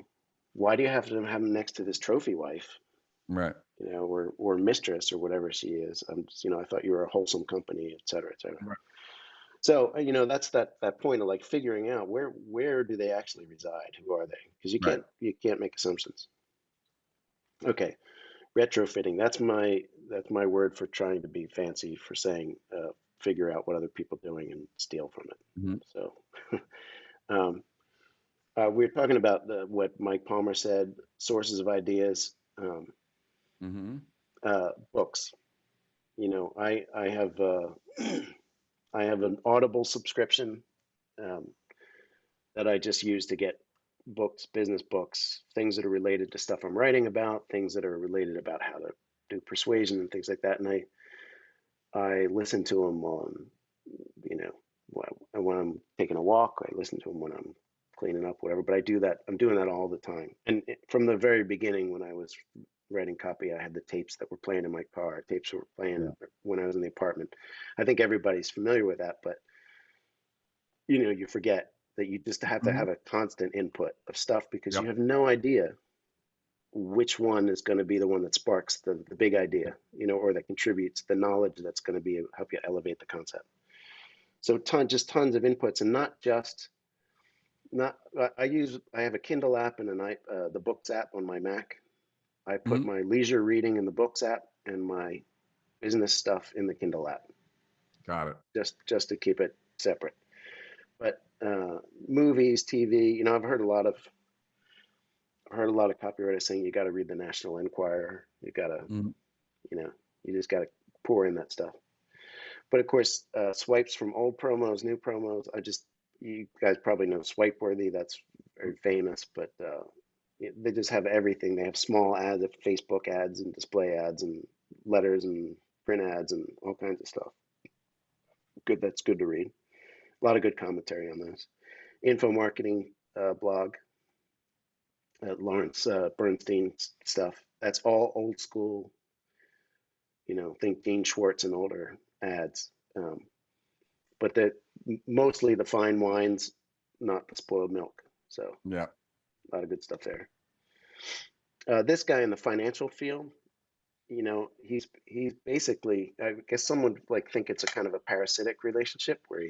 why do you have to have them next to this trophy wife, Right. or mistress or whatever she is? I thought you were a wholesome company, et cetera, et cetera. Right. So that's that point of like figuring out where do they actually reside? Who are they? Because Right. you can't make assumptions. Okay, retrofitting. That's my word for trying to be fancy for saying figure out what other people are doing and steal from it. Mhm. So um, we were talking about what Mike Palmer said, sources of ideas, Mhm. books. I have I have an Audible subscription um, that I just use to get books, business books, things that are related to stuff I'm writing about, things that are related about how to do persuasion and things like that. And I listen to them on, you know, when I'm taking a walk. I listen to them when I'm cleaning up, whatever. But I do that. I'm doing that all the time. And from the very beginning, when I was writing copy, I had the tapes that were playing in my car, tapes that were Yeah. playing when I was in the apartment. I think everybody's familiar with that, but you forget that you just have to Mhm. have a constant input of stuff because you Yep. have no idea which one is going to be the one that sparks the big idea, or that contributes the knowledge that's going to be help you elevate the concept. So just tons of inputs, and not just not. I have a Kindle app and the Books app on my Mac. I put Mhm. my leisure reading in the Books app and my business stuff in the Kindle app, Got it. just to keep it separate. But movies, TV, I've heard a lot of copywriters saying you got to read the National Enquirer. Mhm. You know, you just got to pour in that stuff. But of course, swipes from old promos, new promos. You guys probably know Swipeworthy. That's very famous, but they just have everything. They have small ads, Facebook ads, and display ads, and letters, and print ads, and all kinds of stuff. Good, that's good to read. A lot of good commentary on those. Info marketing blog, Lawrence Bernstein stuff. That's all old school. Think Gene Schwartz and older ads. But mostly the fine wines, not the spoiled milk. So Yeah. a lot of good stuff there. This guy in the financial field, he's basically, I guess someone would like think it's a kind of a parasitic relationship where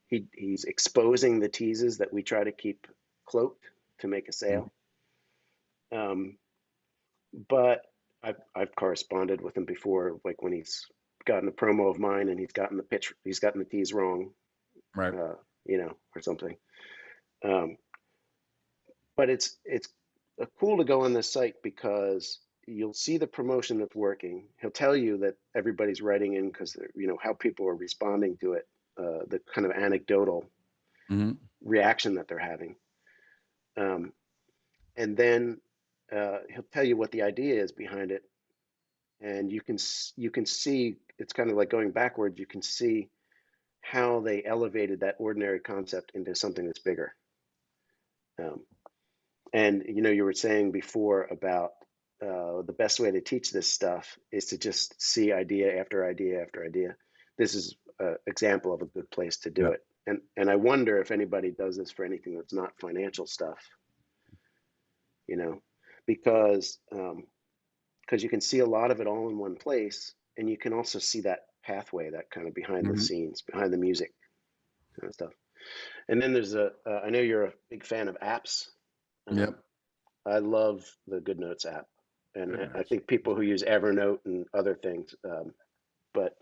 he's exposing the teases that we try to keep cloaked to make a Mhm. sale. Um, but I've corresponded with him before, like when he's gotten a promo of mine and he's gotten the tease wrong, Right. uh, or something. Um, but it's cool to go on this site because you'll see the promotion that's working. He'll tell you that everybody's writing in because how people are responding to it, the kind of anecdotal Hmm. reaction that they're having, um, and then he'll tell you what the idea is behind it, and you can see it's kind of like going backwards. You can see how they elevated that ordinary concept into something that's bigger. Um, And you were saying before about the best way to teach this stuff is to just see idea after idea after idea. This is an example of a good place to do Yeah. it. And I wonder if anybody does this for anything that's not financial stuff, you know, because you can see a lot of it all in one place, and you can also see that pathway, that kind of behind the Hmm. scenes, behind the music kind of stuff. And then there's I know you're a big fan of apps. Um, Yep. I love the GoodNotes app, and Good I notes. think people who use Evernote and other things, but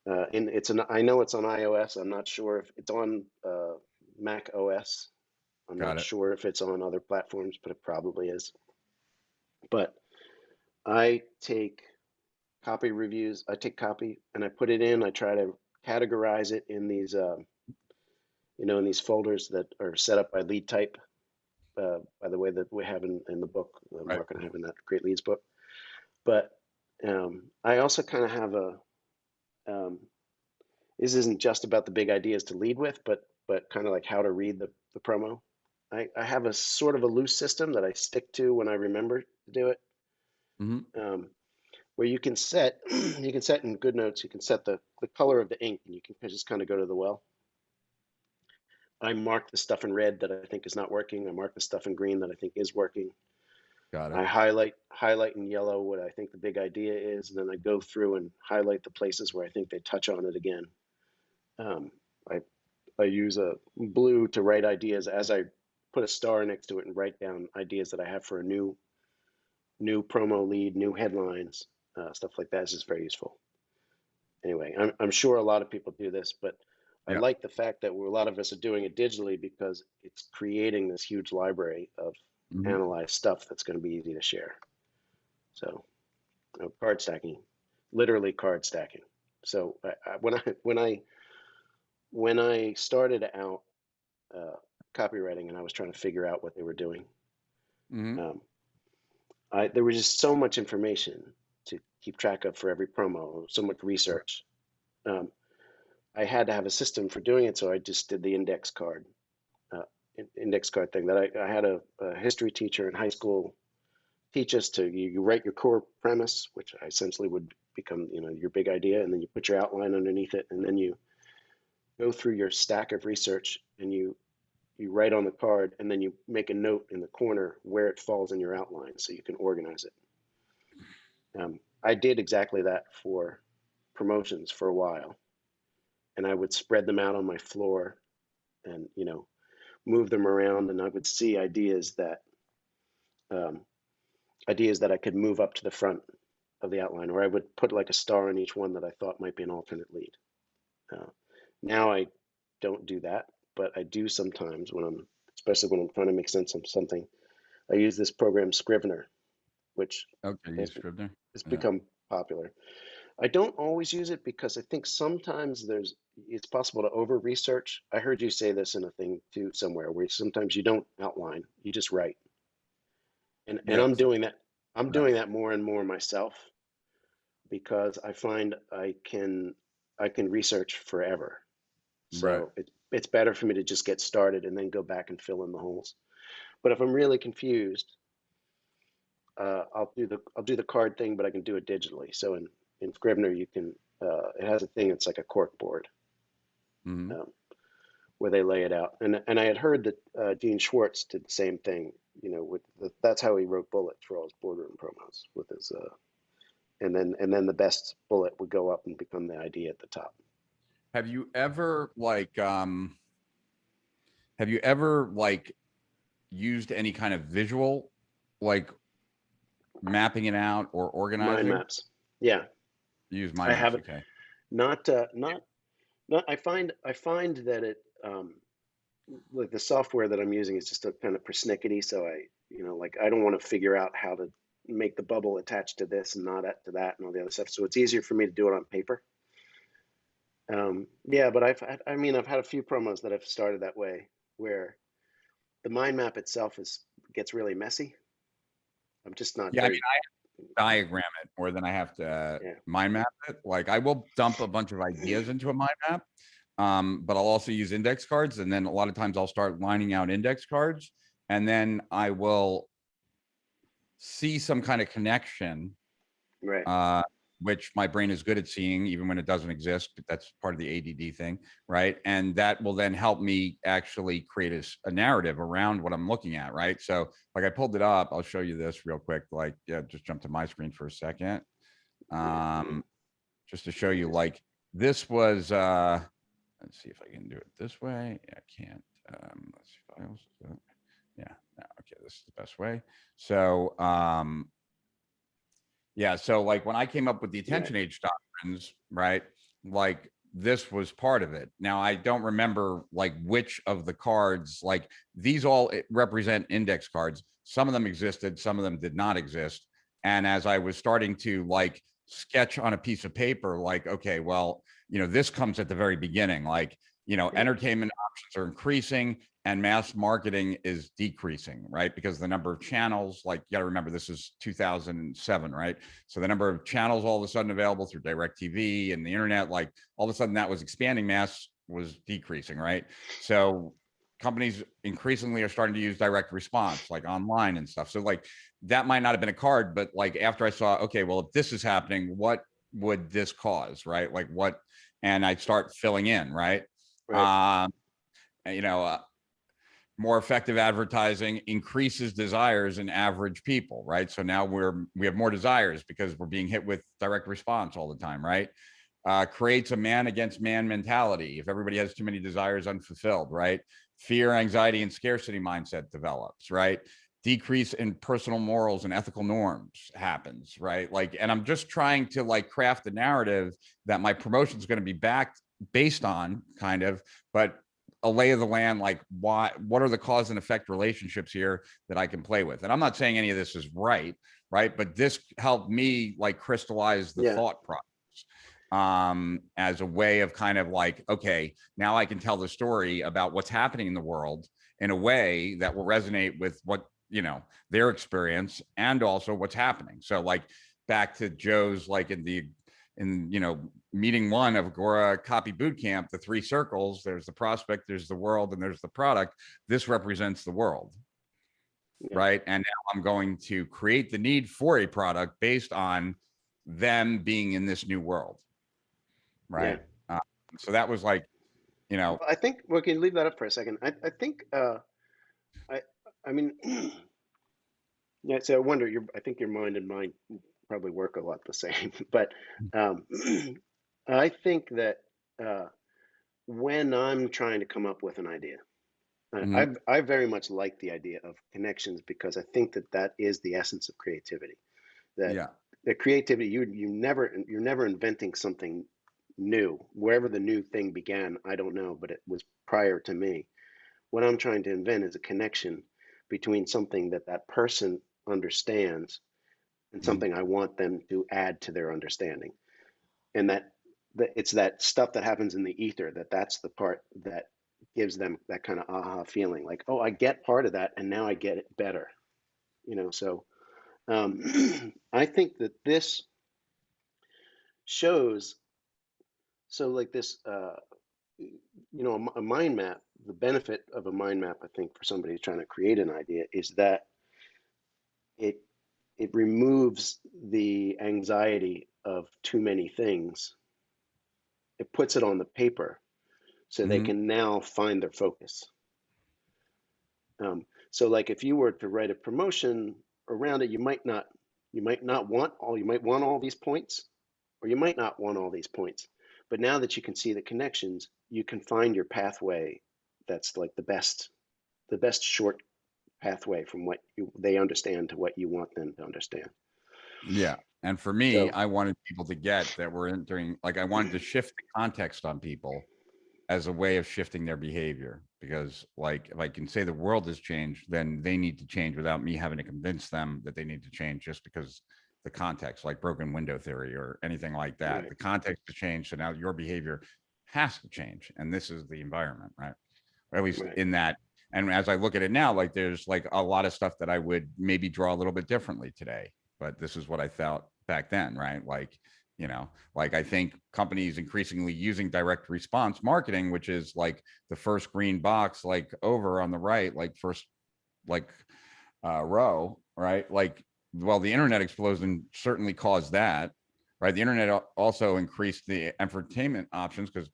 I know it's on iOS. I'm not sure if it's on Mac OS. I'm Got not it. sure if it's on other platforms, but it probably is. But I take copy reviews. I take copy and I put it in. I try to categorize it in these, in these folders that are set up by lead type. By the way, that we have in the book, Right. Mark and I have in that Great Leads book. But I also kind of have um, this isn't just about the big ideas to lead with, but kind of like how to read the promo. I have a sort of a loose system that I stick to when I remember to do it, Hmm. um, where you can set you can set in GoodNotes, you can set the color of the ink, and you can just kind of go to the well. I mark the stuff in red that I think is not working. I mark the stuff in green that I think is working. Got it. I highlight in yellow what I think the big idea is, and then I go through and highlight the places where I think they touch on it again. Um, I I use a blue to write ideas as I put a star next to it and write down ideas that I have for a new promo lead, new headlines, stuff like that is just very useful. Anyway, I'm sure a lot of people do this, but I Yeah. like the fact that a lot of us are doing it digitally because it's creating this huge library of Hmm. analyzed stuff that's going to be easy to share. So card stacking, literally card stacking. So when I started out uh, copywriting and I was trying to figure out what they were doing, Hmm. um, there was just so much information to keep track of for every promo, so much research. Um, I had to have a system for doing it, so I just did the uh, index card thing. That I had a history teacher in high school teach us to you write your core premise, which essentially would become your big idea, and then you put your outline underneath it, and then you go through your stack of research and you write on the card, and then you make a note in the corner where it falls in your outline so you can organize it. I did exactly that for promotions for a while, and I would spread them out on my floor and move them around, and I would see um, ideas that I could move up to the front of the outline, or I would put like a star on each one that I thought might be an alternate lead. Uh, Now I don't do that, but I do sometimes especially when I'm trying to make sense of something. I use this program Scrivener, which Okay. You has, Scribner. has Yeah. become popular. I don't always use it because I think sometimes it's possible to over research. I heard you say this in a thing too somewhere where sometimes you don't outline, you just write. And Yeah. I'm So, doing that. I'm yeah. doing that more and more myself because I find I can research forever. Right. So it's better for me to just get started and then go back and fill in the holes. But if I'm really confused, I'll do the card thing, but I can do it digitally. So in Scrivener, you can it has a thing. It's like a cork board, Hmm. um, where they lay it out. And I had heard that Gene Schwartz did the same thing. That's how he wrote bullets for all his boardroom promos with his and then the best bullet would go up and become the idea at the top. Have you ever like used any kind of visual, like mapping it out or Mind organizing? maps. Yeah, Use I mind maps. haven't. Okay. Not. I find that it like the software that I'm using is just a kind of persnickety. So like I don't want to figure out how to make the bubble attach to this and not to that and all the other stuff. So it's easier for me to do it on paper. Yeah, but I've had a few promos that have started that way where the mind map itself gets really messy. I'm just not Yeah, I mean, very, I diagram it more than I have to yeah, mind map it. Like I will dump a bunch of ideas into a mind map, but I'll also use index cards, and then a lot of times I'll start lining out index cards, and then I will see some kind of connection, right. uh, which my brain is good at seeing, even when it doesn't exist. But that's part of the ADD thing, right? And that will then help me actually create a narrative around what I'm looking at, right? So, like, I pulled it up. I'll show you this real quick. Like, yeah, just jump to my screen for a second, Yeah. just to show you. Like, this was. Let's see if I can do it this way. Yeah, I can't. Let's see files. Yeah. No, okay, this is the best way. So, yeah. So like when I came up with the Right. attention age doctrines, right? Like this was part of it. Now I don't remember like which of the cards, like these all represent index cards. Some of them existed, some of them did not exist. And as I was starting to like sketch on a piece of paper, like, okay, well, this comes at the very beginning, like, Right. entertainment options are increasing and mass marketing is decreasing, right? Because the number of channels, like you got to remember, this is 2007, right? So the number of channels all of a sudden available through direct TV and the internet, like all of a sudden that was expanding, mass was decreasing, right? So companies increasingly are starting to use direct response, like online and stuff. So like that might not have been a card, but like after I saw, okay, well, if this is happening, what would this cause, right? Like what, and I'd start filling in, right? Right. Um, you know, more effective advertising increases desires in average people, right? So now we have more desires because we're being hit with direct response all the time, right? Creates a man against man mentality. If everybody has too many desires unfulfilled, right? Fear, anxiety, and scarcity mindset develops, right? Decrease in personal morals and ethical norms happens, right? Like, and I'm just trying to like craft a narrative that my promotion is going to be backed based on, kind of, but a lay of the land, like what are the cause and effect relationships here that I can play with. And I'm not saying any of this is right, but this helped me like crystallize the Yeah. thought process as a way of kind of like, okay, now I can tell the story about what's happening in the world in a way that will resonate with what their experience and also what's happening. So like back to Joe's, like in meeting one of Agora Copy Bootcamp, the three circles, there's the prospect, there's the world, and there's the product. This represents the world, Yeah. right? And now I'm going to create the need for a product based on them being in this new world, Yeah. right? Uh, so that was like, you know, Well, I think we can leave that up for a second. I think I I mean yeah, so I wonder I think your mind and mine probably work a lot the same. But um I think that uh when I'm trying to come up with an idea, mhm, I very much like the idea of connections because I think that that is the essence of creativity. That yeah, the creativity you're never inventing something new. Wherever the new thing began, I don't know, but it was prior to me. What I'm trying to invent is a connection between something that that person understands and mhm, something I want them to add to their understanding. And that it's that stuff that happens in the ether that's the part that gives them that kind of aha feeling, like, oh, I get part of that and now I get it better. So I think that this shows, so like this a mind map, the benefit of a mind map, I think, for somebody who's trying to create an idea is that it it removes the anxiety of too many things. It puts it on the paper so they Hmm. can now find their focus. So like if you were to write a promotion around it, you might want all these points, or you might not want all these points. But now that you can see the connections, you can find your pathway that's like the best short pathway from what they understand to what you want them to understand. Yeah. And for me, So, I wanted people to get that we're entering, like, I wanted to shift the context on people as a way of shifting their behavior. Because, like, if I can say the world has changed, then they need to change without me having to convince them that they need to change, just because the context, like broken window theory or anything like that. right, The context has changed. So now your behavior has to change. And this is the environment, right? Or at least right, in that. And as I look at it now, like, there's like a lot of stuff that I would maybe draw a little bit differently today, but this is what I felt back then, right? Like, like, I think companies increasingly using direct response marketing, which is like the first green box, like over on the right, like first, like row, right? Like, well, the internet explosion certainly caused that, right? The internet also increased the entertainment options, because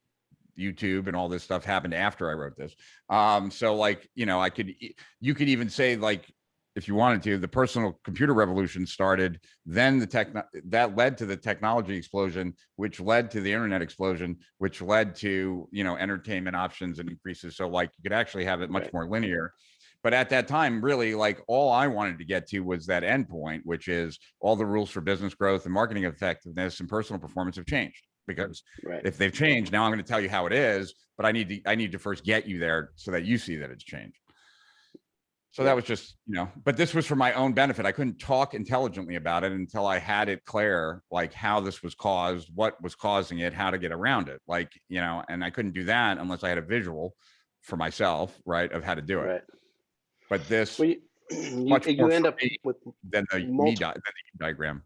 YouTube and all this stuff happened after I wrote this. So, like, you could even say, like, if you wanted to, the personal computer revolution started, then that led to the technology explosion, which led to the internet explosion, which led to, entertainment options and increases. So, like, you could actually have it much right, more linear. But at that time, really, like, all I wanted to get to was that end point, which is all the rules for business growth and marketing effectiveness and personal performance have changed. Because right, if they've changed, now I'm going to tell you how it is, but I need to first get you there so that you see that it's changed. So that right, was just, but this was for my own benefit. I couldn't talk intelligently about it until I had it clear, like, how this was caused, what was causing it, how to get around it. Like, and I couldn't do that unless I had a visual for myself, right, of how to do it. right. But this Well, much you more end for up me with than the multiple, than the diagram.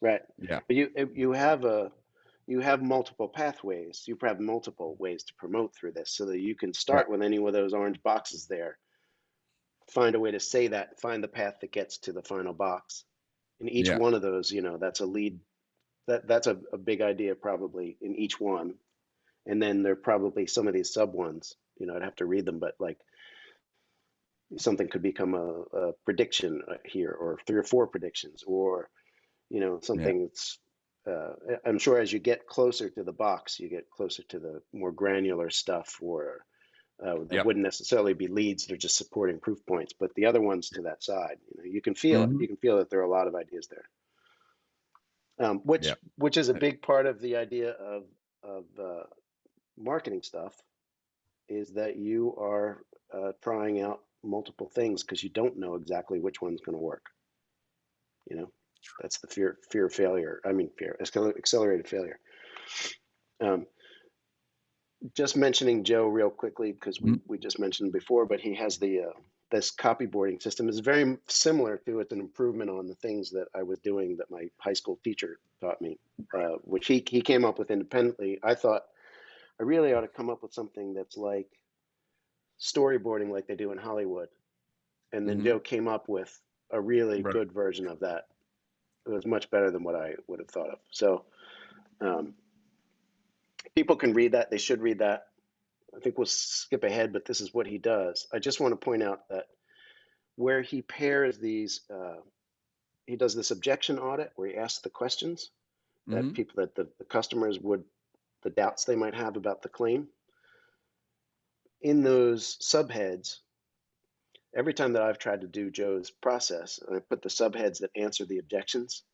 right? Yeah. But you have multiple pathways. You have multiple ways to promote through this, so that you can Right. start with any of those orange boxes there, find a way to say that, find the path that gets to the final box. In each Yeah. one of those, that's a lead. That's a big idea probably in each one. And then there are probably some of these sub ones. I'd have to read them, but like something could become a prediction here, or three or four predictions, or Yeah. something that's. I'm sure as you get closer to the box, you get closer to the more granular stuff, or that Yep. wouldn't necessarily be leads; they're just supporting proof points. But the other ones to that side, you can feel it. Hmm. You can feel that there are a lot of ideas there, which Yeah. which is a big part of the idea of marketing stuff, is that you are trying out multiple things because you don't know exactly which one's going to work. You know, that's the fear of failure. I mean, accelerated failure. Um, just mentioning Joe real quickly, because Mhm. we just mentioned before, but he has the this copyboarding system is very similar to, it's an improvement on the things that I was doing that my high school teacher taught me, which he came up with independently. I thought I really ought to come up with something that's like storyboarding, like they do in Hollywood. And then Mhm. Joe came up with a really Right. good version of that. It was much better than what I would have thought of. So um, people can read that. They should read that. I think we'll skip ahead, but this is what he does. I just want to point out that where he pairs these, he does this objection audit where he asks the questions that Mhm. people, that the customers would, the doubts they might have about the claim. In those subheads, every time that I've tried to do Joe's process, and I put the subheads that answer the objections,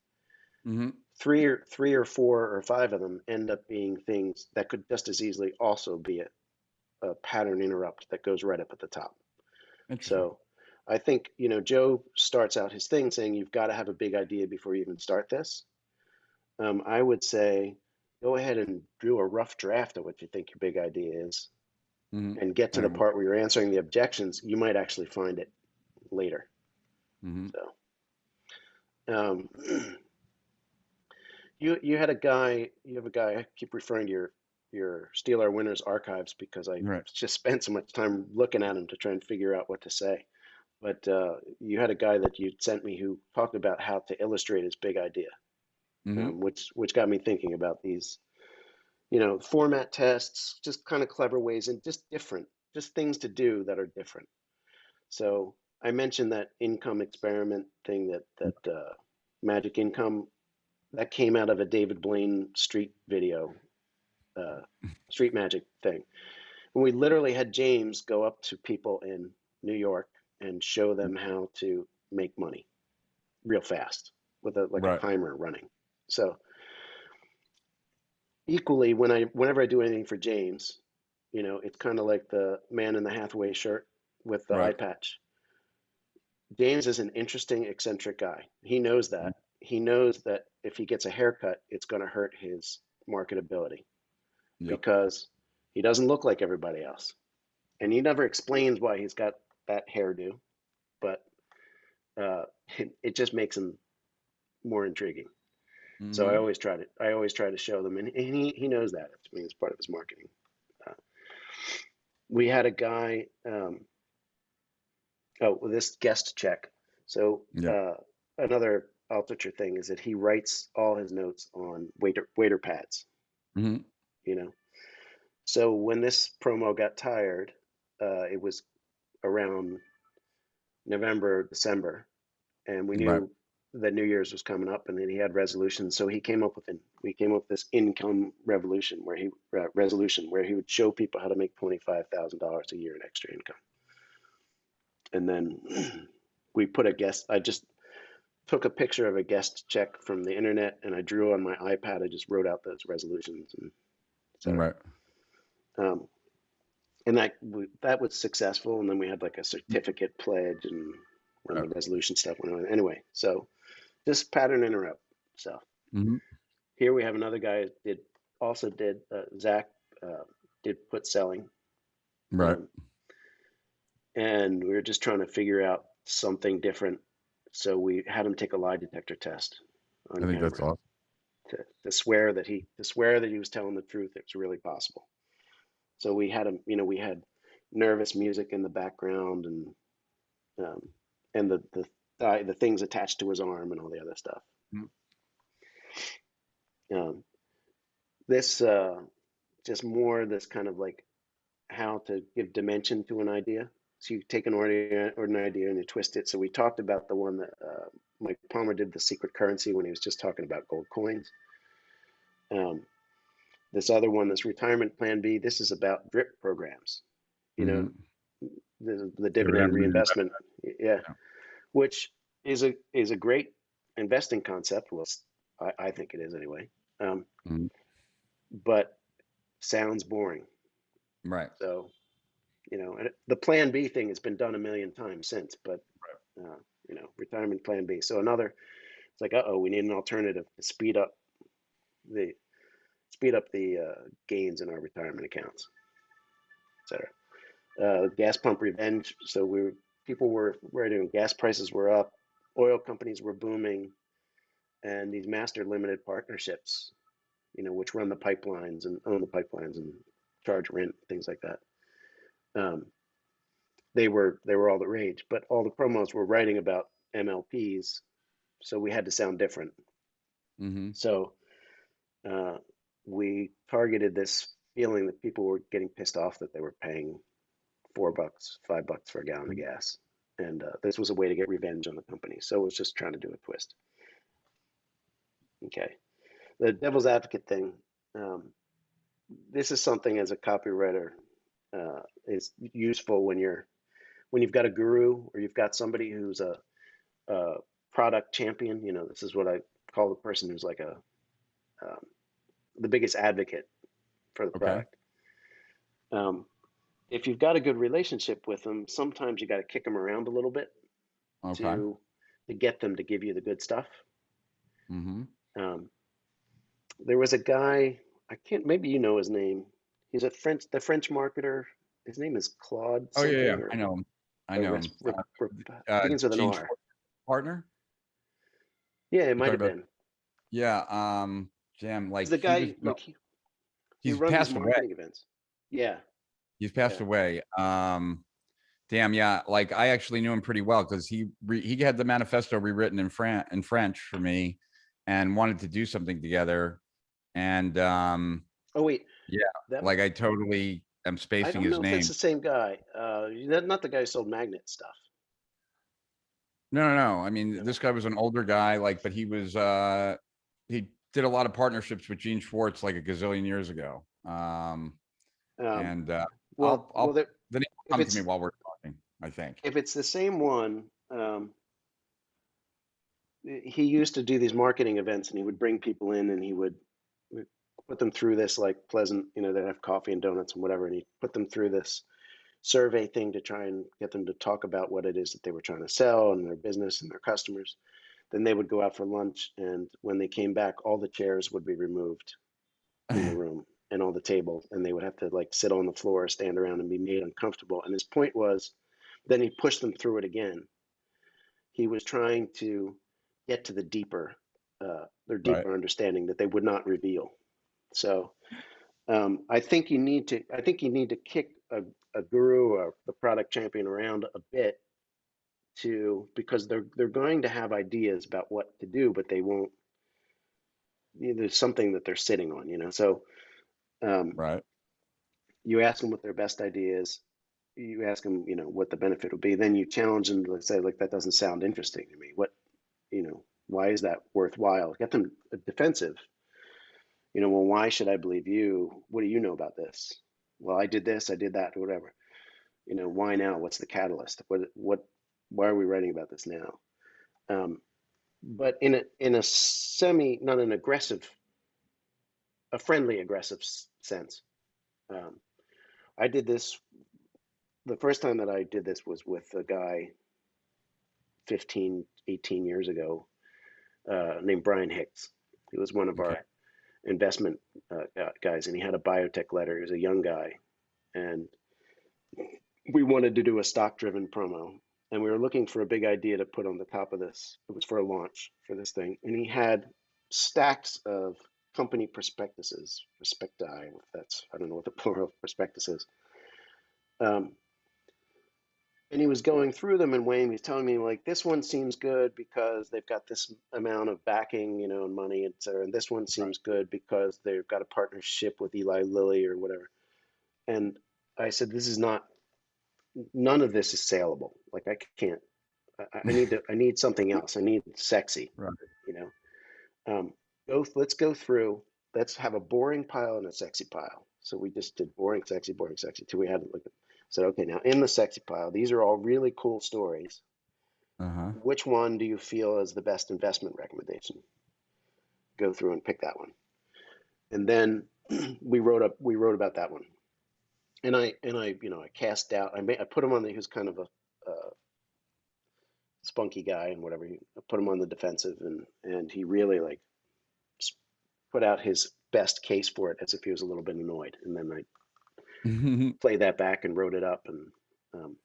Mhm. three or four or five of them end up being things that could just as easily also be a pattern interrupt that goes right up at the top. Interesting. So I think, Joe starts out his thing saying you've got to have a big idea before you even start this. I would say go ahead and do a rough draft of what you think your big idea is, Mhm. and get to the And part where you're answering the objections. You might actually find it later. mhm. So you have a guy. I keep referring to your Steal Our Winners archives because I Right. just spent so much time looking at them to try and figure out what to say. But you had a guy that you sent me who talked about how to illustrate his big idea, Mhm. which got me thinking about you know, format tests, just kind of clever ways and just different, just things to do that are different. So I mentioned that income experiment thing that Magic Income that came out of a David Blaine street video, uh, street magic thing. And we literally had James go up to people in New York and show them how to make money real fast with a like a Right. timer running. So equally, whenever I do anything for James, you know, it's kind of like the man in the Hathaway shirt with the eye Right. patch. James is an interesting, eccentric guy. He knows that. He knows that if he gets a haircut, it's going to hurt his marketability Yep. because he doesn't look like everybody else. And he never explains why he's got that hairdo, but it just makes him more intriguing. So Mm-hmm. I always try to show them, and he knows that. I mean, it's part of his marketing. Uh, we had a guy. Oh, well, this guest check. So Yeah. another Altucher thing is that he writes all his notes on waiter pads. Mm-hmm. You know, so when this promo got tired, it was around November, December, and we Right. knew that New Year's was coming up, and then he had resolutions. So we came up with this income revolution where he resolution where he would show people how to make $25,000 a year in extra income, and then we put a guest. I just took a picture of a guest check from the internet, and I drew on my iPad. I just wrote out those resolutions and etc. Right. Um, and that was successful. And then we had like a certificate pledge, and when Right. the resolution stuff went on. Anyway, so just pattern interrupt. So Mm-hmm. here we have another guy did Zach did put selling, Right. um, and we were just trying to figure out something different. So we had him take a lie detector test on I think that's camera awesome. to swear that he was telling the truth. It was really possible. So we had him, you know, we had nervous music in the background um, and the things attached to his arm and all the other stuff. Mhm. Um, this just more this kind of like how to give dimension to an idea. So you take an ordinary idea and you twist it. So we talked about the one that Mike Palmer did, the secret currency, when he was just talking about gold coins. Um, this other one, this retirement plan B, this is about drip programs. You know, Mm-hmm. the dividend Dividend reinvestment. reinvestment. Yeah, Yeah. which is a great investing concept. Well, I think it is anyway. Um, Mhm. but sounds boring. Right. So you know, and the Plan B thing has been done a million times since. But uh, you know, retirement Plan B. So another, it's like, oh, we need an alternative to the gains in our retirement accounts, etc. Gas pump revenge. So people were doing gas prices were up, oil companies were booming, and these master limited partnerships, you know, which run the pipelines and own the pipelines and charge rent, things like that. Um, they were all the rage, but all the promos were writing about MLPs, so we had to sound different. Mm-hmm. So uh, we targeted this feeling that people were getting pissed off that they were paying $4, $5 for a gallon of gas, and this was a way to get revenge on the company. So it was just trying to do a twist. Okay, the devil's advocate thing. Um, this is something as a copywriter is useful when you've got a guru or you've got somebody who's a product champion. You know, this is what I call the person who's like um, the biggest advocate for the Okay. product. Um, if you've got a good relationship with them, sometimes you got to kick them around a little bit Okay. to to get them to give you the good stuff. Mm-hmm. Um, there was a guy, I can't, maybe you know his name. He's the French marketer. His name is Claude Oh yeah, yeah. something I know him. I or know him. begins with an Gene R. Schwartz partner. Yeah, it You might talking have about? been. Yeah. Jam. He's Like the he was. guy like he He's runs these passed away. marketing events. Yeah, He's passed yeah. away. Damn. Yeah. Like I actually knew him pretty well because he had the manifesto rewritten in French for me, and wanted to do something together. And Oh wait, Yeah, that like I totally am I spacing don't his know if it's name. the same guy. Not the guy who sold magnet stuff. No, no, no. I mean, No. this guy was an older guy, like, but he did a lot of partnerships with Gene Schwartz like a gazillion years ago. Um, And well, I'll the name will if come to me it's while we're talking, I think. if it's the same one, he used to do these marketing events, and he would bring people in, and he would put them through this like pleasant, they'd have coffee and donuts and whatever, and he put them through this survey thing to try and get them to talk about what it is that they were trying to sell and their business and their customers. Then they would go out for lunch, and when they came back, all the chairs would be removed in the room and all the tables, and they would have to like sit on the floor, stand around, and be made uncomfortable. And his point was, then he pushed them through it again. He was trying to get to their Right. deeper understanding that they would not reveal. So I think you need to kick a guru or the product champion around a bit because they're going to have ideas about what to do, but they won't. There's something that they're sitting on, So um, Right. you ask them what their best idea is. You ask them, what the benefit would be. Then you challenge them to say, like, that doesn't sound interesting to me. Why is that worthwhile? Get them defensive. Well, why should I believe you? What do you know about this? Well, I did this, I did that, or whatever. Why now? What's the catalyst? Why are we writing about this now? But in a not an aggressive, a friendly aggressive sense. Um, I did this the first time that I did this was with a guy 15, 18 years ago, named Brian Hicks. He was one of Okay. our investment guys, and he had a biotech letter. He was a young guy, and we wanted to do a stock driven promo, and we were looking for a big idea to put on the top of this. It was for a launch for this thing, and he had stacks of company prospectuses, prospecti. That's I don't know what the plural of prospectus is. Um, and he was going through them and weighing. He's telling me like this one seems good because they've got this amount of backing, and money, et cetera. And this one Right. seems good because they've got a partnership with Eli Lilly or whatever. And I said, this is not. None of this is saleable. Like I can't. I need something else. I need sexy. Right. You know. Let's go through. Let's have a boring pile and a sexy pile. So we just did boring, sexy, till we had to look at. Said, okay, now in the sexy pile, these are all really cool stories. Uh-huh. Which one do you feel is the best investment recommendation? Go through and pick that one. And then we wrote about that one. I cast doubt. I put him on he was kind of a spunky guy and whatever. I put him on the defensive, and he really like put out his best case for it as if he was a little bit annoyed. And then I played that back and wrote it up. And um,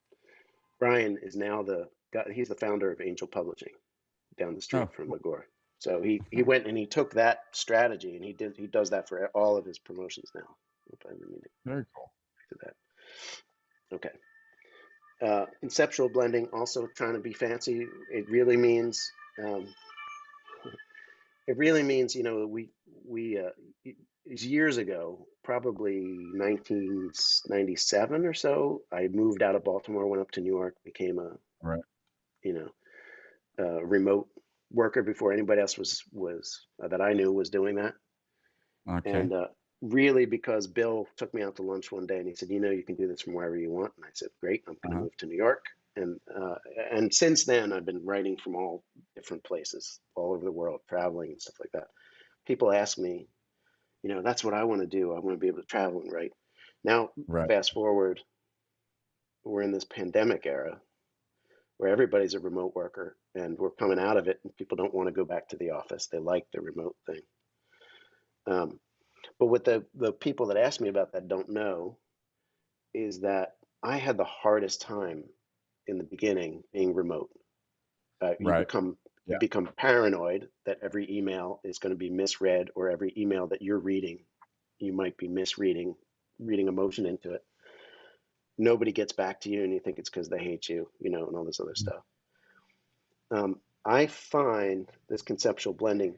Brian is now the guy. He's the founder of Angel Publishing down the Oh, street from cool. Lagore. So he went and he took that strategy and he does that for all of his promotions now. If I didn't mean to Very cool. do that. Okay. Conceptual blending, also trying to be fancy. Um, it really means, we years ago, probably 1997 or so, I moved out of Baltimore, went up to New York, became Right. you know, a remote worker before anybody else was that I knew was doing that. Okay. And really, because Bill took me out to lunch one day and he said, you can do this from wherever you want. And I said, great, I'm going to Uh-huh. move to New York. And since then, I've been writing from all different places, all over the world, traveling and stuff like that. People ask me, that's what I want to do. I want to be able to travel and write. Now, Right. fast forward, we're in this pandemic era where everybody's a remote worker and we're coming out of it and people don't want to go back to the office. They like the remote thing. Um, but what the people that ask me about that don't know is that I had the hardest time in the beginning being remote. You Right. become Yeah. paranoid that every email is going to be misread, or every email that you're reading, you might be misreading, reading emotion into it. Nobody gets back to you, and you think it's because they hate you, and all this other stuff. I find this conceptual blending.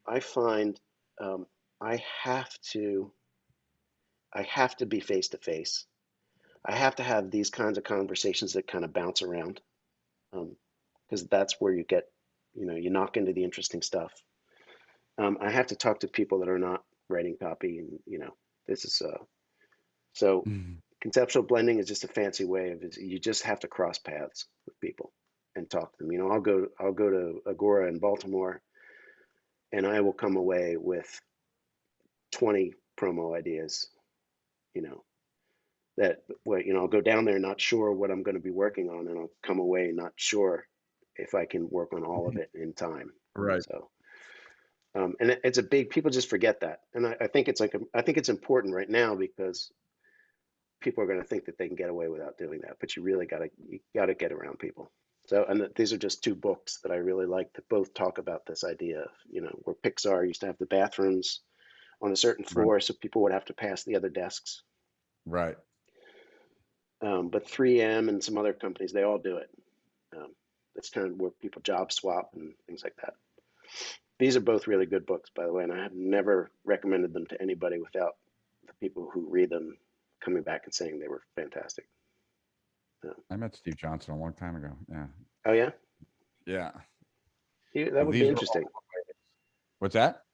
I find I have to. I have to be face to face. I have to have these kinds of conversations that kind of bounce around, because that's where you get, you knock into the interesting stuff. I have to talk to people that are not writing copy, and this is so Mhm. conceptual blending is just a fancy way of you just have to cross paths with people and talk to them. I'll go to Agora in Baltimore, and I will come away with 20 promo ideas. You know that what I'll go down there not sure what I'm going to be working on, and I'll come away not sure if I can work on all of it in time. Right. So and it's a big, people just forget that, and I think I think it's important right now because people are going to think that they can get away without doing that, but you gotta get around people. So, and these are just two books that I really like that both talk about this idea of, where Pixar used to have the bathrooms on a certain Right. floor, so people would have to pass the other desks. Right. But 3M and some other companies, they all do it. Um, that's kind of where people job swap and things like that. These are both really good books, by the way, and I have never recommended them to anybody without the people who read them coming back and saying they were fantastic. I met Steve Johnson a long time ago. Yeah. Oh yeah, Yeah. that But would be these were all, interesting. what's that?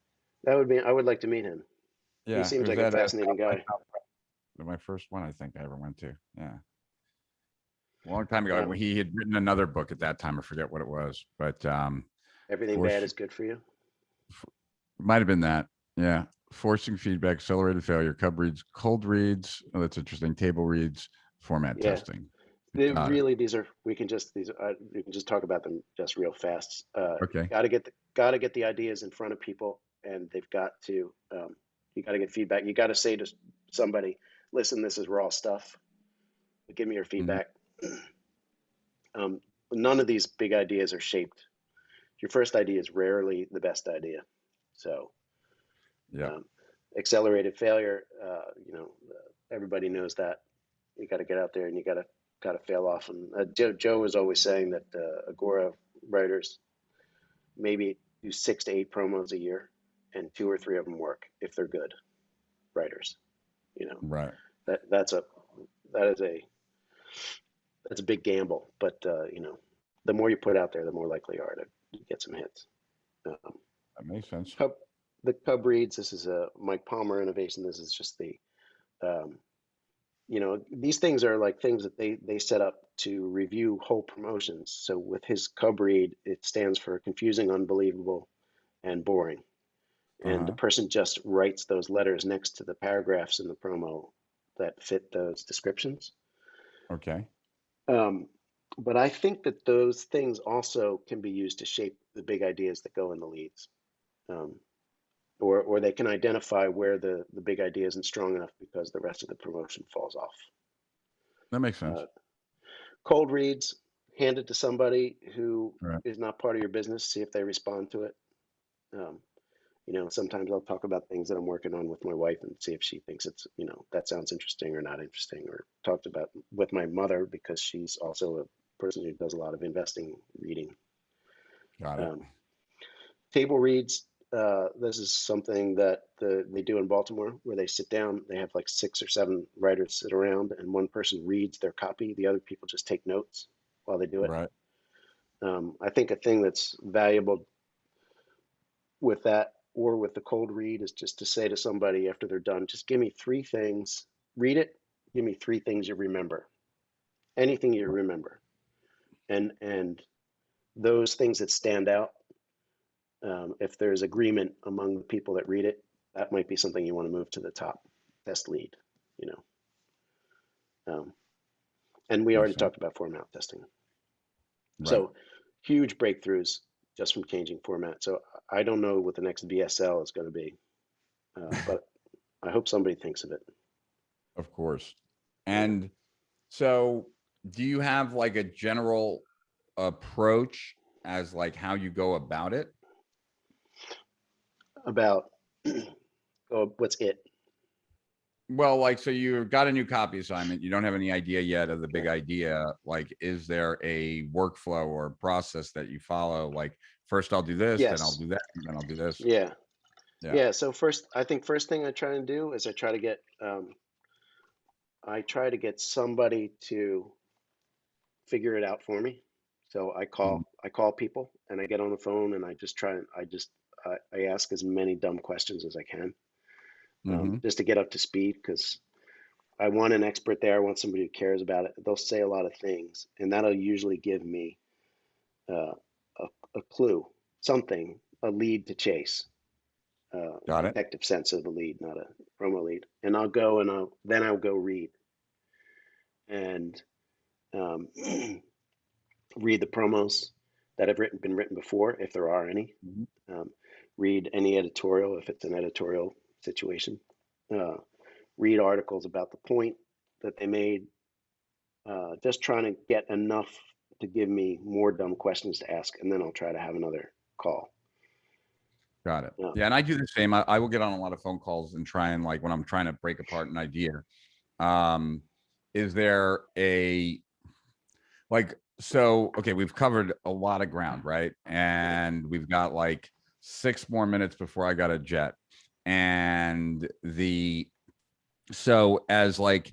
That would be. I would like to meet him. He Yeah. It seems was like a at fascinating South by guy. Southwest, my first one I think I ever went to. Yeah. A long time ago. Um, He had written another book at that time. I forget what it was, but Everything bad force is good for you. might have been that. Yeah. Forcing feedback, accelerated failure, cub reads, cold reads. Oh, that's interesting. Table reads, format Yeah, testing. they Got it. really. These are. We can just talk about them just real fast. Okay. Got to get the ideas in front of people, and they've got to. You got to get feedback. You got to say to somebody, "Listen, this is raw stuff. Give me your Mhm. feedback." Um, None of these big ideas are shaped. Your first idea is rarely the best idea. So Yeah. um, accelerated failure, everybody knows that. You got to get out there and you got to fail off. And Joe was always saying that Agora writers maybe do 6 to 8 promos a year, and 2 or 3 of them work if they're good writers. You know Right. that that's a that is a big gamble, but the more you put out there, the more likely you are to get some hits. Um, That makes sense. Cub, the Cub reads. This is a Mike Palmer innovation. This is just um, these things are like things that they set up to review whole promotions. So with his Cub read, it stands for confusing, unbelievable, and boring. And the Uh-huh. person just writes those letters next to the paragraphs in the promo that fit those descriptions. Okay. Um, but I think that those things also can be used to shape the big ideas that go in the leads. Um, or they can identify where the big idea isn't strong enough because the rest of the promotion falls off. That makes sense. Uh, Cold reads, hand it to somebody who Right. is not part of your business, see if they respond to it. Um, Sometimes I'll talk about things that I'm working on with my wife and see if she thinks it's, that sounds interesting or not interesting, or talked about with my mother because she's also a person who does a lot of investing reading. Got it. Um, Table reads, this is something that they do in Baltimore where they sit down, they have like 6 or 7 writers sit around and one person reads their copy. The other people just take notes while they do it. Right. I think a thing that's valuable with that or with the cold read is just to say to somebody after they're done, just give me 3 things, read it, give me 3 things you remember, anything you remember. And those things that stand out, if there's agreement among the people that read it, that might be something you want to move to the top test lead, you know. Um, and we Makes already sense. talked about format testing. Right. So huge breakthroughs just from changing format. So I don't know what the next VSL is going to be, but I hope somebody thinks of it. Of course. Yeah. And so do you have like a general approach as like how you go about it? About what's it? Well, like, so you got a new copy assignment. You don't have any idea yet of the big Yeah. idea. Like, is there a workflow or process that you follow? Like, first I'll do this, then I'll Yes. do that, and then I'll do this. Yeah. Yeah. Yeah. So I think first thing I try and do is I try to get I try to get somebody to figure it out for me. So Mhm. I call people and I get on the phone and I just try and I ask as many dumb questions as I can, Mhm. just to get up to speed because I want an expert there. I want somebody who cares about it. They'll say a lot of things, and that'll usually give me uh, a clue, something, a lead to chase, Got it. detective sense of the lead, not a promo lead. And I'll go and I'll go read and um, read the promos that have been written before, if there are any. Mhm. Um, read any editorial if it's an editorial situation. Uh, read articles about the point that they made. Just trying to get enough to give me more dumb questions to ask, and then I'll try to have another call. Got it. Uh, Yeah, and I do the same. I will get on a lot of phone calls and try and, like, when I'm trying to break apart an idea, um, is there a, like, so okay, we've covered a lot of ground, right? yeah, And we've got like 6 more minutes before I got a jet. And so as like,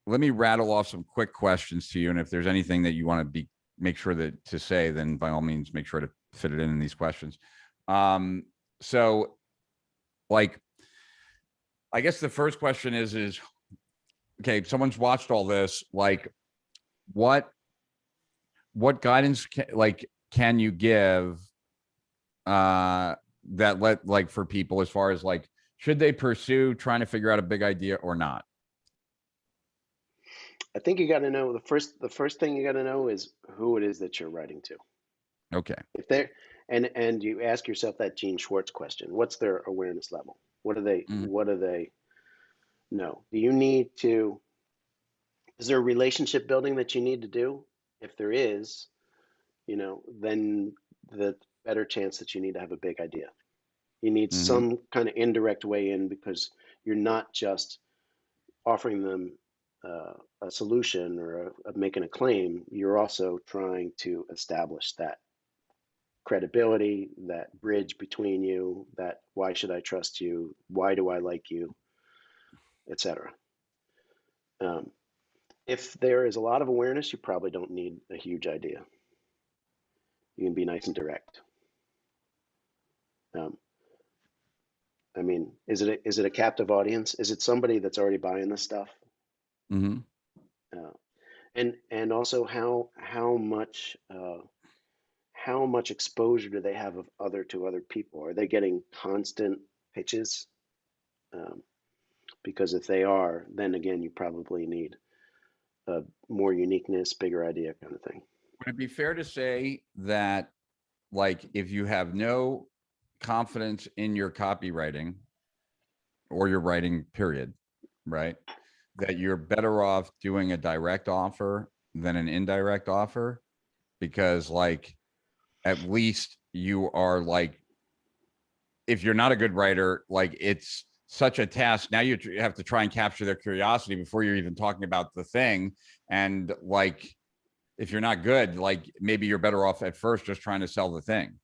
let me rattle off some quick questions to you. And if there's anything that you want to make sure that to say, then by all means, make sure to fit it in these questions. Um, so like, I guess the first question is, okay, someone's watched all this, like, what guidance can you give that like for people as far as like, should they pursue trying to figure out a big idea or not? I think you got to know the first thing you got to know is who it is that you're writing to. Okay. If they're and you ask yourself that Gene Schwartz question: what's their awareness level? Mhm. What do they know? Do you need to? Is there a relationship building that you need to do? If there is, then the better chance that you need to have a big idea. You need Mhm. some kind of indirect way in because you're not just offering them a solution or making a claim. You're also trying to establish that credibility, that bridge between you, that why should I trust you? Why do I like you, etc. Um, if there is a lot of awareness, you probably don't need a huge idea. You can be nice and direct. Um, I mean, is it a captive audience? Is it somebody that's already buying this stuff? Mhm. Uh, and also how much exposure do they have of other people? Are they getting constant pitches? Um, because if they are, then again, you probably need more uniqueness, bigger idea kind of thing. Would it be fair to say that, like, if you have no confidence in your copywriting or your writing period, right, that you're better off doing a direct offer than an indirect offer? Because like, at least you are like, if you're not a good writer, like, it's such a task. Now you have to try and capture their curiosity before you're even talking about the thing. And like, if you're not good, like, maybe you're better off at first just trying to sell the thing.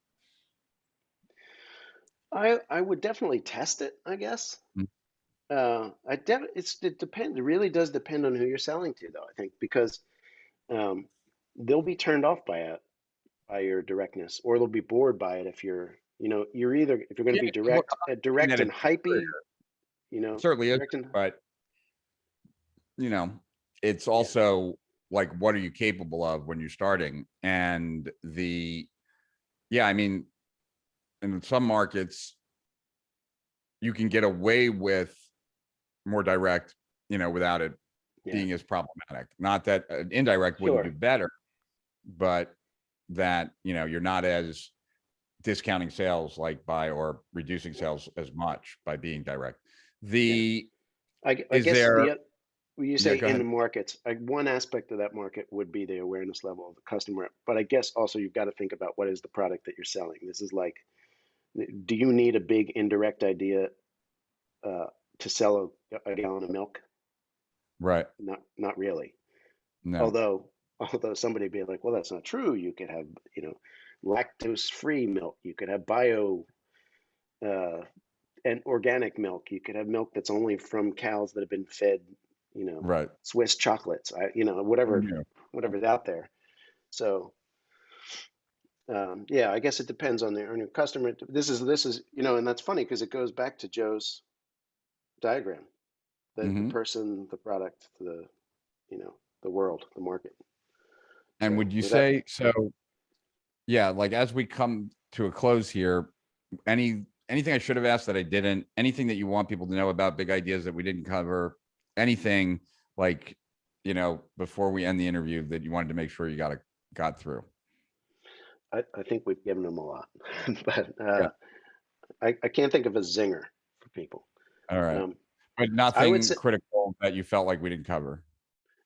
I would definitely test it, I guess. It depends. It really does depend on who you're selling to, though. I think because um, they'll be turned off by your directness, or they'll be bored by it if you're either if you're going to Yeah, be look, I'm direct that and it's hypey, certainly is, direct and but you know, it's yeah, also like, what are you capable of when you're starting? And yeah, I mean, in some markets, you can get away with more direct, without it yeah, being as problematic. Not that an indirect wouldn't do sure, better, but that, you're not as discounting sales like by, or reducing sales as much by being direct. yeah. The I Is guess there, when you yeah, say go in ahead. the markets, one aspect of that market would be the awareness level of the customer. But I guess also you've got to think about what is the product that you're selling. This is like, do you need a big indirect idea uh, to sell a gallon of milk? Right. Not really. No. Although although somebody would be like, well, that's not true. You could have lactose-free milk. You could have bio uh, and organic milk. You could have milk that's only from cows that have been fed you know, Right. Swiss chocolates, you know, Yeah. whatever's out there. So, yeah, I guess it depends on on your customer. This is, you know, and that's funny because it goes back to Joe's diagram, the Hmm. person, the product, you know, the world, the market. And So would you with that, say so? Yeah, like as we come to a close here, anything I should have asked that I didn't, anything that you want people to know about big ideas that we didn't cover, anything like, before we end the interview that you wanted to make sure you got through. I think we've given them a lot, but Yeah. I can't think of a zinger for people. All right. Um, But I would nothing say, critical that you felt like we didn't cover.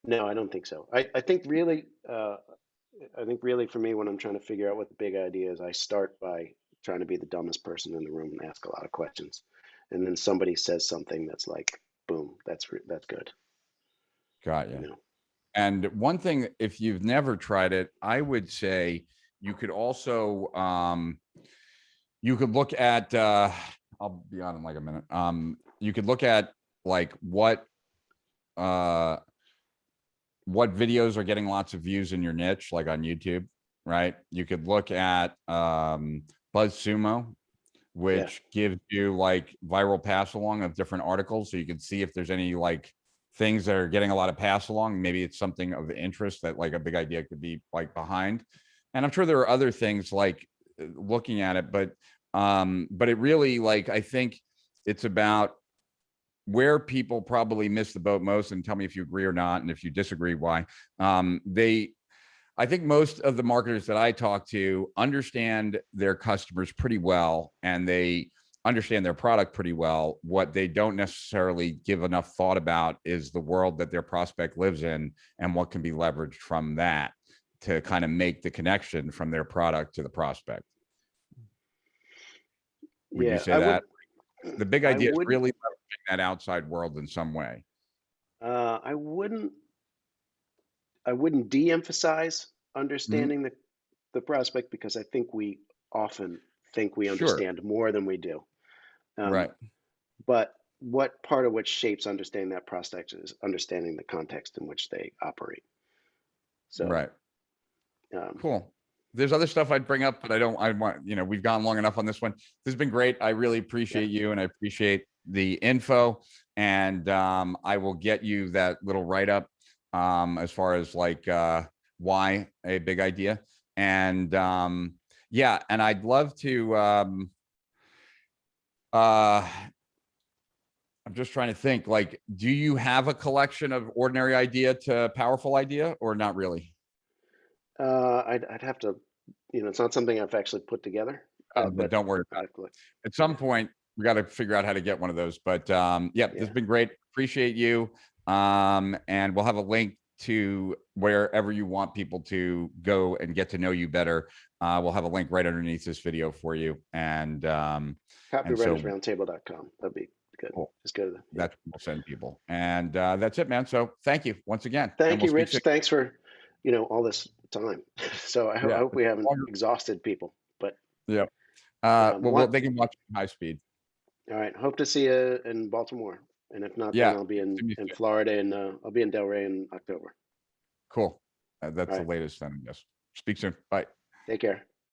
no, I don't think so. I think really for me, when I'm trying to figure out what the big idea is, I start by trying to be the dumbest person in the room and ask a lot of questions. And then somebody says something that's like, boom, that's good. Got You you. know, And one thing, if you've never tried it, I would say you could also you could look at I'll be on in like a minute. You could look at like uh what videos are getting lots of views in your niche, like on YouTube, right? You could look at BuzzSumo, yeah, which gives you like viral pass along of different articles. So you can see if there's any like things that are getting a lot of pass along. Maybe it's something of interest that like a big idea could be like behind. And I'm sure there are other things like looking at it, but it really, like, I think it's about where people probably miss the boat most, and tell me if you agree or not, and if you disagree, why. They I think most of the marketers that I talk to understand their customers pretty well, and they understand their product pretty well. What they don't necessarily give enough thought about is the world that their prospect lives in and what can be leveraged from that to kind of make the connection from their product to the prospect. Would you yeah. say that? The big I idea is wouldn't, really leveraging that outside world in some way. uh, I wouldn't, I wouldn't de-emphasize Mhm. understanding the prospect because I think we often think we Sure. understand more than we do. Um, Right. but what part of what shapes understanding that prospect is understanding the context in which they operate. So, Right. um, Cool. There's other stuff I'd bring up, but I want, we've gone long enough on this one. This has been great. I really yeah, appreciate you, and I appreciate the info. And I will get you that little write up as far as like why a big idea. And yeah, and I'd love to uh I'm just trying to think, like, do you have a collection of ordinary idea to powerful idea, or not really? I'd have to, you know, it's not something I've actually put together, Then but don't worry I'd about it. have to look. At Yeah, some point we got to figure out how to get one of those, but yeah, this has yeah. been great. Appreciate you. And we'll have a link to wherever you want people to go and get to know you better. We'll have a link right underneath this video for you. And so Copywritersroundtable.com. That'd be good. cool. Just go to the, yeah. That's what we'll send people. And that's it, man. So thank you once again, and Thank we'll you, speak soon. Rich. Thanks for, you know, all this time. So I Yeah. hope we haven't exhausted people, but Yeah. Well, what, they can watch it high speed. all right. Hope to see you in Baltimore. And if not, then Yeah. I'll be See you in soon. Florida and I'll be in Delray in October. Cool. All That's the right. latest then, I guess. Speak soon. Bye. Take care.